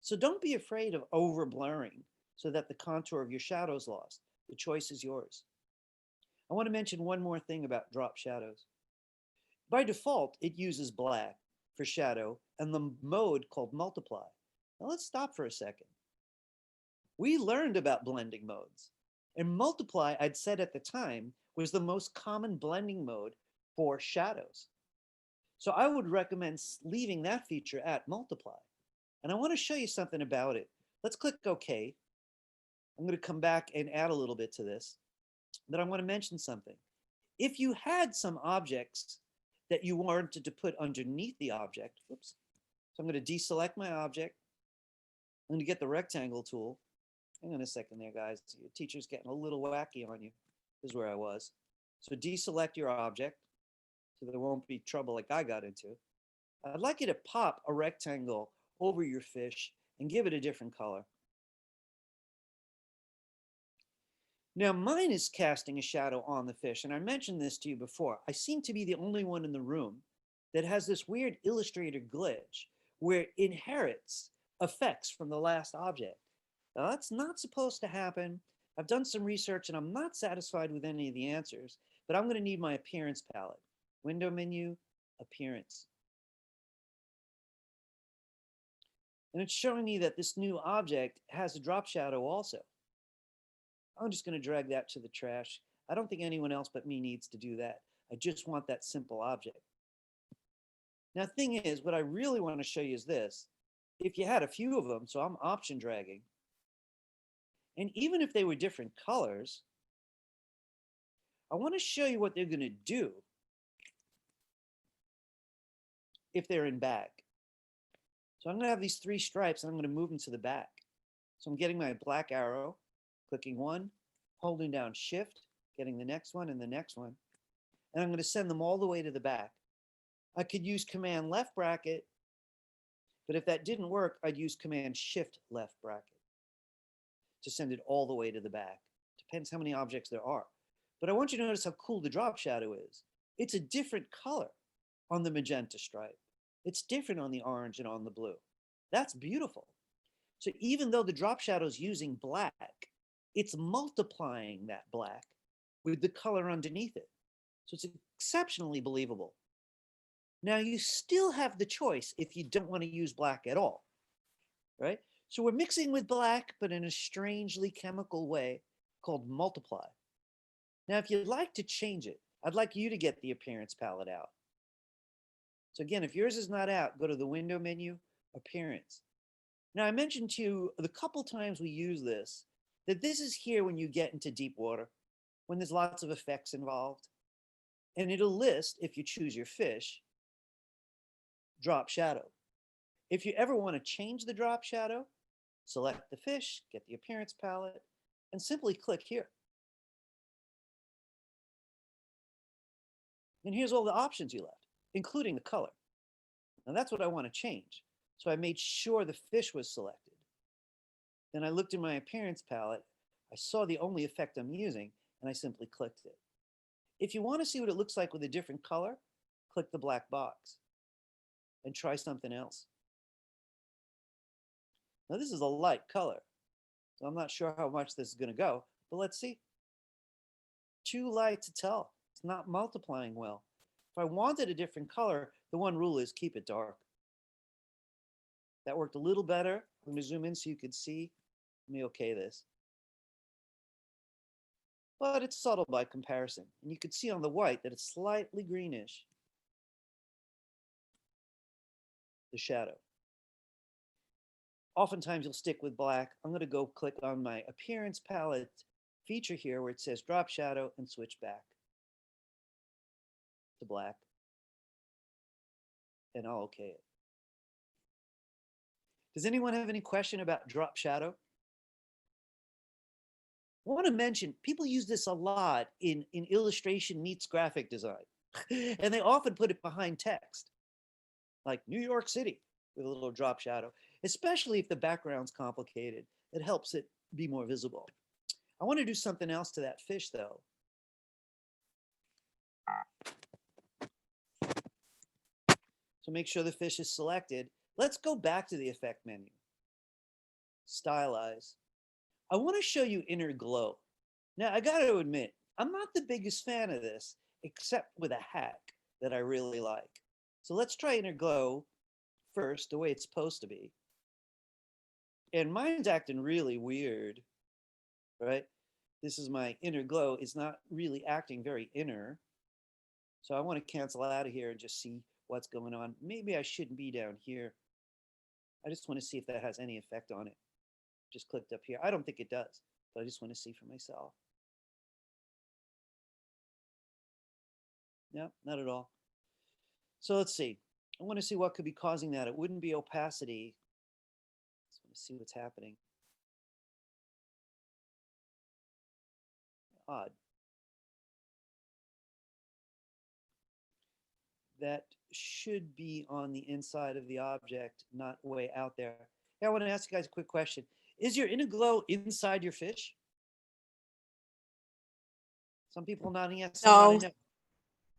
So don't be afraid of over blurring so that the contour of your shadow is lost. The choice is yours. I want to mention one more thing about drop shadows. By default, it uses black for shadow and the mode called multiply. Now let's stop for a second. We learned about blending modes, and multiply, I'd said at the time, was the most common blending mode for shadows. So I would recommend leaving that feature at multiply. And I want to show you something about it. Let's click OK. I'm going to come back and add a little bit to this, but I want to mention something. If you had some objects that you wanted to put underneath the object, whoops. So I'm going to deselect my object. I'm going to get the rectangle tool. Hang on a second there, guys. Your teacher's getting a little wacky on you. This is where I was. So deselect your object so there won't be trouble like I got into. I'd like you to pop a rectangle over your fish and give it a different color. Now mine is casting a shadow on the fish, and I mentioned this to you before. I seem to be the only one in the room that has this weird Illustrator glitch where it inherits effects from the last object. Now that's not supposed to happen. I've done some research and I'm not satisfied with any of the answers, but I'm going to need my appearance palette. Window menu, appearance. And it's showing me that this new object has a drop shadow also. I'm just going to drag that to the trash. I don't think anyone else but me needs to do that. I just want that simple object. Now, the thing is, what I really want to show you is this. If you had a few of them, so I'm option dragging, and even if they were different colors, I want to show you what they're going to do if they're in back. So I'm going to have these three stripes and I'm going to move them to the back. So I'm getting my black arrow, clicking one, holding down shift, getting the next one and the next one. And I'm going to send them all the way to the back. I could use command left bracket, but if that didn't work, I'd use command shift left bracket to send it all the way to the back. Depends how many objects there are. But I want you to notice how cool the drop shadow is. It's a different color on the magenta stripe. It's different on the orange and on the blue. That's beautiful. So even though the drop shadow is using black, it's multiplying that black with the color underneath it. So it's exceptionally believable. Now you still have the choice if you don't want to use black at all, right? So we're mixing with black, but in a strangely chemical way called multiply. Now, if you'd like to change it, I'd like you to get the appearance palette out. So again, if yours is not out, go to the window menu, appearance. Now I mentioned to you the couple times we use this, that this is here when you get into deep water, when there's lots of effects involved. And it'll list, if you choose your fish, drop shadow. If you ever want to change the drop shadow, select the fish, get the appearance palette, and simply click here. And here's all the options you left, including the color. Now that's what I want to change. So I made sure the fish was selected. Then I looked in my appearance palette, I saw the only effect I'm using, and I simply clicked it. If you want to see what it looks like with a different color, click the black box and try something else. Now this is a light color, so I'm not sure how much this is going to go, but let's see. Too light to tell. It's not multiplying well. If I wanted a different color, the one rule is keep it dark. That worked a little better. I'm going to zoom in so you can see. Let me okay this. But it's subtle by comparison. And you can see on the white that it's slightly greenish. The shadow. Oftentimes you'll stick with black. I'm going to go click on my appearance palette feature here where it says drop shadow and switch back to black. And I'll okay it. Does anyone have any question about drop shadow? I want to mention, people use this a lot in illustration meets graphic design. And they often put it behind text, like New York City with a little drop shadow. especially if the background's complicated. It helps it be more visible. I want to do something else to that fish though. So make sure the fish is selected. Let's go back to the effect menu. Stylize. I want to show you inner glow. Now I got to admit, I'm not the biggest fan of this, except with a hack that I really like. So let's try inner glow first, the way it's supposed to be. And mine's acting really weird, right? This is my inner glow. It's not really acting very inner. So I want to cancel out of here and just see what's going on. Maybe I shouldn't be down here. I just want to see if that has any effect on it. Just clicked up here. I don't think it does, but I just want to see for myself. No, not at all. So let's see. I want to see what could be causing that. It wouldn't be opacity. Just want to see what's happening. Odd. That should be on the inside of the object, not way out there. Hey, I want to ask you guys a quick question. Is your inner glow inside your fish? Some people nodding yes. No. No.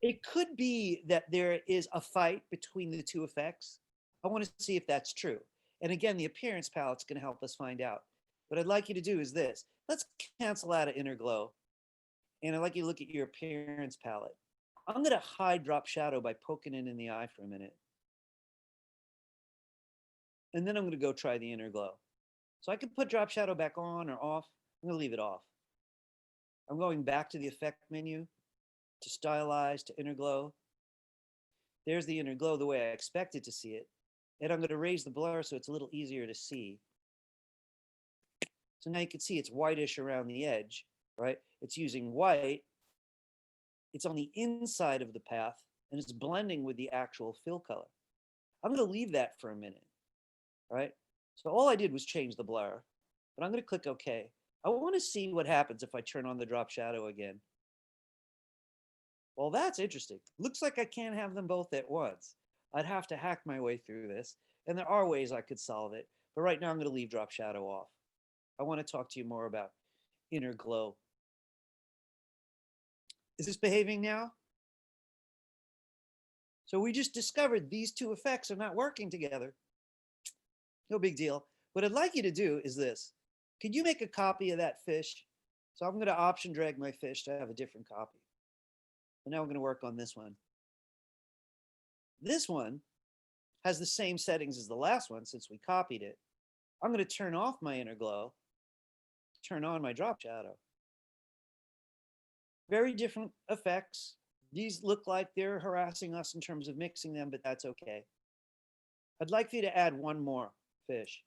It could be that there is a fight between the two effects. I want to see if that's true. And again, the appearance palette's going to help us find out. What I'd like you to do is this. Let's cancel out of inner glow. And I'd like you to look at your appearance palette. I'm going to hide drop shadow by poking it in the eye for a minute. And then I'm going to go try the inner glow. So I can put drop shadow back on or off. I'm going to leave it off. I'm going back to the effect menu, to stylize, to inner glow. There's the inner glow the way I expected to see it. And I'm going to raise the blur so it's a little easier to see. So now you can see it's whitish around the edge, right? It's using white. It's on the inside of the path and it's blending with the actual fill color. I'm going to leave that for a minute, right? So all I did was change the blur, but I'm going to click OK. I want to see what happens if I turn on the drop shadow again. Well, that's interesting. Looks like I can't have them both at once. I'd have to hack my way through this, and there are ways I could solve it, but right now I'm going to leave drop shadow off. I want to talk to you more about inner glow. Is this behaving now? So we just discovered these two effects are not working together. No big deal. What I'd like you to do is this. Could you make a copy of that fish? So I'm going to option drag my fish to have a different copy. And now we're going to work on this one. This one has the same settings as the last one since we copied it. I'm going to turn off my inner glow, turn on my drop shadow. Very different effects. These look like they're harassing us in terms of mixing them, but that's okay. I'd like for you to add one more fish.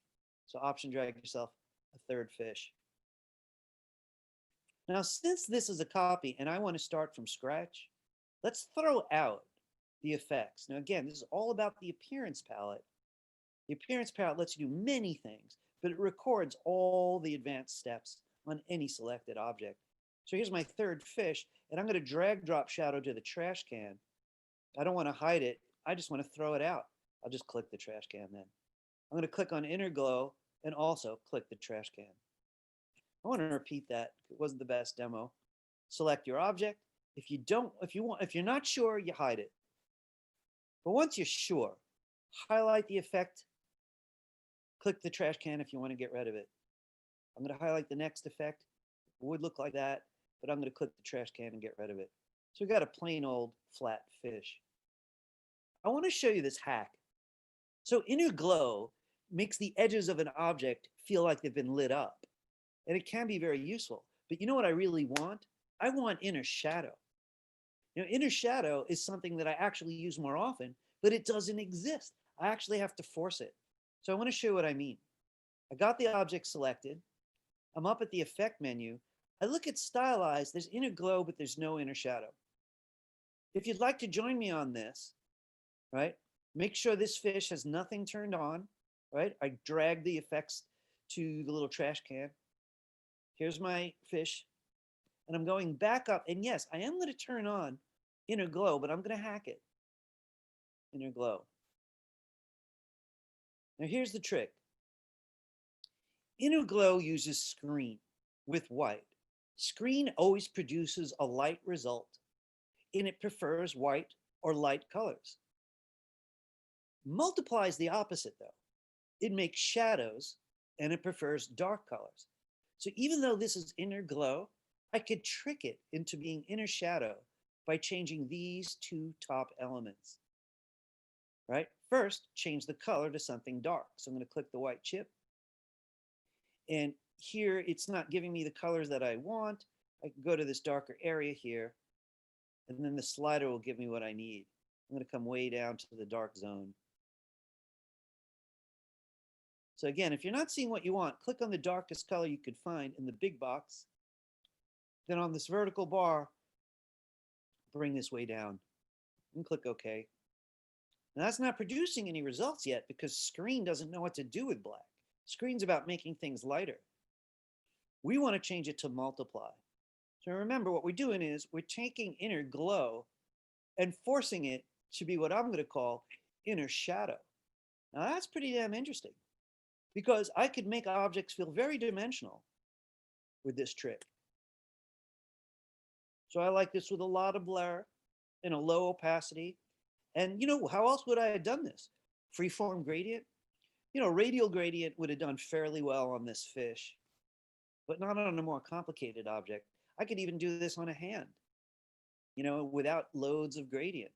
So option drag yourself a third fish. Now, since this is a copy and I want to start from scratch, let's throw out the effects. Now, again, this is all about the appearance palette. The appearance palette lets you do many things, but it records all the advanced steps on any selected object. So here's my third fish, and I'm going to drag drop shadow to the trash can. I don't want to hide it. I just want to throw it out. I'll just click the trash can then. I'm going to click on inner glow and also click the trash can. I want to repeat that. It wasn't the best demo. Select your object. If you're not sure, you hide it. But once you're sure, highlight the effect. Click the trash can if you want to get rid of it. I'm going to highlight the next effect. It would look like that, but I'm going to click the trash can and get rid of it. So we've got a plain old flat fish. I want to show you this hack. So inner glow makes the edges of an object feel like they've been lit up. And it can be very useful. But you know what I really want? I want inner shadow. You know, inner shadow is something that I actually use more often, but it doesn't exist. I actually have to force it. So I want to show you what I mean. I got the object selected. I'm up at the effect menu. I look at Stylize. There's inner glow, but there's no inner shadow. If you'd like to join me on this, right, make sure this fish has nothing turned on, right? I drag the effects to the little trash can. Here's my fish. And I'm going back up. And yes, I am going to turn on inner glow, but I'm going to hack it. Inner glow. Now here's the trick. Inner Glow uses screen with white. Screen always produces a light result, and it prefers white or light colors. Multiply is the opposite, though. It makes shadows, and it prefers dark colors. So even though this is Inner Glow, I could trick it into being Inner Shadow by changing these two top elements. Right? First, change the color to something dark. So I'm going to click the white chip. And here it's not giving me the colors that I want. I can go to this darker area here, and then the slider will give me what I need. I'm going to come way down to the dark zone. So again, if you're not seeing what you want, click on the darkest color you could find in the big box. Then on this vertical bar, bring this way down and click OK. Now that's not producing any results yet because Screen doesn't know what to do with black. Screen's about making things lighter. We want to change it to Multiply. So remember, what we're doing is we're taking Inner Glow and forcing it to be what I'm going to call Inner Shadow. Now that's pretty damn interesting because I could make objects feel very dimensional with this trick. So I like this with a lot of blur and a low opacity. And you know, how else would I have done this? Freeform gradient? You know, radial gradient would have done fairly well on this fish, but not on a more complicated object. I could even do this on a hand, you know, without loads of gradient.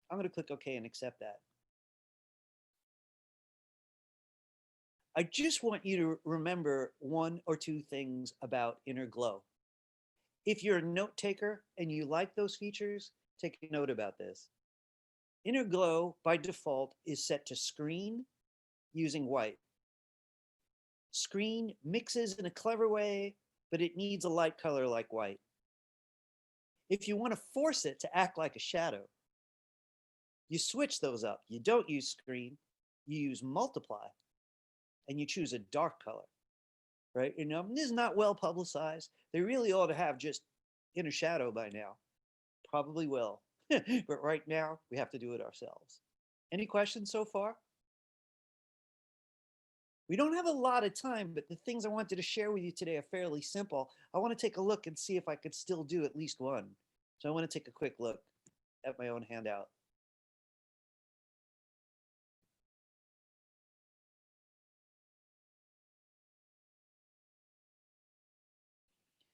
I'm going to click OK and accept that. I just want you to remember one or two things about Inner Glow. If you're a note taker and you like those features, take a note about this. Inner Glow by default is set to Screen using white. Screen mixes in a clever way, but it needs a light color like white. If you want to force it to act like a shadow, you switch those up. You don't use Screen, you use Multiply, and you choose a dark color, right? You know, this is not well publicized. They really ought to have just Inner Shadow by now. Probably will. But right now, we have to do it ourselves. Any questions so far? We don't have a lot of time, but the things I wanted to share with you today are fairly simple. I want to take a look and see if I could still do at least one. So I want to take a quick look at my own handout.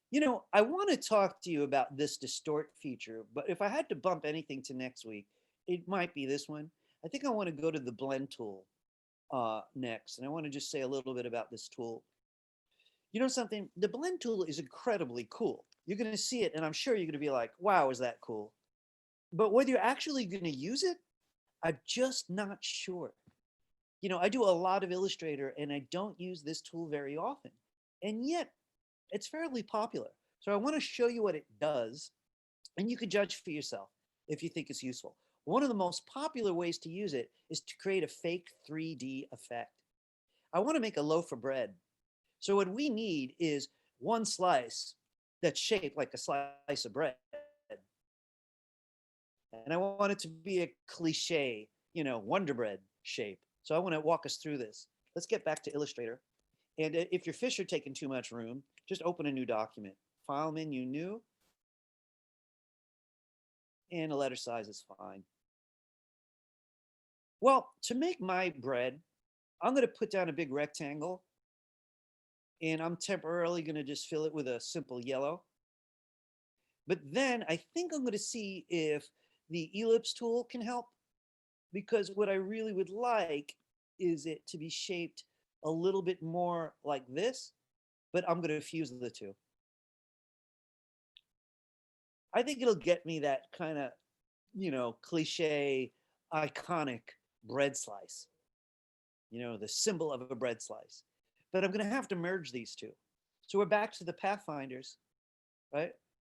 You know, I want to talk to you about this distort feature, but if I had to bump anything to next week, it might be this one. I think I want to go to the blend tool next, and I want to just say a little bit about this tool. You know something? The blend tool is incredibly cool. You're going to see it, and I'm sure you're going to be like, wow, is that cool? But whether you're actually going to use it, I'm just not sure. You know, I do a lot of Illustrator, and I don't use this tool very often. And yet, it's fairly popular. So I want to show you what it does, and you can judge for yourself if you think it's useful. One of the most popular ways to use it is to create a fake 3D effect. I want to make a loaf of bread. So what we need is one slice that's shaped like a slice of bread. And I want it to be a cliche, you know, Wonder Bread shape. So I want to walk us through this. Let's get back to Illustrator. And if your fish are taking too much room, just open a new document. File menu, new. And a letter size is fine. Well, to make my bread, I'm going to put down a big rectangle. And I'm temporarily going to just fill it with a simple yellow. But then I think I'm going to see if the ellipse tool can help. Because what I really would like is it to be shaped a little bit more like this, but I'm going to fuse the two. I think it'll get me that kind of, you know, cliche, iconic bread slice, you know, the symbol of a bread slice. But I'm going to have to merge these two. So we're back to the pathfinders, right?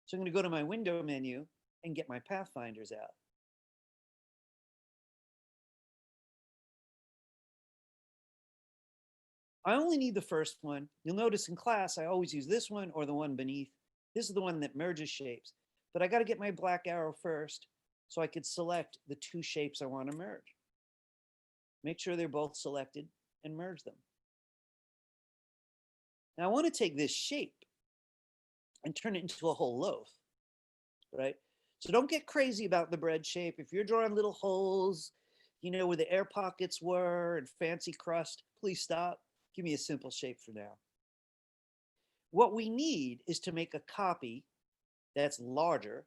So I'm going to go to my window menu and get my pathfinders out. I only need the first one. You'll notice in class, I always use this one or the one beneath. This is the one that merges shapes. But I got to get my black arrow first so I could select the two shapes I want to merge. Make sure they're both selected and merge them. Now I want to take this shape and turn it into a whole loaf, right? So don't get crazy about the bread shape. If you're drawing little holes, you know, where the air pockets were and fancy crust, please stop. Give me a simple shape for now. What we need is to make a copy that's larger,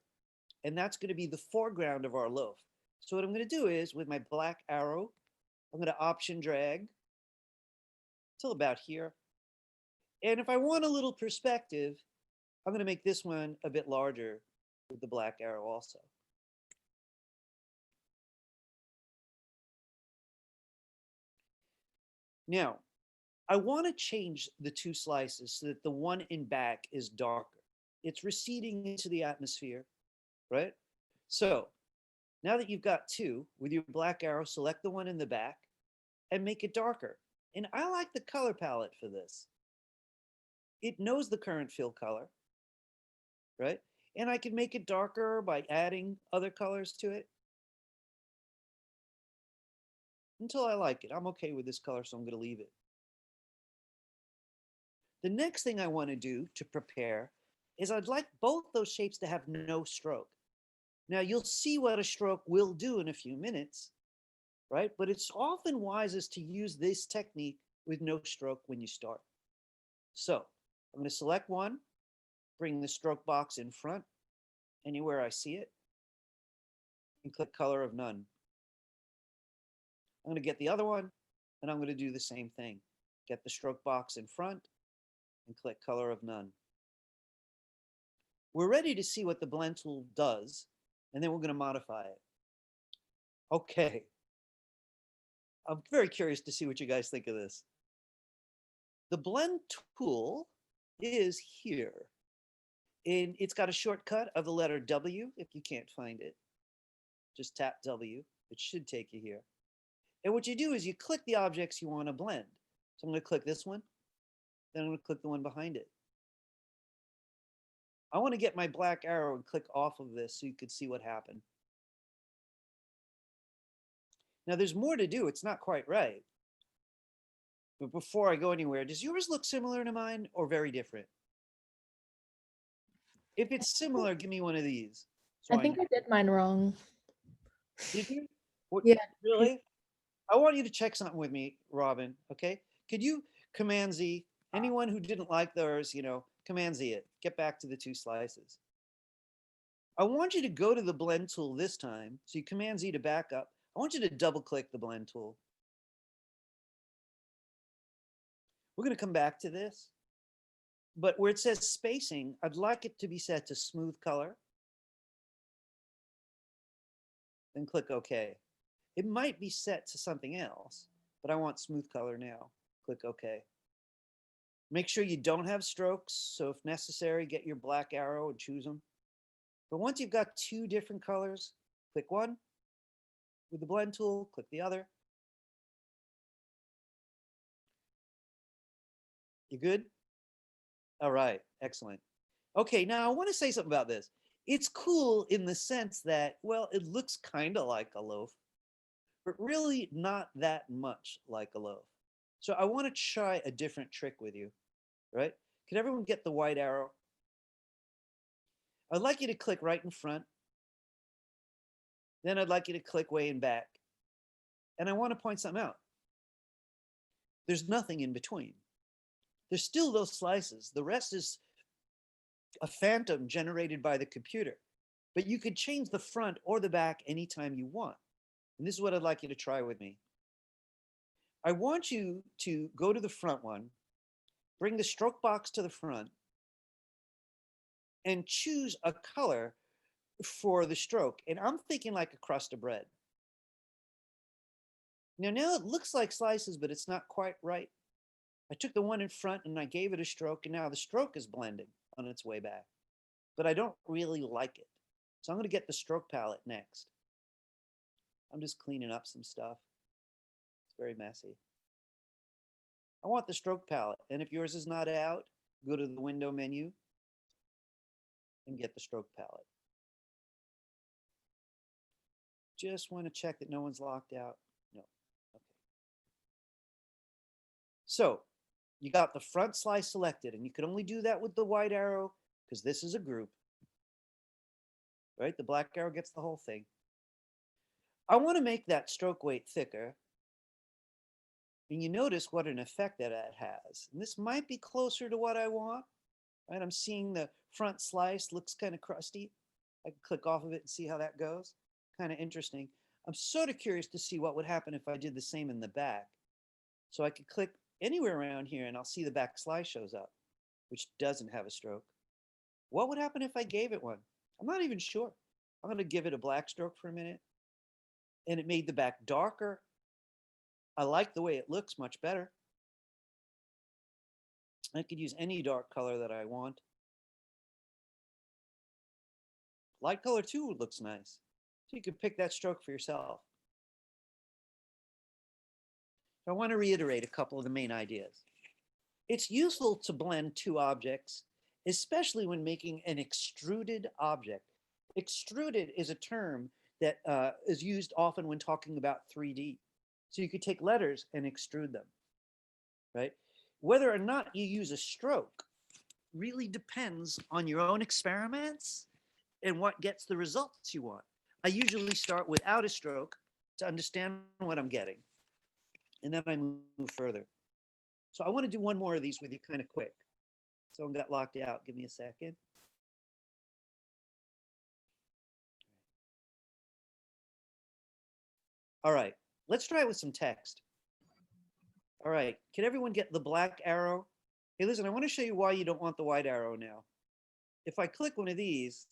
and that's going to be the foreground of our loaf. So what I'm going to do is, with my black arrow, I'm going to option drag till about here. And if I want a little perspective, I'm going to make this one a bit larger with the black arrow also. Now, I want to change the two slices so that the one in back is darker. It's receding into the atmosphere, right? So now that you've got two, with your black arrow, select the one in the back and make it darker. And I like the color palette for this. It knows the current fill color, right? And I can make it darker by adding other colors to it until I like it. I'm okay with this color, so I'm going to leave it. The next thing I want to do to prepare is I'd like both those shapes to have no stroke. Now you'll see what a stroke will do in a few minutes, right? But it's often wisest to use this technique with no stroke when you start. So I'm going to select one, bring the stroke box in front, anywhere I see it, and click color of none. I'm going to get the other one, and I'm going to do the same thing. Get the stroke box in front, and click color of none. We're ready to see what the blend tool does, and then we're going to modify it. Okay. I'm very curious to see what you guys think of this. The blend tool is here, and it's got a shortcut of the letter W. If you can't find it, just tap W. It should take you here. And what you do is you click the objects you want to blend. So I'm going to click this one, then I'm going to click the one behind it. I want to get my black arrow and click off of this so you can see what happened. Now there's more to do. It's not quite right. But before I go anywhere, does yours look similar to mine or very different? If it's similar, give me one of these. So I think I did mine wrong. Did you? What, Yeah. really? I want you to check something with me, Robin, okay? Could you Command Z, anyone who didn't like theirs, you know, Command Z it, get back to the two slices. I want you to go to the blend tool this time. So you Command Z to back up. I want you to double click the blend tool. We're going to come back to this, but where it says spacing, I'd like it to be set to smooth color. Then click OK. It might be set to something else, but I want smooth color now. Click OK. Make sure you don't have strokes. So if necessary, get your black arrow and choose them. But once you've got two different colors, click one with the blend tool, click the other. You good? All right, excellent. Okay, now I want to say something about this. It's cool in the sense that, well, it looks kind of like a loaf, but really not that much like a loaf. So I want to try a different trick with you, right? Can everyone get the white arrow? I'd like you to click right in front. Then I'd like you to click way in back. And I want to point something out. There's nothing in between. There's still those slices. The rest is a phantom generated by the computer. But you could change the front or the back anytime you want. And this is what I'd like you to try with me. I want you to go to the front one, bring the stroke box to the front, and choose a color for the stroke. And I'm thinking like a crust of bread. Now it looks like slices, but it's not quite right. I took the one in front and I gave it a stroke, and now the stroke is blending on its way back. But I don't really like it. So I'm going to get the stroke palette next. I'm just cleaning up some stuff. It's very messy. I want the stroke palette. And if yours is not out, go to the window menu and get the stroke palette. Just want to check that no one's locked out. No. Okay. So You got the front slice selected, and you can only do that with the white arrow because this is a group, right? The black arrow gets the whole thing. I want to make that stroke weight thicker. And you notice what an effect that has. And this might be closer to what I want, right? I'm seeing the front slice looks kind of crusty. I can click off of it and see how that goes. Kind of interesting. I'm sort of curious to see what would happen if I did the same in the back. So I could click anywhere around here and I'll see the back slice shows up, which doesn't have a stroke. What would happen if I gave it one? I'm not even sure. I'm going to give it a black stroke for a minute. And it made the back darker. I like the way it looks much better. I could use any dark color that I want. Light color too looks nice. So you could pick that stroke for yourself. I want to reiterate a couple of the main ideas. It's useful to blend two objects, especially when making an extruded object. Extruded is a term that is used often when talking about 3D. So you could take letters and extrude them, right? Whether or not you use a stroke really depends on your own experiments and what gets the results you want. I usually start without a stroke to understand what I'm getting, and then I move further. So I want to do one more of these with you kind of quick. Someone got locked out. Give me a second. All right, let's try it with some text. All right, can everyone get the black arrow? Hey, listen, I want to show you why you don't want the white arrow now. If I click one of these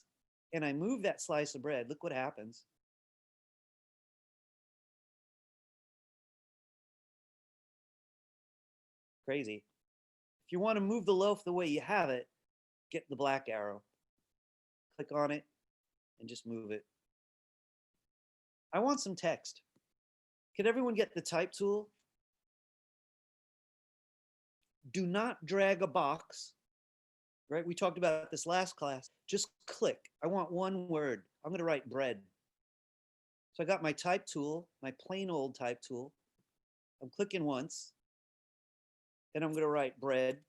and I move that slice of bread, look what happens. Crazy. If you want to move the loaf the way you have it, get the black arrow. Click on it and just move it. I want some text. Can everyone get the type tool? Do not drag a box, right? We talked about this last class. Just click. I want one word. I'm going to write bread. So I got my type tool, my plain old type tool. I'm clicking once, and I'm going to write bread.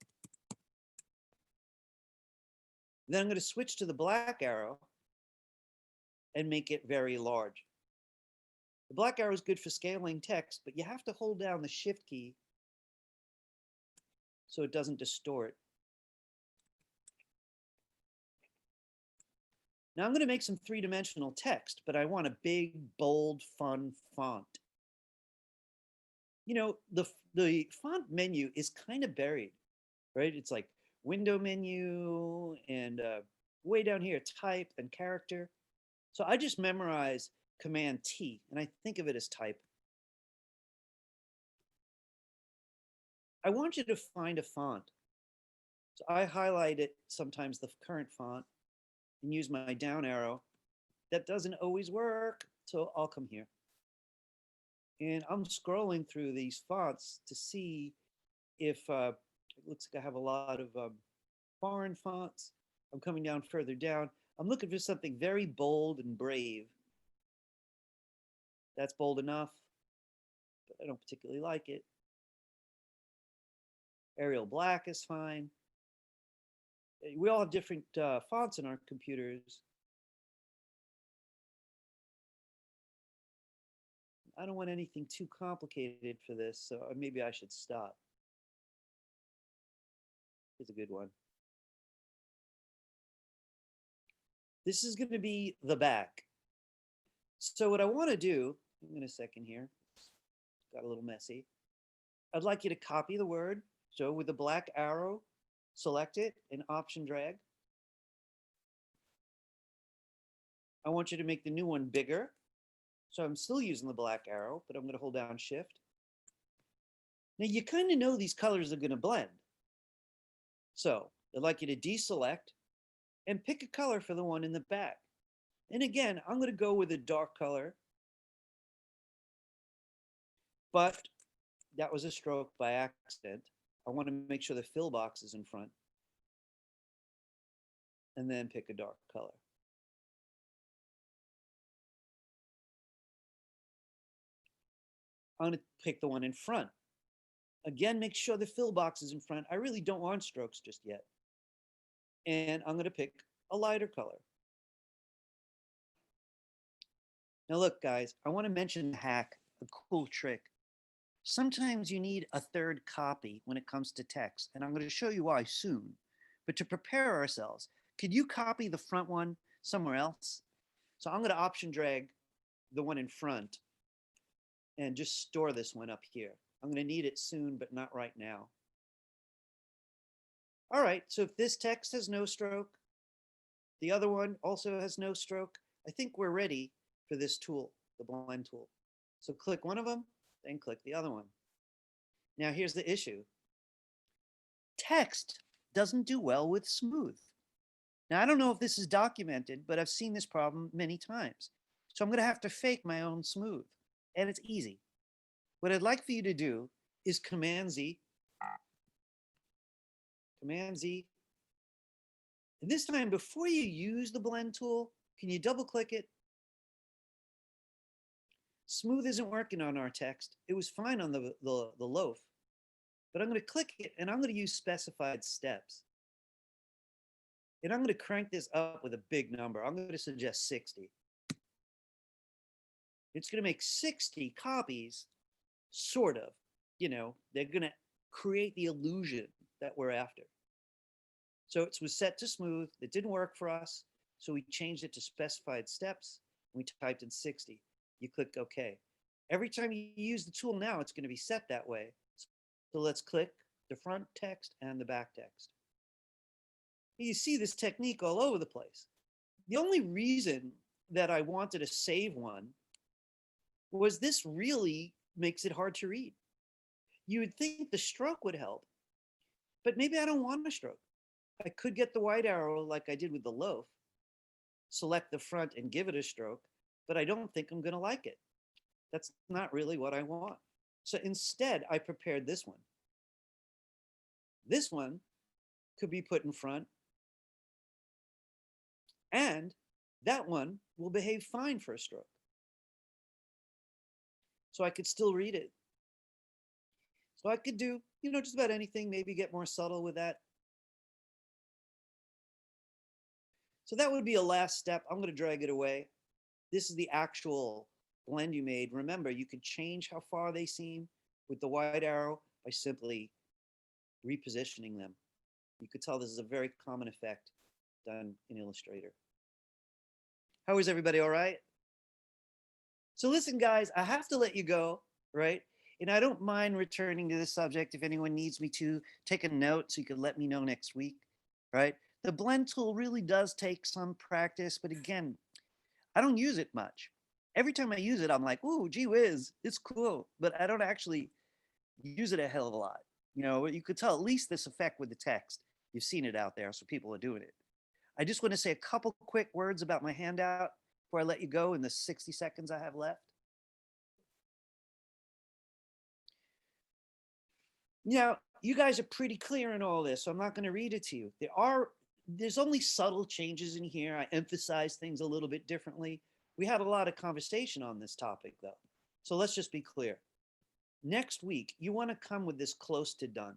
Then I'm going to switch to the black arrow and make it very large. The black arrow is good for scaling text, but you have to hold down the shift key so it doesn't distort. Now I'm going to make some three-dimensional text, but I want a big, bold, fun font. You know, the font menu is kind of buried, right? It's like window menu and way down here, type and character. So I just memorize Command T, and I think of it as type. I want you to find a font. So I highlight it, sometimes the current font, and use my down arrow. That doesn't always work, so I'll come here. And I'm scrolling through these fonts to see if it looks like I have a lot of foreign fonts. I'm coming down further down. I'm looking for something very bold and brave. That's bold enough, but I don't particularly like it. Arial black is fine. We all have different fonts in our computers. I don't want anything too complicated for this, so maybe I should stop. Here's a good one. This is going to be the back. So what I want to do, in a second here, got a little messy. I'd like you to copy the word. So with the black arrow, select it and option drag. I want you to make the new one bigger. So I'm still using the black arrow, but I'm going to hold down shift. Now you kind of know these colors are going to blend. So I'd like you to deselect and pick a color for the one in the back. And again, I'm going to go with a dark color, but that was a stroke by accident. I want to make sure the fill box is in front. And then pick a dark color. I'm going to pick the one in front. Again, make sure the fill box is in front. I really don't want strokes just yet. And I'm gonna pick a lighter color. Now look, guys, I wanna mention a hack, a cool trick. Sometimes you need a third copy when it comes to text, and I'm gonna show you why soon. But to prepare ourselves, could you copy the front one somewhere else? So I'm gonna option drag the one in front and just store this one up here. I'm gonna need it soon, but not right now. All right, so if this text has no stroke, the other one also has no stroke, I think we're ready for this tool, the blend tool. So click one of them, then click the other one. Now here's the issue. Text doesn't do well with smooth. Now I don't know if this is documented, but I've seen this problem many times. So I'm gonna have to fake my own smooth, and it's easy. What I'd like for you to do is Command Z. Command Z. And this time, before you use the blend tool, can you double click it? Smooth isn't working on our text. It was fine on the loaf, but I'm gonna click it and I'm gonna use specified steps. And I'm gonna crank this up with a big number. I'm gonna suggest 60. It's gonna make 60 copies, sort of. You know, they're gonna create the illusion that we're after. So it was set to smooth. It didn't work for us. So we changed it to specified steps. We typed in 60. You click OK. Every time you use the tool now, it's going to be set that way. So let's click the front text and the back text. You see this technique all over the place. The only reason that I wanted to save one was this really makes it hard to read. You would think the stroke would help, but maybe I don't want a stroke. I could get the white arrow like I did with the loaf, select the front and give it a stroke, but I don't think I'm going to like it. That's not really what I want. So instead, I prepared this one. This one could be put in front, and that one will behave fine for a stroke. So I could still read it. So I could do, you know, just about anything, maybe get more subtle with that. So that would be a last step. I'm going to drag it away. This is the actual blend you made. Remember, you can change how far they seem with the white arrow by simply repositioning them. You could tell this is a very common effect done in Illustrator. How is everybody all right? So listen, guys, I have to let you go, right? And I don't mind returning to this subject if anyone needs me to. Take a note so you can let me know next week, right? The blend tool really does take some practice, but again, I don't use it much. Every time I use it, I'm like, ooh, gee whiz, it's cool. But I don't actually use it a hell of a lot. You know, you could tell at least this effect with the text. You've seen it out there, so people are doing it. I just want to say a couple quick words about my handout before I let you go in the 60 seconds I have left. Now, you guys are pretty clear in all this, so I'm not going to read it to you. There's only subtle changes in here. I emphasize things a little bit differently. We had a lot of conversation on this topic, though. So let's just be clear. Next week, you want to come with this close to done.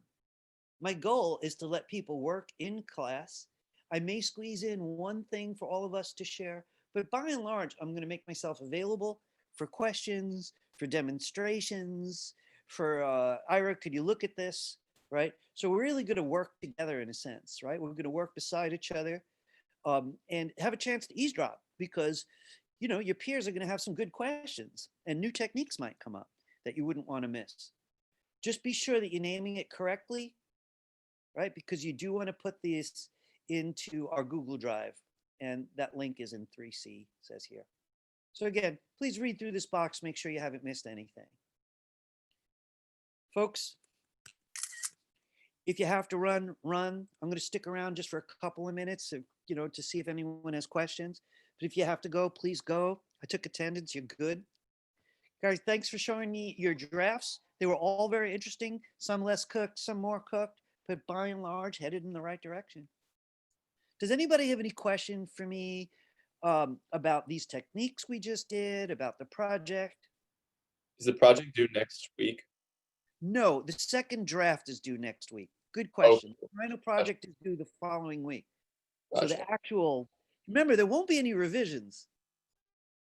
My goal is to let people work in class. I may squeeze in one thing for all of us to share, but by and large, I'm going to make myself available for questions, for demonstrations, for Ira, could you look at this, right? So we're really going to work together in a sense, right? We're going to work beside each other and have a chance to eavesdrop because, you know, your peers are going to have some good questions and new techniques might come up that you wouldn't want to miss. Just be sure that you're naming it correctly, right? Because you do want to put this into our Google Drive, and that link is in 3C, says here. So again, please read through this box, make sure you haven't missed anything. Folks, if you have to run. I'm going to stick around just for a couple of minutes, you know, to see if anyone has questions. But if you have to go, please go. I took attendance. You're good. Guys, thanks for showing me your drafts. They were all very interesting. Some less cooked, some more cooked, but by and large, headed in the right direction. Does anybody have any question for me about these techniques we just did, about the project? Is the project due next week? No, the second draft is due next week. Good Oh, question. The final project is due the following week. So the gotcha. actual, remember, there won't be any revisions.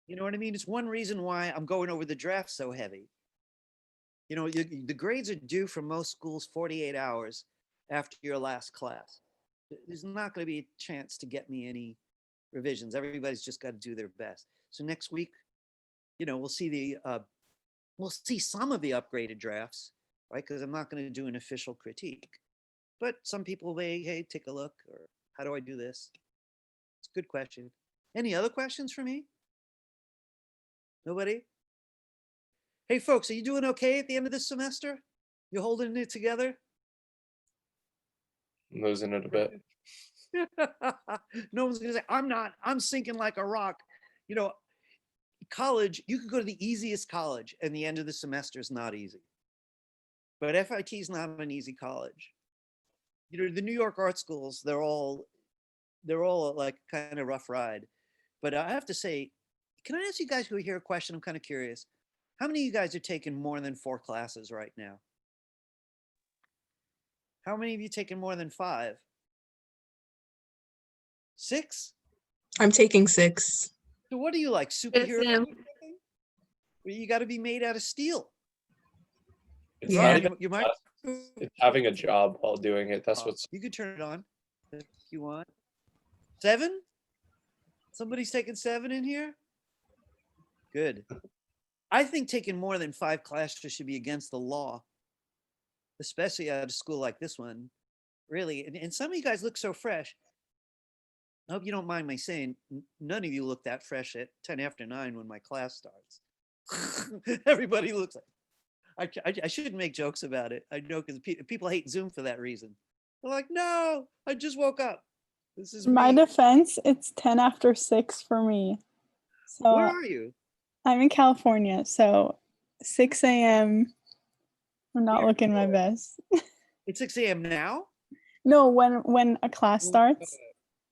You know what I mean? It's one reason why I'm going over the draft so heavy. You know, the grades are due for most schools 48 hours after your last class. There's not going to be a chance to get me any revisions. Everybody's just got to do their best. So next week, you know, we'll see some of the upgraded drafts, right? Because I'm not going to do an official critique. But some people may, hey, take a look, or how do I do this? It's a good question. Any other questions for me? Nobody? Hey, folks, are you doing okay at the end of this semester? You holding it together? I'm losing it a bit. No one's gonna say, I'm not, I'm sinking like a rock. You know, college, you could go to the easiest college and the end of the semester is not easy. But FIT is not an easy college. You know, the New York art schools, they're all like kind of rough ride. But I have to say, can I ask you guys who are here a question? I'm kind of curious. How many of you guys are taking more than 4 classes right now? How many of you taking more than 5? 6? I'm taking 6. So what do you like, superhero? You got to be made out of steel. It's Yeah. not even You might. it's having a job while doing it. That's what's You could turn it on if you want. 7? Somebody's taking 7 in here? Good. I think taking more than 5 classes should be against the law, especially at a school like this one. Really, and some of you guys look so fresh. I hope you don't mind my saying, none of you look that fresh at 10 after 9 when my class starts. Everybody looks like, I shouldn't make jokes about it. I know, because people hate Zoom for that reason. They're like, no, I just woke up. This is In my me. defense, it's 10 after 6 for me. So Where are you? I'm in California, so 6 a.m. I'm not looking my best. It's 6 a.m. now? No, when a class starts,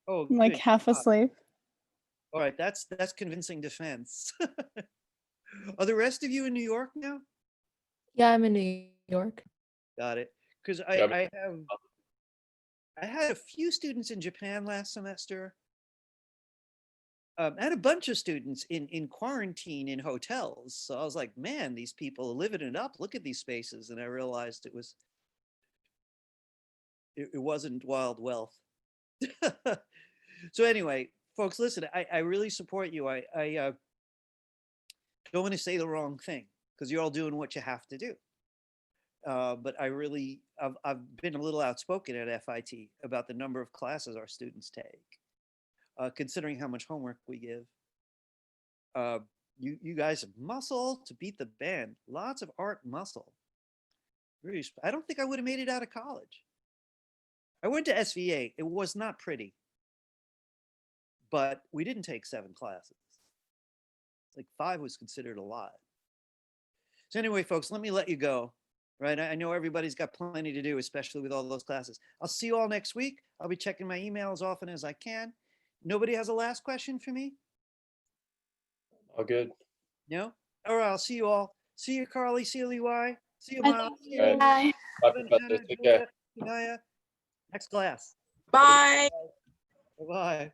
Oh, I'm like good. half asleep. All right, that's convincing defense. Are the rest of you in New York now? Yeah, I'm in New York. Got it. Because Yeah, I had a few students in Japan last semester. I had a bunch of students in quarantine in hotels. So I was like, man, these people are living it up. Look at these spaces. And I realized it wasn't wild wealth. So anyway, folks, listen, I really support you. I don't want to say the wrong thing, because you're all doing what you have to do. But I've been a little outspoken at FIT about the number of classes our students take, considering how much homework we give. You guys have muscle to beat the band. Lots of art muscle. Really, I don't think I would have made it out of college. I went to SVA. It was not pretty, but we didn't take 7 classes. Like 5 was considered a lot. So anyway, folks, let me let you go. Right, I know everybody's got plenty to do, especially with all those classes. I'll see you all next week. I'll be checking my email as often as I can. Nobody has a last question for me? all good. No? All right, I'll see you all. See you, Carly. See you, Levi. See you, Bye. Miles. See you, Right. Bye. Bye, Evan, Professor. Anna, Take care. Julia, Kanaya. Next class. Bye. Bye-bye.